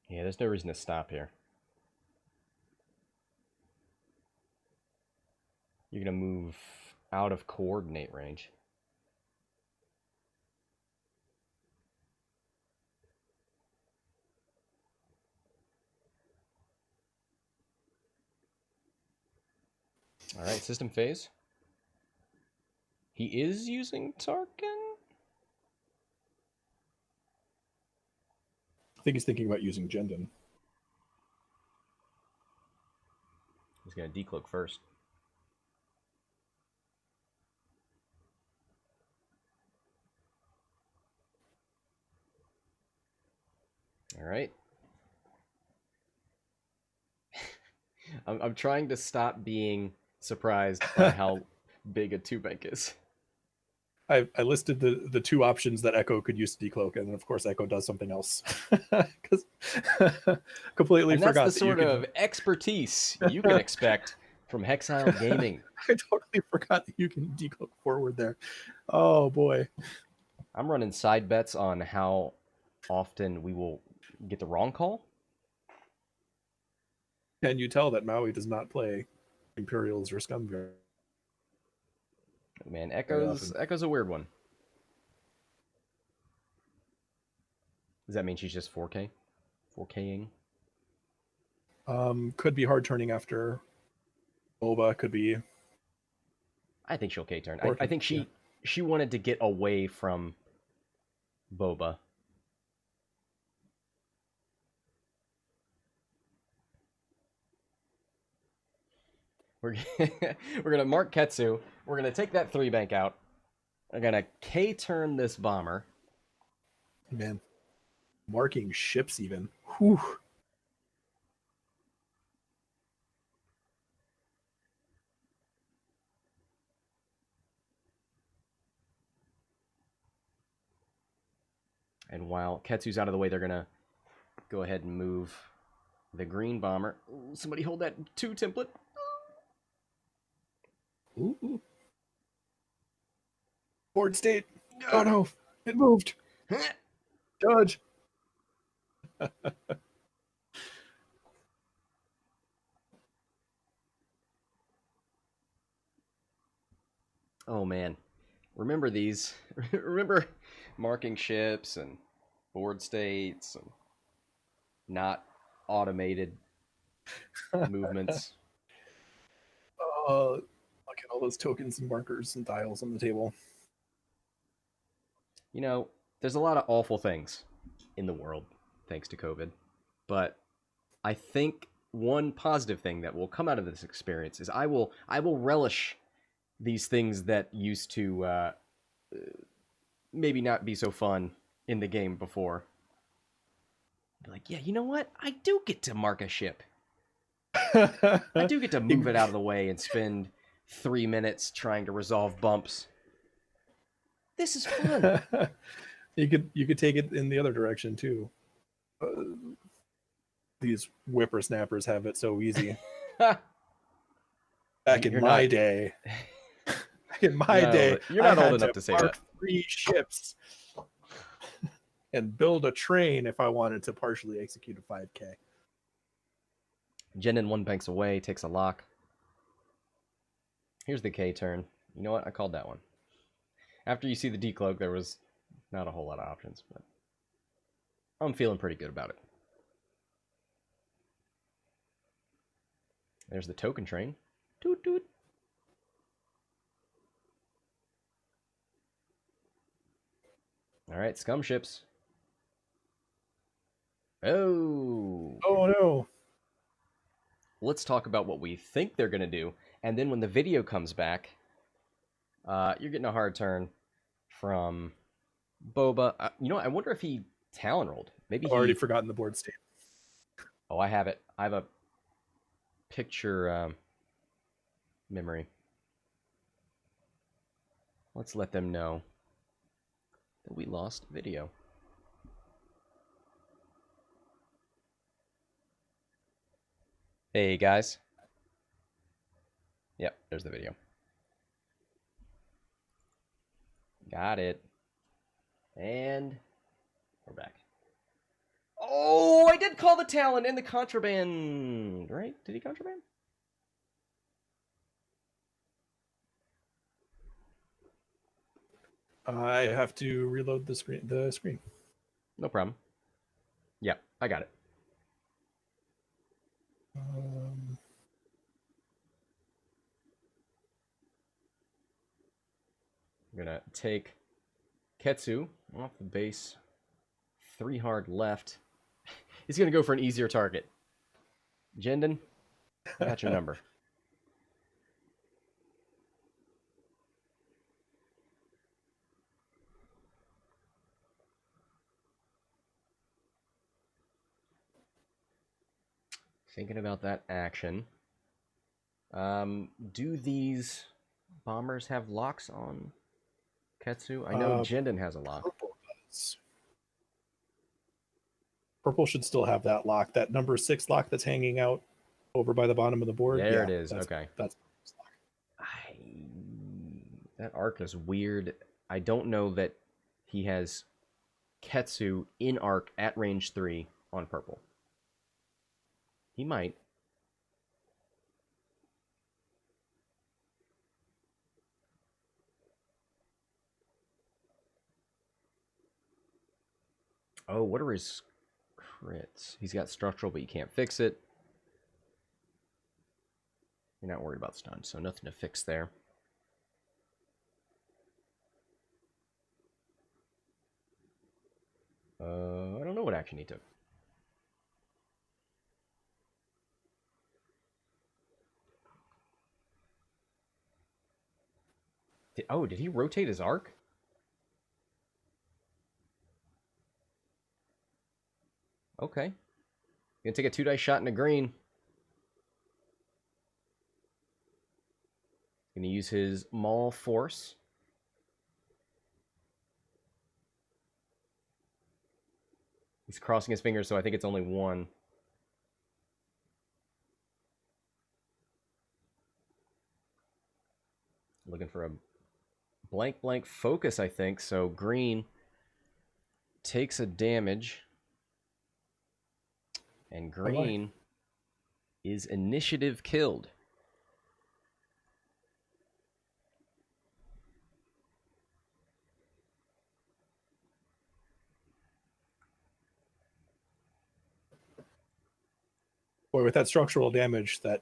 Yeah, there's no reason to stop here. You're going to move out of coordinate range. All right, system phase. He is using Tarkin?
I think he's thinking about using Jendin.
He's going to decloak first. All right. I'm trying to stop being surprised by how big a 2-bank is.
I listed the 2 options that Echo could use to decloak, and then of course Echo does something else. Because completely
And that's
forgot
the
that
sort
you
of expertise you can expect from Hexile Gaming.
I totally forgot that you can decloak forward there. Oh boy.
I'm running side bets on how often we will get the wrong call.
Can you tell that Maui does not play Imperials or Scum very
Man,
Very
Echo's a weird one. Does that mean she's just 4K? 4King?
Could be hard turning after Boba. Could be.
I think she'll K-turn.
Or
I think
yeah.
she wanted to get away from Boba. We're gonna mark Ketsu. We're gonna take that 3 bank out. We're gonna K-turn this bomber.
Man, marking ships even. Whew.
And while Ketsu's out of the way, they're gonna go ahead and move the green bomber. Ooh, somebody hold that 2 template.
Ooh. Board state. Oh no, it moved. Judge.
Oh man, remember these? Remember marking ships and board states and not automated movements.
Look at all those tokens and markers and dials on the table.
You know, there's a lot of awful things in the world thanks to COVID, but I think one positive thing that will come out of this experience is I will relish these things that used to maybe not be so fun in the game before. Be like, yeah, you know what? I do get to mark a ship. I do get to move it out of the way and spend 3 minutes trying to resolve bumps. This is fun.
You could take it in the other direction too. These whippersnappers have it so easy. Back in my day. Back in my day,
you're not
I
old
had
enough to say
mark
that.
3 ships and build a train if I wanted to partially execute a 5K.
Jendon 1 banks away, takes a lock. Here's the K turn. You know what? I called that one. After you see the decloak, there was not a whole lot of options, but I'm feeling pretty good about it. There's the token train. Toot toot. All right, scum ships. Oh.
Oh no.
Let's talk about what we think they're going to do. And then when the video comes back, you're getting a hard turn from Boba. You know, I wonder if he talon rolled. Maybe
I've already forgotten the board state.
Oh, I have it. I have a picture memory. Let's let them know that we lost video. Hey, guys. Yep, there's the video. Got it. And we're back. Oh, I did call the Talon in the contraband, right? Did he contraband?
I have to reload the screen.
No problem. Yeah, I got it. I'm gonna take Ketsu off the base. 3 hard left. He's gonna go for an easier target. Jendon, I got your number. Thinking about that action. Do these bombers have locks on Ketsu? I know Jendon has a lock.
Purple does. Purple should still have that lock. That number 6 lock that's hanging out over by the bottom of the board.
There it is.
That's,
okay.
That's
that arc is weird. I don't know that he has Ketsu in arc at range 3 on purple. He might. Oh, what are his crits? He's got structural, but you can't fix it. You're not worried about stun, so nothing to fix there. I don't know what action he took. Did he rotate his arc? Okay. Gonna take a 2-dice shot in a green. Gonna use his Maul Force. He's crossing his fingers, so I think it's only one. Looking for a blank focus, I think. So green takes a damage. And green is initiative killed.
Boy, with that structural damage, that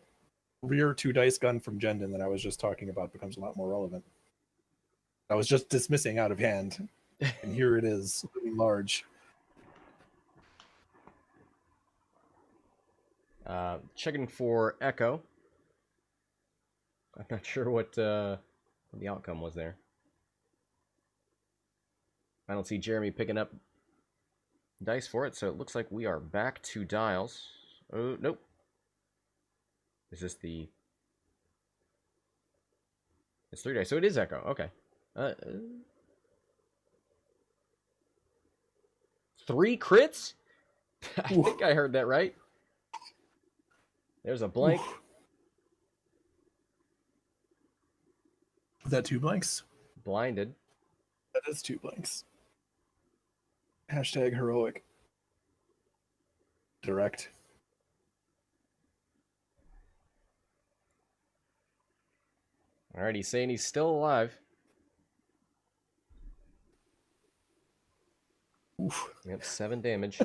rear 2-dice gun from Jendon that I was just talking about becomes a lot more relevant. I was just dismissing out of hand, and here it is, looming large.
Checking for Echo. I'm not sure what the outcome was there. I don't see Jeremy picking up dice for it, so it looks like we are back to dials. Oh, nope. Is this the... It's 3 dice, so it is Echo. Okay. 3 crits? I think I heard that right. There's a blank.
Oof. Is that 2 blanks?
Blinded.
That is 2 blanks. Hashtag heroic. Direct.
Alright, he's saying he's still alive.
Oof.
Yep, 7 damage.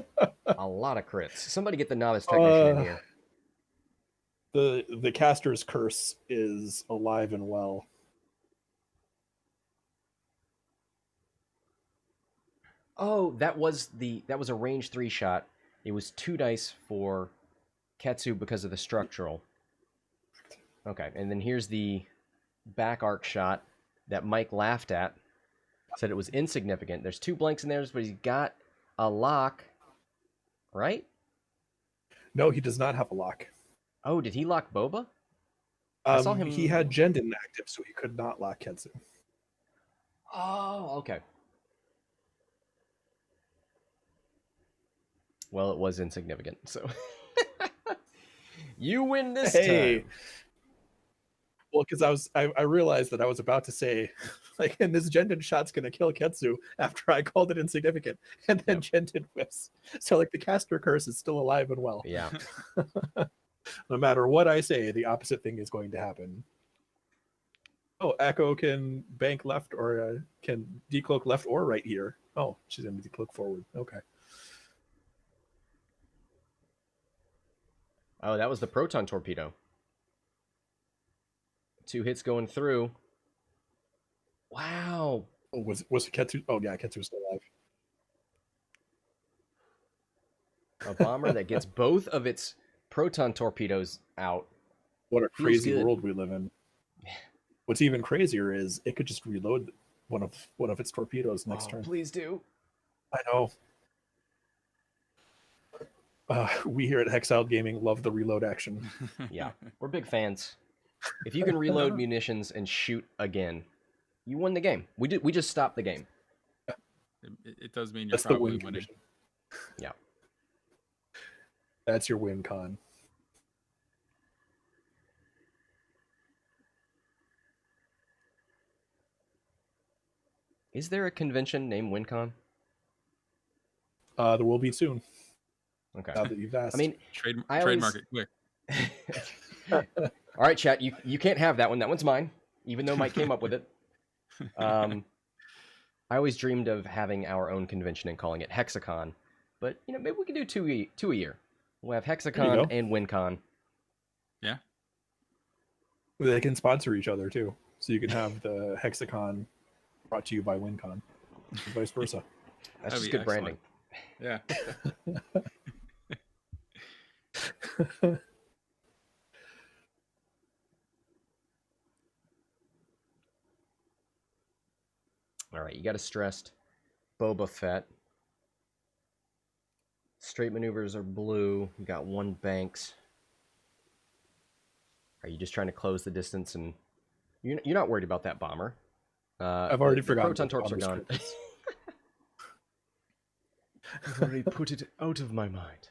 A lot of crits. Somebody get the novice technician in here.
The caster's curse is alive and well.
Oh, that was a range 3 shot. It was 2 dice for Ketsu because of the structural. Okay, and then here's the back arc shot that Mike laughed at. Said it was insignificant. There's 2 blanks in there, but he's got a lock, right?
No, he does not have a lock.
Oh, did he lock Boba? I saw him.
He had Jendon active, so he could not lock Ketsu.
Oh, okay. Well, it was insignificant, so you win this time.
Well, because I realized that I was about to say, like, and this Jendon shot's gonna kill Ketsu after I called it insignificant, and then Jendon whiffs. So, like, the caster curse is still alive and well.
Yeah.
No matter what I say, the opposite thing is going to happen. Oh, Echo can bank left or can decloak left or right here. Oh, she's gonna decloak forward. Okay.
Oh, that was the proton torpedo. 2 hits going through. Wow.
Oh, was Ketsu? Oh yeah, Ketsu's still alive.
A bomber that gets both of its proton torpedoes out.
What a
Feels
crazy
good.
world we live in. What's even crazier is it could just reload one of its torpedoes next turn.
Please do.
I know. We here at Hexiled Gaming love the reload action.
Yeah, we're big fans. If you can reload munitions and shoot again, you win the game. We just stopped the game.
It does mean you're
That's the
probably
win
winning.
condition.
Yeah.
That's your win con.
Is there a convention named WinCon?
There will be soon.
Okay.
Now that you've asked.
I mean,
Trademark it quick.
All right, chat. You can't have that one. That one's mine, even though Mike came up with it. I always dreamed of having our own convention and calling it Hexacon, But maybe we can do two a year. We'll have
There you
Hexacon
go.
and WinCon.
Yeah.
They can sponsor each other too, so you can have the Hexacon brought to you by WinCon, and vice versa.
That's
That'd
just
be
good branding.
Yeah.
All right, you got a stressed Boba Fett. Straight maneuvers are blue. You got 1 Banks. Are you just trying to close the distance and you're not worried about that bomber?
I've already
the
forgotten
proton
what
torps are
bomber
gone.
script is.
I've already put it out of my mind.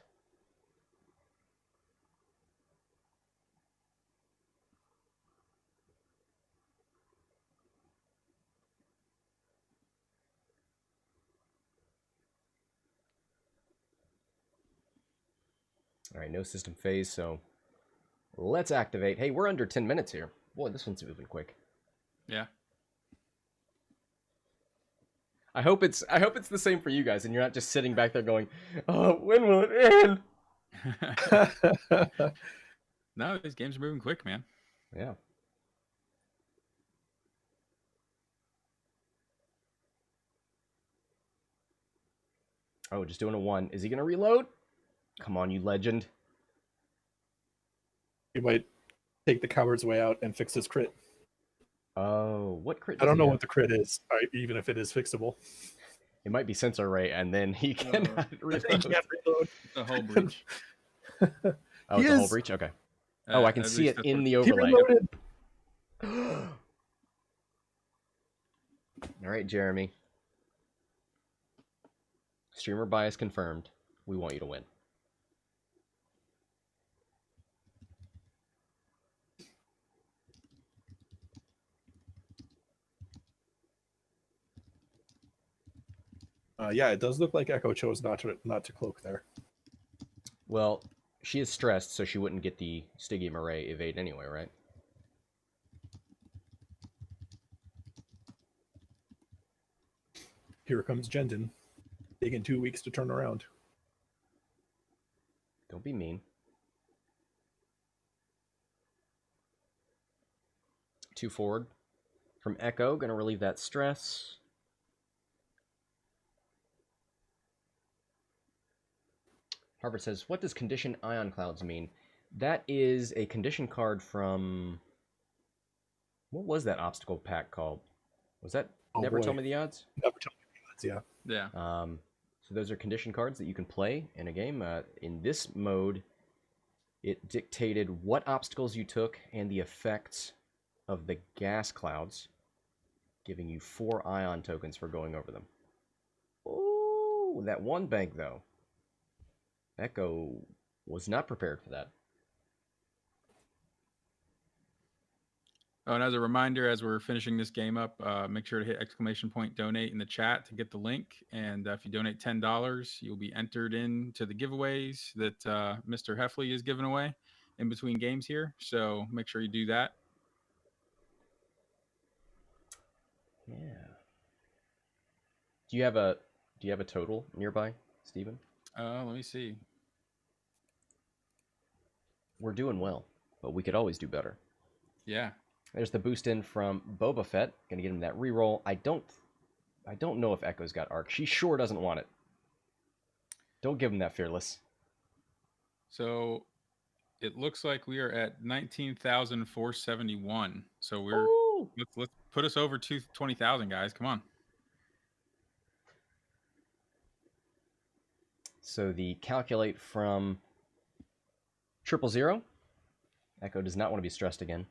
All right, no system phase, so let's activate. Hey, we're under 10 minutes here. Boy, this one's moving quick.
Yeah.
I hope it's the same for you guys, and you're not just sitting back there going, "Oh, when will it end?"
No, these games are moving quick, man.
Yeah. Oh, just doing a 1. Is he gonna reload? Come on, you legend.
He might take the coward's way out and fix his crit.
Oh, what crit?
I
does
don't
he
know
have?
what the crit is, even if it is fixable.
It might be sensor ray, and then he cannot
He
reload.
can't reload.
The whole breach.
Oh,
He
it's a whole
is-
breach? Okay. Oh, I can
At
see
least
it
that's
in
what-
the
He
overlay.
reloaded.
All right, Jeremy. Streamer bias confirmed. We want you to win.
Yeah, it does look like Echo chose not to cloak there.
Well, she is stressed, so she wouldn't get the Stygium Array evade anyway, right?
Here comes Jendon, taking 2 weeks to turn around.
Don't be mean. 2 forward. From Echo, gonna relieve that stress. Harvard says, what does condition ion clouds mean? That is a condition card from... What was that obstacle pack called? Was that
Oh,
Never
boy.
Tell Me the Odds?
Never tell me the odds, yeah.
Yeah.
So those are condition cards that you can play in a game. In this mode, it dictated what obstacles you took and the effects of the gas clouds, giving you 4 ion tokens for going over them. Oh, that 1 bank, though. Echo was not prepared for that.
Oh, and as a reminder, as we're finishing this game up, make sure to hit ! donate in the chat to get the link. And if you donate $10, you'll be entered into the giveaways that Mr. Heffley is giving away in between games here. So make sure you do that.
Yeah. Do you have a total nearby, Steven?
Let me see.
We're doing well, but we could always do better.
Yeah.
There's the boost in from Boba Fett. Gonna get him that reroll. I don't know if Echo's got arc. She sure doesn't want it. Don't give him that fearless.
So it looks like we are at 19,471. So we're
Ooh.
let's put us over 20,000, guys. Come on.
So the calculate from 000. Echo does not want to be stressed again.